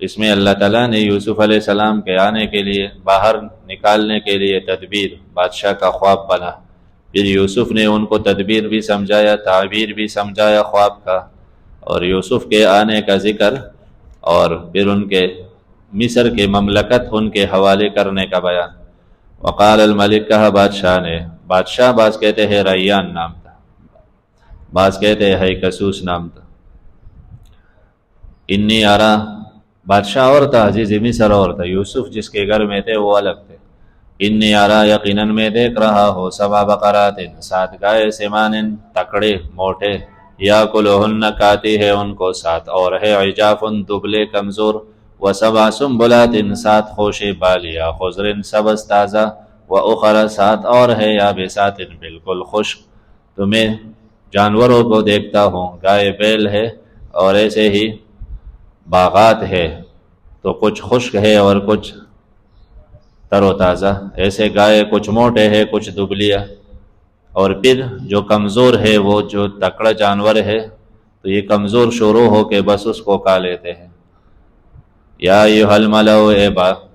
اس میں اللہ تعالیٰ نے یوسف علیہ السلام کے آنے کے لیے، باہر نکالنے کے لیے تدبیر، بادشاہ کا خواب بنا، پھر یوسف نے ان کو تدبیر بھی سمجھایا، تعبیر بھی سمجھایا خواب کا، اور یوسف کے آنے کا ذکر، اور پھر ان کے مصر کے مملکت ان کے حوالے کرنے کا بیان۔ وقال الملک، کہا بادشاہ نے، بادشاہ بعض کہتے ہیں ریان نام تھا، بعض کہتے ہیں ہیکسوس نام تھا۔ انی آرا، بادشاہ اور تھا، عزیز مصر اور تھا، یوسف جس کے گھر میں تھے وہ الگ تھے۔ انی آرا، یقیناً میں دیکھ رہا ہوں، 7 بقرات، 7 گائے، سمان، تکڑے موٹے، یاکلہن، کھاتی ہے ان کو 7، اور ہے عجاف، دبلے کمزور، و7 سنبلات، 7 خوشے بالیاں، خضر، سبز تازہ، واخر، 7 اور ہے یابسات، بالکل خشک۔ تو میں جانوروں کو دیکھتا ہوں، گائے بیل ہے، اور ایسے ہی باغات ہے، تو کچھ خشک ہے اور کچھ تر و تازہ، ایسے گائے کچھ موٹے ہے کچھ دبلیاں، اور پھر جو کمزور ہے وہ جو تکڑا جانور ہے تو یہ کمزور شروع ہو کے بس اس کو کھا لیتے ہیں۔ یا ایھا الملأ،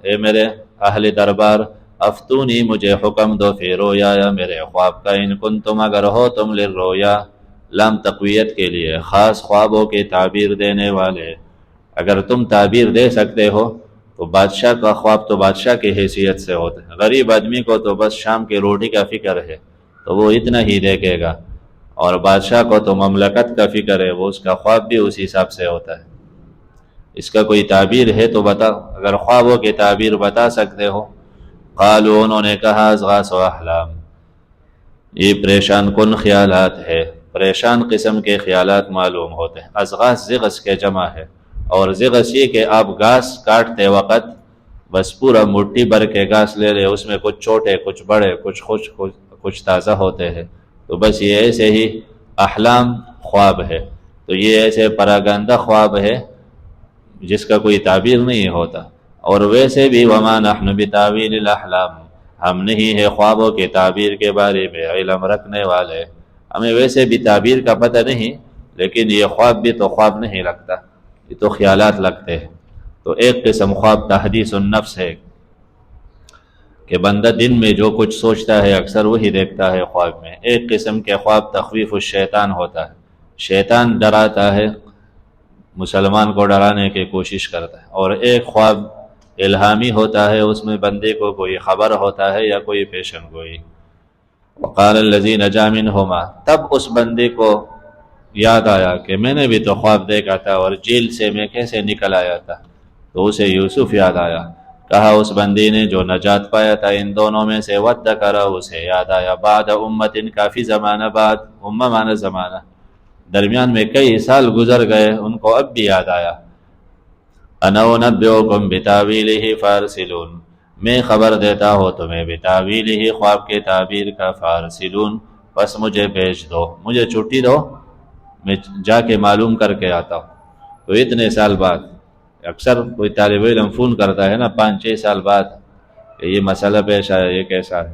اے میرے اہل دربار، افتونی، مجھے حکم دو، فی رؤیا، میرے خواب کا، ان کنتم، اگر ہو تم، للرؤیا، لام تقویت کے لیے، خاص خوابوں کی تعبیر دینے والے، اگر تم تعبیر دے سکتے ہو تو بادشاہ کا خواب تو بادشاہ کی حیثیت سے ہوتا ہے، غریب آدمی کو تو بس شام کی روٹی کا فکر ہے تو وہ اتنا ہی دیکھے گا، اور بادشاہ کو تو مملکت کا فکر ہے، وہ اس کا خواب بھی اسی حساب سے ہوتا ہے۔ اس کا کوئی تعبیر ہے تو بتا، اگر خوابوں کی تعبیر بتا سکتے ہو۔ قالوا، انہوں نے کہا، اضغاث احلام، یہ پریشان کن خیالات ہے، پریشان قسم کے خیالات معلوم ہوتے ہیں۔ اضغاث زغث کے جمع ہے، اور زغث یہ کہ آپ گھاس کاٹتے وقت بس پورا مٹھی بھر کے گھاس لے لے، اس میں کچھ چھوٹے کچھ بڑے کچھ خشک کچھ تازہ ہوتے ہیں، تو بس یہ ایسے ہی احلام خواب ہے، تو یہ ایسے پراگندہ خواب ہے جس کا کوئی تعبیر نہیں ہوتا۔ اور ویسے بھی وما نحن بتاویل الاحلام، ہم نہیں ہے خوابوں کے تعبیر کے بارے میں علم رکھنے والے، ہمیں ویسے بھی تعبیر کا پتہ نہیں، لیکن یہ خواب بھی تو خواب نہیں لگتا، یہ تو خیالات لگتے ہیں۔ تو ایک قسم خواب تحدیث النفس ہے کہ بندہ دن میں جو کچھ سوچتا ہے اکثر وہی دیکھتا ہے خواب میں۔ ایک قسم کے خواب تخویف الشیطان ہوتا ہے، شیطان ڈراتا ہے، مسلمان کو ڈرانے کی کوشش کرتا ہے۔ اور ایک خواب الہامی ہوتا ہے، اس میں بندے کو کوئی خبر ہوتا ہے یا کوئی پیشن گوئی۔ وقال الذی نجا منہما، تب اس بندے کو یاد آیا کہ میں نے بھی تو خواب دیکھا تھا، اور جیل سے میں کیسے نکل آیا تھا، تو اسے یوسف یاد آیا۔ کہا اس بندی نے جو نجات پایا تھا ان دونوں میں سے، وَذَّكَرَ اسے یاد آیا، بعد امت کافی زمانہ بعد، امہ مانا زمانہ، درمیان میں کئی سال گزر گئے، ان کو اب بھی یاد آیا۔ اَنَا أُنَبِّئُكُم بِتَأْوِيلِهِ فَأَرْسِلُونِ، میں خبر دیتا ہوں تمہیں بِتَأْوِيلِهِ خواب کے تعبیر کا، فَأَرْسِلُونِ بس مجھے بھیج دو، مجھے چھٹی دو، میں جا کے معلوم کر کے آتا ہوں۔ تو اتنے سال بعد، اکثر کوئی طالب علم فون کرتا ہے نا 5-6 سال بعد کہ یہ مسئلہ پیش آیا، یہ کیسا ہے،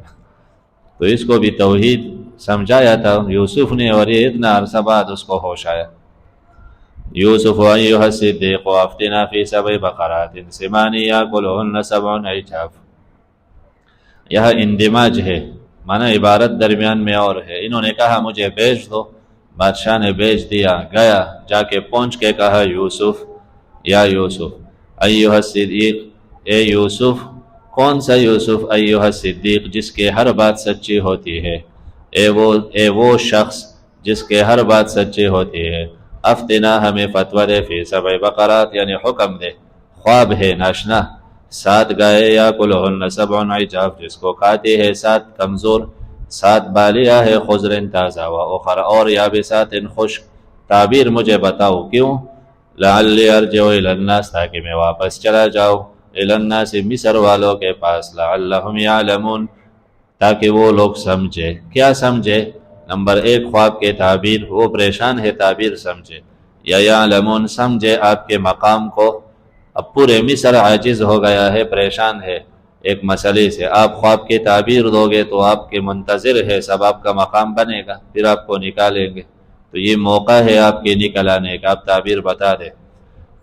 تو اس کو بھی توحید سمجھایا تھا یوسف نے، اور یہ اتنا عرصہ بعد اس کو ہوش آیا۔ یوسف ایھا الصدیق افتنا فی 7 بقرات سمان یاکلہن 7 عجاف، یہاں اندماج ہے، معنی عبارت درمیان میں اور ہے۔ انہوں نے کہا مجھے بھیج دو، بادشاہ نے بھیج دیا، گیا، جا کے پہنچ کے کہا یوسف، یا یوسف ایھا الصدیق، اے یوسف، کون سا یوسف؟ ایھا الصدیق جس کے ہر بات سچی ہوتی ہے، اے وہ شخص جس کے ہر بات سچی ہوتی ہے، افتنا ہمیں فتویٰ دے فی 7 بقرات، یعنی حکم دے، خواب ہے ناشنا، 7 گائے یاکلہن 7 عجاف جس کو کھاتی ہے 7 کمزور، 7 بالیہ ہے خضر تازہ، وأخر اور یابسات خشک، تعبیر مجھے بتاؤ کیوں؟ لعلی ارجع الی الناس تاکہ میں واپس چلا جاؤں، الی الناس مصر والوں کے پاس، لعلہم یعلمون تاکہ وہ لوگ سمجھے۔ کیا سمجھے؟ نمبر 1 خواب کے تعبیر، وہ پریشان ہے تعبیر سمجھے، یا یعلمون سمجھے آپ کے مقام کو، اب پورے مصر عاجز ہو گیا ہے، پریشان ہے ایک مسئلے سے، آپ خواب کے تعبیر دو گے تو آپ کے منتظر ہے سب، آپ کا مقام بنے گا، پھر آپ کو نکالیں گے، تو یہ موقع ہے آپ کے نکل آنے کا، آپ تعبیر بتا دیں۔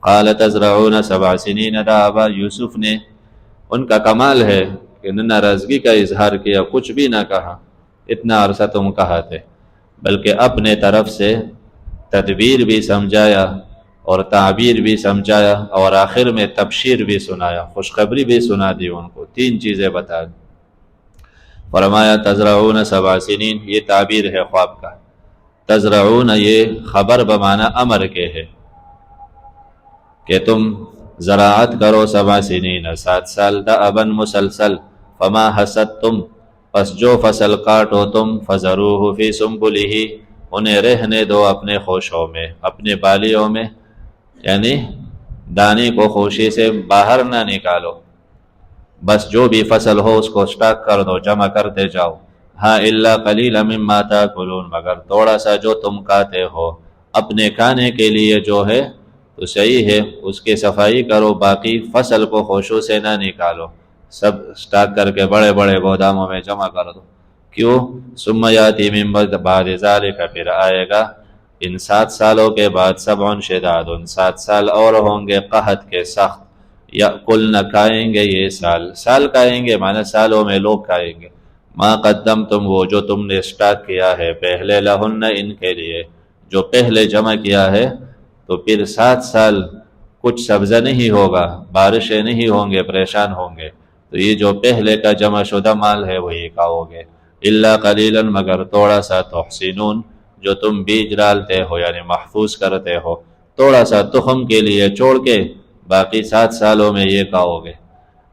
قال تزرعون 7 سنین دابا، یوسف نے، ان کا کمال ہے کہ نہ ناراضگی کا اظہار کیا، کچھ بھی نہ کہا، اتنا عرصہ تم کہا تھے، بلکہ اپنے طرف سے تدبیر بھی سمجھایا اور تعبیر بھی سمجھایا، اور آخر میں تبشیر بھی سنایا، خوشخبری بھی سنا دی ان کو، 3 چیزیں بتا دی۔ فرمایا تزرعون 7 سنین، یہ تعبیر ہے خواب کا، تزرعون یہ خبر بمعنی امر کے ہے کہ تم زراعت کرو 7 سنین 7 سال، دأباً مسلسل، فما حصدتم پس جو فصل کاٹو تم، فذروہ فی سنبلہ انہیں رہنے دو اپنے خوشوں میں، اپنے بالیوں میں، یعنی دانے کو خوشی سے باہر نہ نکالو، بس جو بھی فصل ہو اس کو سٹاک کر دو، جمع کرتے جاؤ۔ ہاں الا قلیلا مما تاکلون مگر تھوڑا سا جو تم کھاتے ہو، اپنے کھانے کے لیے جو ہے تو صحیح ہے اس کی صفائی کرو، باقی فصل کو خوشوں سے نہ نکالو، سب سٹاک کر کے بڑے بڑے گوداموں میں جمع کر دو۔ کیوں؟ ثم یاتی من بعد ذالک پھر آئے گا ان 7 سالوں کے بعد 7 شداد 7 سال اور ہوں گے قحط کے سخت، یأکلن کھائیں گے، یہ سال کھائیں گے معنی سالوں میں لوگ کھائیں گے، ما قدمتم وہ جو تم نے سٹاک کیا ہے پہلے، لہن ان کے لیے جو پہلے جمع کیا ہے، تو پھر 7 سال کچھ سبزہ نہیں ہوگا، بارشیں نہیں ہوں گے، پریشان ہوں گے، تو یہ جو پہلے کا جمع شدہ مال ہے وہی کھاؤ گے۔ الا قلیلا مگر تھوڑا سا، تحسنون جو تم بیج ڈالتے ہو یعنی محفوظ کرتے ہو، تھوڑا سا تخم کے لیے چھوڑ کے باقی 7 سالوں میں یہ کھاؤ گے۔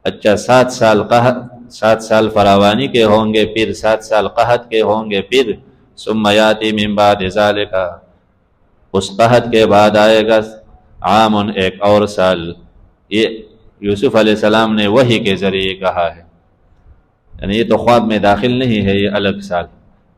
اچھا 7 سال فراوانی کے ہوں گے، پھر 7 سال قحط کے ہوں گے، پھر ثم یاتی من بعد ذالک اس قحط کے بعد آئے گا عام ایک اور سال۔ یہ یوسف علیہ السلام نے وحی کے ذریعے کہا ہے، یعنی یہ تو خواب میں داخل نہیں ہے، یہ الگ سال،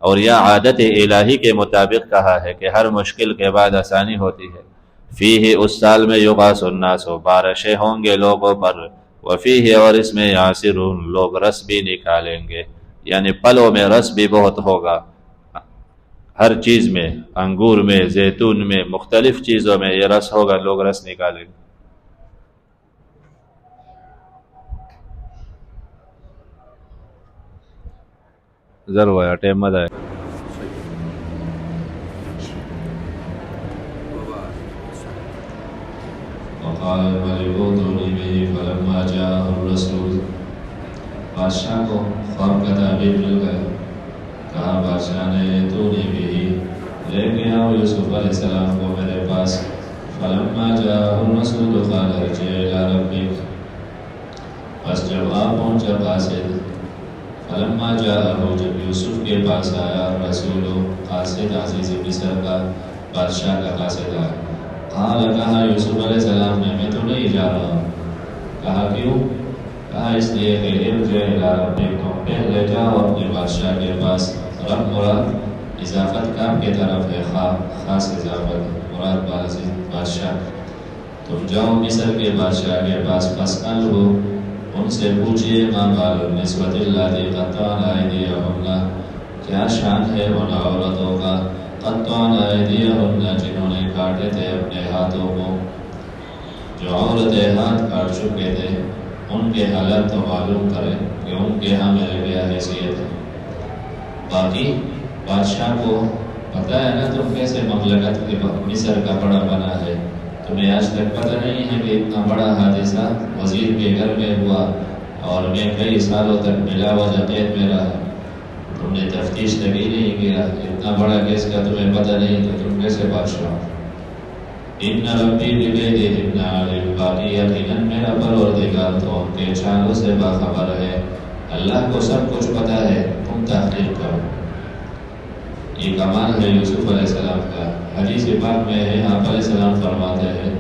اور یہ عادت الہی کے مطابق کہا ہے کہ ہر مشکل کے بعد آسانی ہوتی ہے۔ فیہ اس سال میں یغاث الناس بارشیں ہوں گے لوگوں پر، وفیہ اور اس میں یعصرون لوگ رس بھی نکالیں گے، یعنی پھلوں میں رس بھی بہت ہوگا، ہر چیز میں، انگور میں، زیتون میں، مختلف چیزوں میں یہ رس ہوگا، لوگ رس نکالیں گے۔ ضرور ہے ٹیم مزہ ہے۔ وقال الملك ائتوني به فلما جاءه الرسول، بادشاہ کو خواب کا تعبیر مل گیا، کہا بادشاہ نے ائتوني به لے کے آؤ یوسف علیہ السلام کو میرے پاس، فلما جاءه الرسول قال ارجع الى ربك بس جب آپ پہنچا قاصد، فلما جاءہ، جب یوسف کے پاس آیا رسول قاصد عزیز مصر کا، بادشاہ کا قاصد آیا، قال، کہا یوسف علیہ السلام نے میں تو نہیں جا رہا. کہا کیوں؟ کہا اس لیے کہ ارجع الی ربک، تم پہلے جاؤ اپنے بادشاہ کے پاس. رب مراد اضافت کام کی طرف ہے، خاص اضافت مراد بادشاہ. تم جاؤ مصر کے بادشاہ کے پاس، فاسألہ، ان سے پوچھئے، ما بال النسوۃ اللاتی قطعن ایدیہن، کیا شان ہے ان عورتوں کا، قطعن ایدیہن، جنہوں نے کاٹے تھے اپنے ہاتھوں کو. جو عورتیں ہاتھ کاٹ چکے تھے ان کے حالات تو معلوم کریں کہ ان کے ہاں میرے کیا حیثیت ہے. باقی بادشاہ کو پتہ ہے نا تم کیسے مملکت کے مصر کا بڑا بنا ہے. تمہیں آج تک پتہ نہیں ہے کہ اتنا بڑا حادثہ وزیر کے گھر میں ہوا اور میں کئی سالوں تک بلا وجہ قید میں رہا. تم نے تفتیش تک ہی نہیں کیا. اتنا بڑا کیس کا تمہیں پتہ نہیں تو تم کیسے بادشاہ ہو. ان ربی بکیدہن علیم، باقی یقیناً میرا پروردگار تو ان کے چالوں سے باخبر ہے. اللہ کو سب کچھ پتہ ہے، تم تحقیق کرو. یہ کمال ہے یوسف علیہ السلام کا. حدیث پاک میں ہے، آپ علیہ السلام فرماتے ہیں،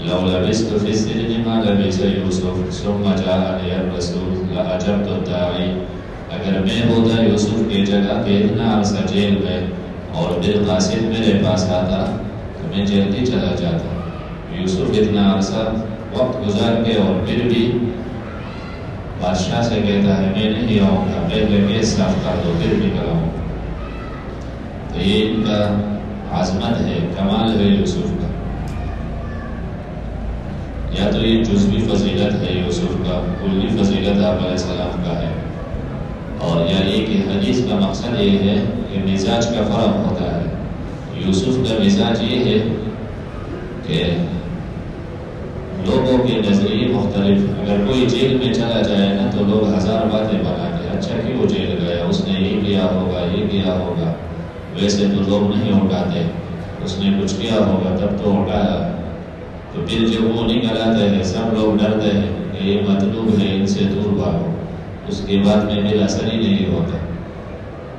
لو لبثت فی السجن ما لبث یوسف ثم جاءنی الرسول لأجبت الداعی. اگر میں ہوتا یوسف کی جگہ کہ اتنا عرصہ جیل میں اور بالقاصد میرے پاس آتا تو میں جلدی چلا جاتا. یوسف اتنا عرصہ وقت گزار کے اور پھر بھی بادشاہ سے کہتا ہے میں نہیں آؤں گا، پہلے کیس صاف کر دو پھر بھی کراؤں. تو یہ ان کا عظمت ہے، کمال ہے یوسف کا. یا تو یہ جزوی فضیلت ہے یوسف کا، کلی فضیلت آپ علیہ السلام کا ہے. اور یا یہ کہ حدیث کا مقصد یہ ہے کہ مزاج کا فرق ہوتا ہے. یوسف کا مزاج یہ ہے کہ لوگوں کے نظریے مختلف. اگر کوئی جیل میں چلا جائے نا تو لوگ ہزار باتیں بنا کے، اچھا کیوں جیل گیا، اس نے یہ کیا ہوگا یہ کیا ہوگا. ویسے تو لوگ نہیں اٹھاتے، اس نے کچھ کیا ہوگا تب تو اٹھایا. تو پھر جب وہ نکل آتے ہیں سب لوگ ڈرتے ہیں کہ یہ مطلوب ہے، ان سے دور بھاگو. اس کے بعد میں پھر اثر ہی نہیں ہوتا.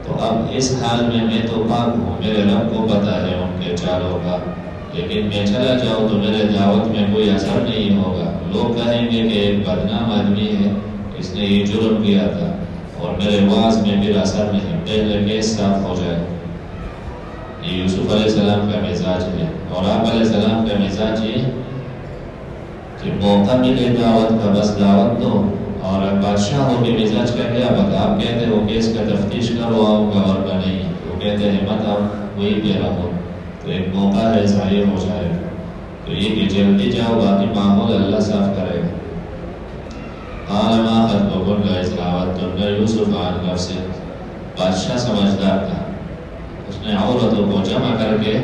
تو اب اس حال میں تو پاک ہوں، میرے رب کو پتہ ہے ان کے چالوں کا. لیکن میں چلا جاؤں تو میرے دعوت میں کوئی اثر نہیں ہوگا. لوگ کہیں گے کہ ایک بدنام آدمی ہے، اس نے یہ جرم کیا تھا، اور میرے واعظ میں پھر اثر نہیں. پہلے کیس صاف ہو جائے. یہ یوسف علیہ السلام کا مزاج ہے. اور آپ علیہ السلام کا مزاج یہ کہ موقع ملے دعوت کا بس دعوت دو. اور بادشاہ ہو کے مزاج کا کیا پتا. آپ کہتے ہو کیس کا تفتیش کرو آؤں گا، اور کا نہیں. وہ کہتے ہیں مت آؤ، وہی پہ رہو. تو ایک موقع ہے ضائع ہو جائے. تو یہ کہ جلدی جاؤ، باقی ماحول اللہ صاف کرے گا. قال ما خطبكن اذ راوتن یوسف عن نفسه. بادشاہ سمجھدار تھا، اس نے عورتوں کو جمع کر کے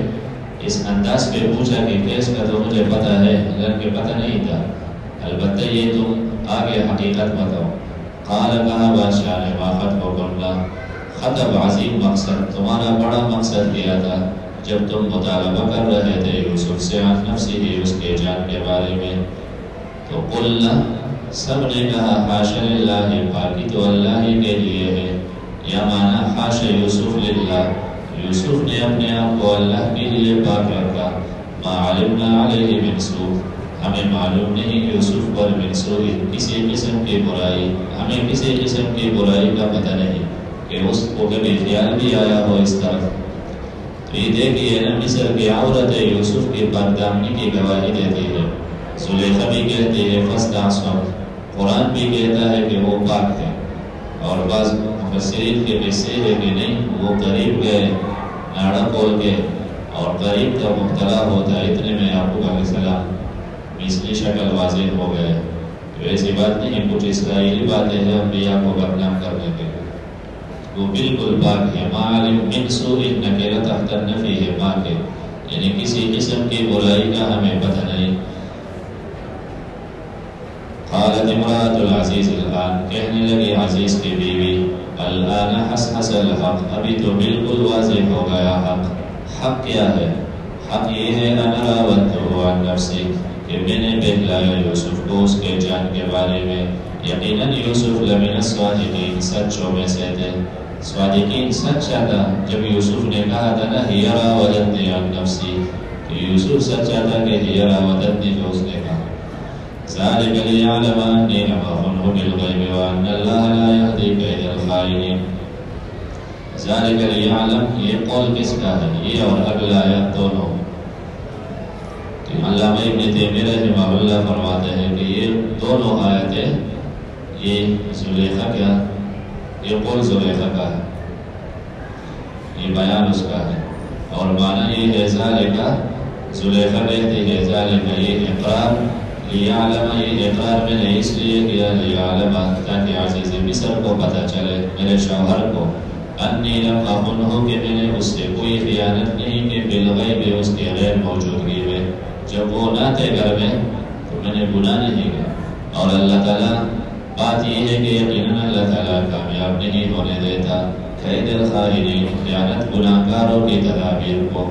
اس انداز پہ پوچھا کہ کیس کا تو مجھے پتہ ہے، لیکن پتہ نہیں تھا، البتہ یہ تم آگے حقیقت بتاؤ. قال، کہا بادشاہ نے، ما خطبكن، خطب عظیم مقصد، تمہارا بڑا مقصد کیا تھا جب تم مطالبہ کر رہے تھے یوسف سے عن نفسی ہی، اس کے جان کے بارے میں. تو قلنا، سب نے کہا، حاشا للہ، پاکی تو اللہ ہی کے لیے ہے. یا مانا حاشا یوسف للہ، یوسف نے اپنے آپ کو اللہ کے لیے پاک رکھا. ما علمنا علیہ من سوء، ہمیں معلوم نہیں یوسف پر من سوء، کسی قسم کی برائی. ہمیں کسی قسم کی برائی کا پتہ نہیں کہ اس کو کبھی خیال بھی آیا ہو اس طرف. تو یہ دیکھیے نا، مصر کی عورت یوسف کی پاکدامنی کی گواہی دیتی ہے. زلیخا بھی کہتی ہے فاستعصم، قرآن بھی کہتا ہے کہ وہ پاک ہے. اور بعض مفسرین کے قصے ہے کہ نہیں، وہ قریب گئے ناڑا کھول کے، اور قریب کا مبتلا ہوتا ہے. اتنے میں یعقوب علیہ السلام مثلی شکل واضح ہو گئے. تو ایسی بات نہیں، کچھ اسرائیلی باتیں ہیں انبیاء کو بدنام کرنے کے لیے. وہ بالکل پاک ہے. ما علم من سوء نکرہ تحت النفی ہے، پاک ہے، یعنی کسی قسم کی برائی کا ہمیں پتہ نہیں. قالت امرأة العزیز، الآن کہنے لگی عزیز کی بیوی، الآن حسحس الحق، ابھی تو بالکل واضح ہو گیا حق. حق کیا ہے؟ حق یہ ہے انا راودتہ عن نفسی، کہ میں نے بہلایا یوسف کو اس کے جان کے بارے میں. یقیناً یوسف لمن الصادقین، سچوں میں سے تھے. صادقین سچا تھا. جب یوسف نے کہا تھا نا ہی راودتنی عن نفسی، تو یوسف سچا تھا کہ ہی راودتنی جو اس نے کہا. ذالک لیعلم انی لم اخنہ بالغیب وان اللہ لا یہدی کید الخائنین. ذالک لیعلم، یہ قول کس کا ہے؟ یہ اور اگلا آیت دونوں. علامہ ابن تیمیہ رحمہ اللہ فرماتے ہیں کہ یہ دونوں آیتیں یہ زلیخا کا، یہ قول زلیخا کا ہے، یہ بیان اس کا ہے. اور معنی یہ ہے ذالکہ، زلیخا کہتی ہے ذالکہ یہ اقرار، لیعلم یہ اقرار میں نے اس لیے کیا لیعلم تاکہ عزیز مصر کو پتہ چلے، میرے شوہر کو، انی لم اخنہ کہ میں نے اس سے کوئی خیانت نہیں کی، بالغیب اس کے غیر موجودگی میں. جب وہ نہ تھے گھر میں تو میں نے گناہ نہیں کیا. اور اللہ تعالیٰ بات یہ ہے کہ یقیناً اللہ تعالیٰ کامیاب نہیں ہونے دیتا کید الخائنین، خیانت گناہ کاروں کی تدابیر کو،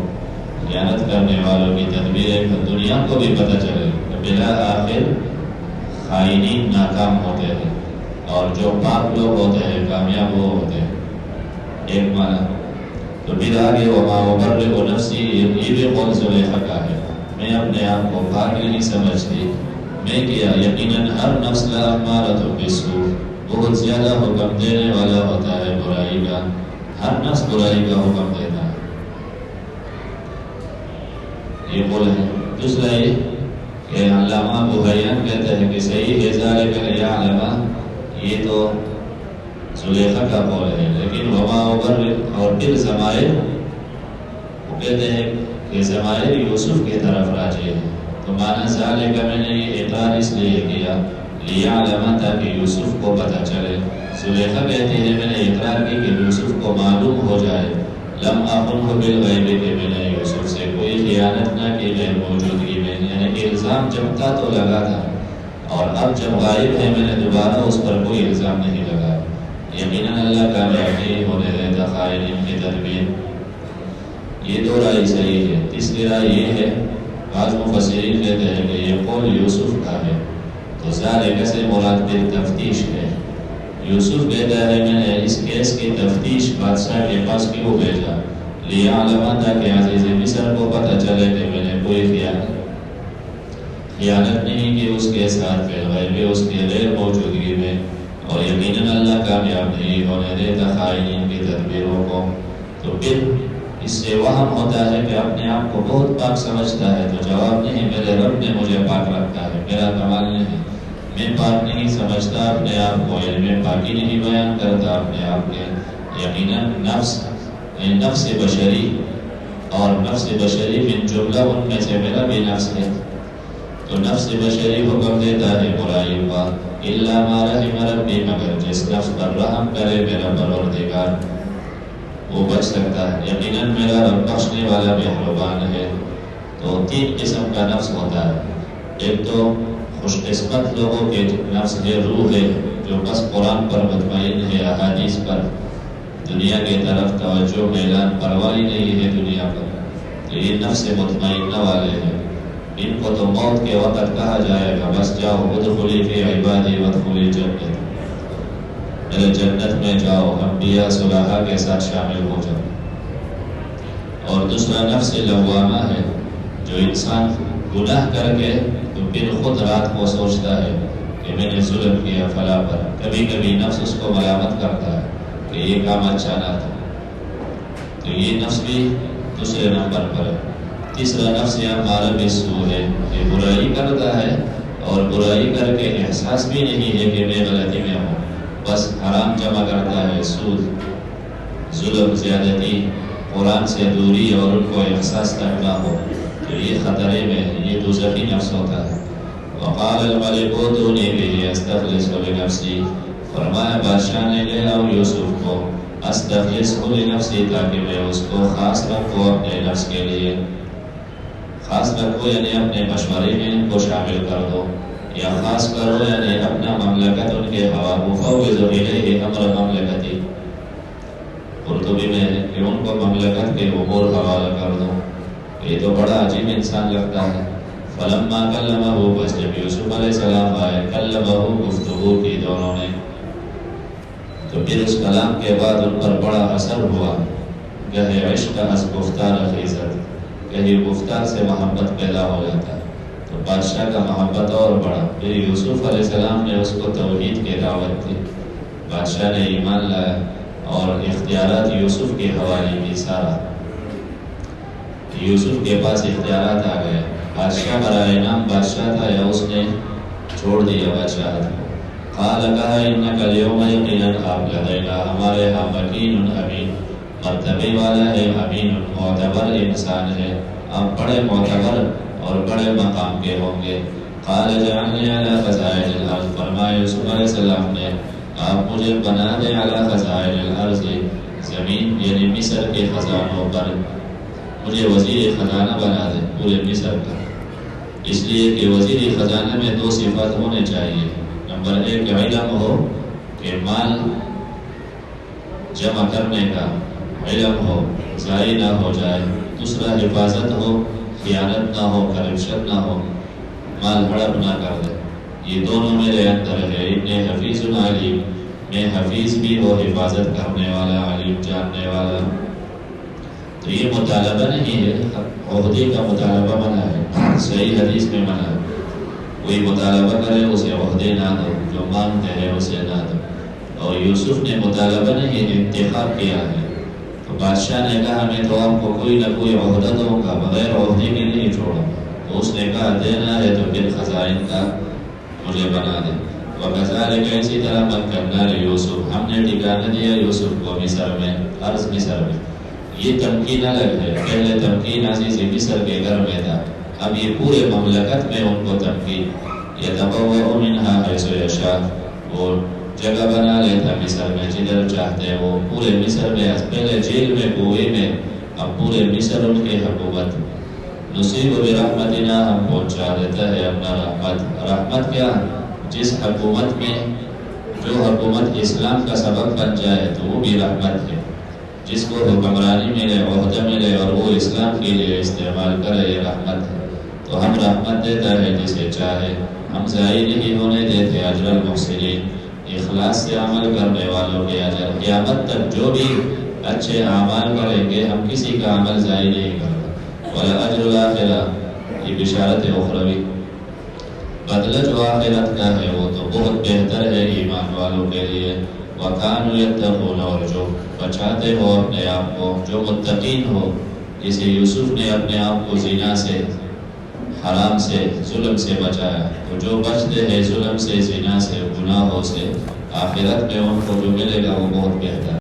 خیانت کرنے والوں کی تدبیریں دنیا کو بھی پتہ چلے. بلا آخر خائنین ناکام ہوتے ہیں اور جو پاک لوگ ہوتے ہیں کامیاب وہ ہوتے ہیں. ایک معنی. تو پھر آگے وما ابرئ نفسی، یہ بھی قول زلیخا کا ہے. میں اپنے آپ کو پاک نہیں سمجھتی، میں کیا یقیناً ہر نفس لامارۃ بالسوء، بہت زیادہ حکم دینے والا ہوتا ہے برائی کا. ہر نفس برائی کا حکم دیتا ہے. یہ قول ہے. دوسرا یہ کہ علامہ ابو حیان کہتے ہیں کہ صحیح ہے ذالک لیعلم، یہ تو زلیخا کا قول ہے. لیکن وما ابرئ اور پھر ضمائر وہ کہتے ہیں کہ ضمائر یوسف کی طرف راجع ہے. تو معنی ذالک میں نے یہ اقرار اس لیے کیا لیعلم تاکہ یوسف کو پتہ چلے. زلیخا کہتی ہے میں نے اقرار کی کہ یوسف کو معلوم ہو جائے، لم اخنہ بالغیب کہ میں نے یوسف سے کوئی خیانت نہ کی غیر موجودگی میں. یعنی کہ الزام جب تھا تو لگا تھا، اور اب جب غائب ہے میں نے دوبارہ اس پر کوئی الزام نہیں لگا. یقیناً اللہ کامیاب نہیں ہونے دیتا خائنین کی تدبیر. یہ دو رائے صحیح ہے. تیسری رائے یہ ہے، بعض مفسرین کہتے ہیں کہ یہ قول یوسف کا ہے. تو ذالک سے مراد پھر تفتیش ہے. یوسف کہتا ہے میں نے اس کیس کی تفتیش بادشاہ کے پاس کیوں بھیجا، لیعلم تاکہ عزیز مصر کو پتہ چلے کہ میں نے کوئی خیانت نہیں کی اس کے ساتھ بالغیب اس کے غیر موجودگی میں. اور یقیناً اللہ کامیاب نہیں ہونے دیتا خائنین کی تدبیروں کو. تو پھر اس سے وہم ہوتا ہے کہ اپنے آپ کو بہت پاک سمجھتا ہے. تو جواب نہیں، میرے رب نے مجھے پاک رکھا ہے، میرا کمال نہیں. میں پاک نہیں سمجھتا اپنے آپ کو، یعنی میں پاکی نہیں بیان کرتا اپنے آپ کے. یقیناً نفس بشری، اور نفس بشری من جملہ ان میں سے میرا بھی نفس ہے. تو نفس بشری حکم دیتا ہے برائی کا، الا ما رحم ربی، مگر جس نفس پر رحم کرے میرا پروردگار وہ بچ سکتا ہے. یقیناً میرا رب بخشنے والا مہربان ہے. تو تین قسم کا نفس ہوتا ہے. ایک تو خوش قسمت لوگوں کے نفس ہے، روح ہے، جو بس قرآن پر مطمئن ہے، احادیث پر، دنیا کی طرف توجہ میلان پرواہی نہیں ہے دنیا پر. تو یہ نفس مطمئنہ والے ہیں. ان کو تو موت کے وقت کہا جائے گا بس جاؤ ادخلی فی عبادی وادخلی جنت، میرے جنت میں جاؤ، انبیاء صلحاء کے ساتھ شامل ہو جاؤ. اور دوسرا نفس لوامہ ہے، جو انسان گناہ کر کے تو پھر خود رات کو سوچتا ہے کہ میں نے ظلم کیا فلاں پر. کبھی کبھی نفس اس کو ملامت کرتا ہے کہ یہ کام اچھا نہ تھا. تو یہ نفس بھی دوسرے نمبر پر ہے. تیسرا نفس امارہ بالسوء ہے، یہ برائی کرتا ہے اور برائی کر کے احساس بھی نہیں ہے کہ میں غلطی میں ہوں، بس حرام جمع کرتا ہے، سود، ظلم، زیادتی، قرآن سے دوری اور ان کو احساس تک نہ ہو. تو یہ خطرے میں ہے، یہ دوزخی نفس ہوتا ہے. وقال الملک ائتونی بہ استخلصہ لنفسی، فرمایا بادشاہ نے لے آؤ یوسف کو، استخلصہ لنفسی تاکہ میں اس کو خاص رکھوں اپنے نفس کے لیے. خاص رکھو یعنی اپنے مشورے میں ان کو شامل کر دو، یا خاص کرو یعنی اپنا مملکت ان کے حوالے، فوض الیہ امر مملکتی، قرطبی میں ہے کہ ان کو مملکت کے امور حوالہ کر دو. یہ تو بڑا عجیب انسان لگتا ہے. فلما کلمہ، بس جب یوسف علیہ السلام آئے، کلمہ گفتگو کی دونوں نے، تو پھر اس کلام کے بعد ان پر بڑا اثر ہوا. گہے عشق از گفتار خیزت، کہیں گفتار سے محبت پیدا ہو جاتا ہے تو بادشاہ کا محبت اور بڑھا. پھر یوسف علیہ السلام نے اس کو توحید کی دعوت دی، بادشاہ نے ایمان لایا اور اختیارات یوسف کے حوالے کی. سارا یوسف کے پاس اختیارات آ گئے. بادشاہ برائے انعام بادشاہ تھا یا اس نے چھوڑ دیا بادشاہ تھا؟ قال کہا انک اليوم یقینا آپ لدینا ہمارے ہاں مکین امین، مرتبے والا ہے، امین معتبر انسان ہے، آپ بڑے معتبر اور بڑے مقام کے ہوں گے. قال جعلنی علی خزائن الارض، فرمایا یوسف علیہ السلام نے آپ مجھے بنا دیں علی خزائن الارض، زمین یعنی مصر کے خزانوں پر، مجھے وزیر خزانہ بنا دیں پورے مصر کا. اس لیے کہ وزیر خزانہ میں دو صفات ہونے چاہیے. نمبر ایک علم ہو کہ مال جمع کرنے کا علم ہو، ضائع نہ ہو جائے. دوسرا حفاظت ہو، خیانت نہ ہو، کرپشن نہ ہو، مال ہڑپ نہ کر دے. یہ دونوں میرے اندر ہے. ابن حفیظ علیم، میں حفیظ بھی ہو، حفاظت کرنے والا، علیم جاننے والا. تو یہ مطالبہ نہیں ہے، عہدے کا مطالبہ منع ہے، صحیح حدیث میں منع ہے. کوئی مطالبہ کرے اسے عہدے نہ دو، جو مانگتے ہیں اسے نہ دو. اور یوسف نے مطالبہ نہیں انتخاب کیا ہے. تو بادشاہ نے کہا میں تو آپ کو کوئی نہ کوئی عہدہ دوں گا، بغیر عہدے کے نہیں چھوڑوں. تو اس نے کہا دینا ہے تو پھر خزائن کا مجھے بنا دے. وَكَذَلِكَ اسی طرح مَكَّنَّا لِيُوسُف، ہم نے ٹھکانہ دیا یوسف کو مصر میں، عرض مصر میں. یہ تمکین الگ ہے. پہلے تمکین عزیز مصر کے گھر میں تھا، اب یہ پورے مملکت میں ان کو تمکین. يَتَبَوَّأُ مِنْهَا حَيْثُ يَشَاءُ، وہ جگہ بنا لیتا مصر میں جدھر چاہتے وہ. پورے مصر میں، پہلے جیل میں، کوئے میں، اب پورے مصر ان کی حکومت. نصیب برحمتنا، ہم پہنچا دیتا ہے اپنا رحمت. رحمت کیا؟ جس حکومت میں جو حکومت اسلام کا سبب بن جائے تو وہ بھی رحمت ہے. جس کو حکمرانی ملے، عہدہ ملے اور وہ اسلام کے لیے استعمال کرے، یہ رحمت ہے. تو ہم رحمت دیتا ہے جسے چاہے. ہم ضائع نہیں ہونے دیتے اجر المحسنین، اخلاص سے عمل کرنے والوں کے اجر. قیامت تک جو بھی اچھے اعمال کریں گے ہم کسی کا عمل ضائع نہیں کرتے. وَلَأَجْرُ الْآخِرَةِ، یہ بشارت اخروی، بدلہ جو آخرت کا ہے وہ تو بہت بہتر ہے ایمان والوں کے لیے. وَكَانُوا يَتَّقُونَ، اور جو بچاتے ہو اپنے آپ کو، جو متقین ہو. جسے یوسف نے اپنے آپ کو زنا سے، حرام سے، ظلم سے بچایا، تو جو بچتے ہیں ظلم سے، زنا سے، گناہوں سے، آخرت میں ان کو جو ملے گا وہ بہت بہتر.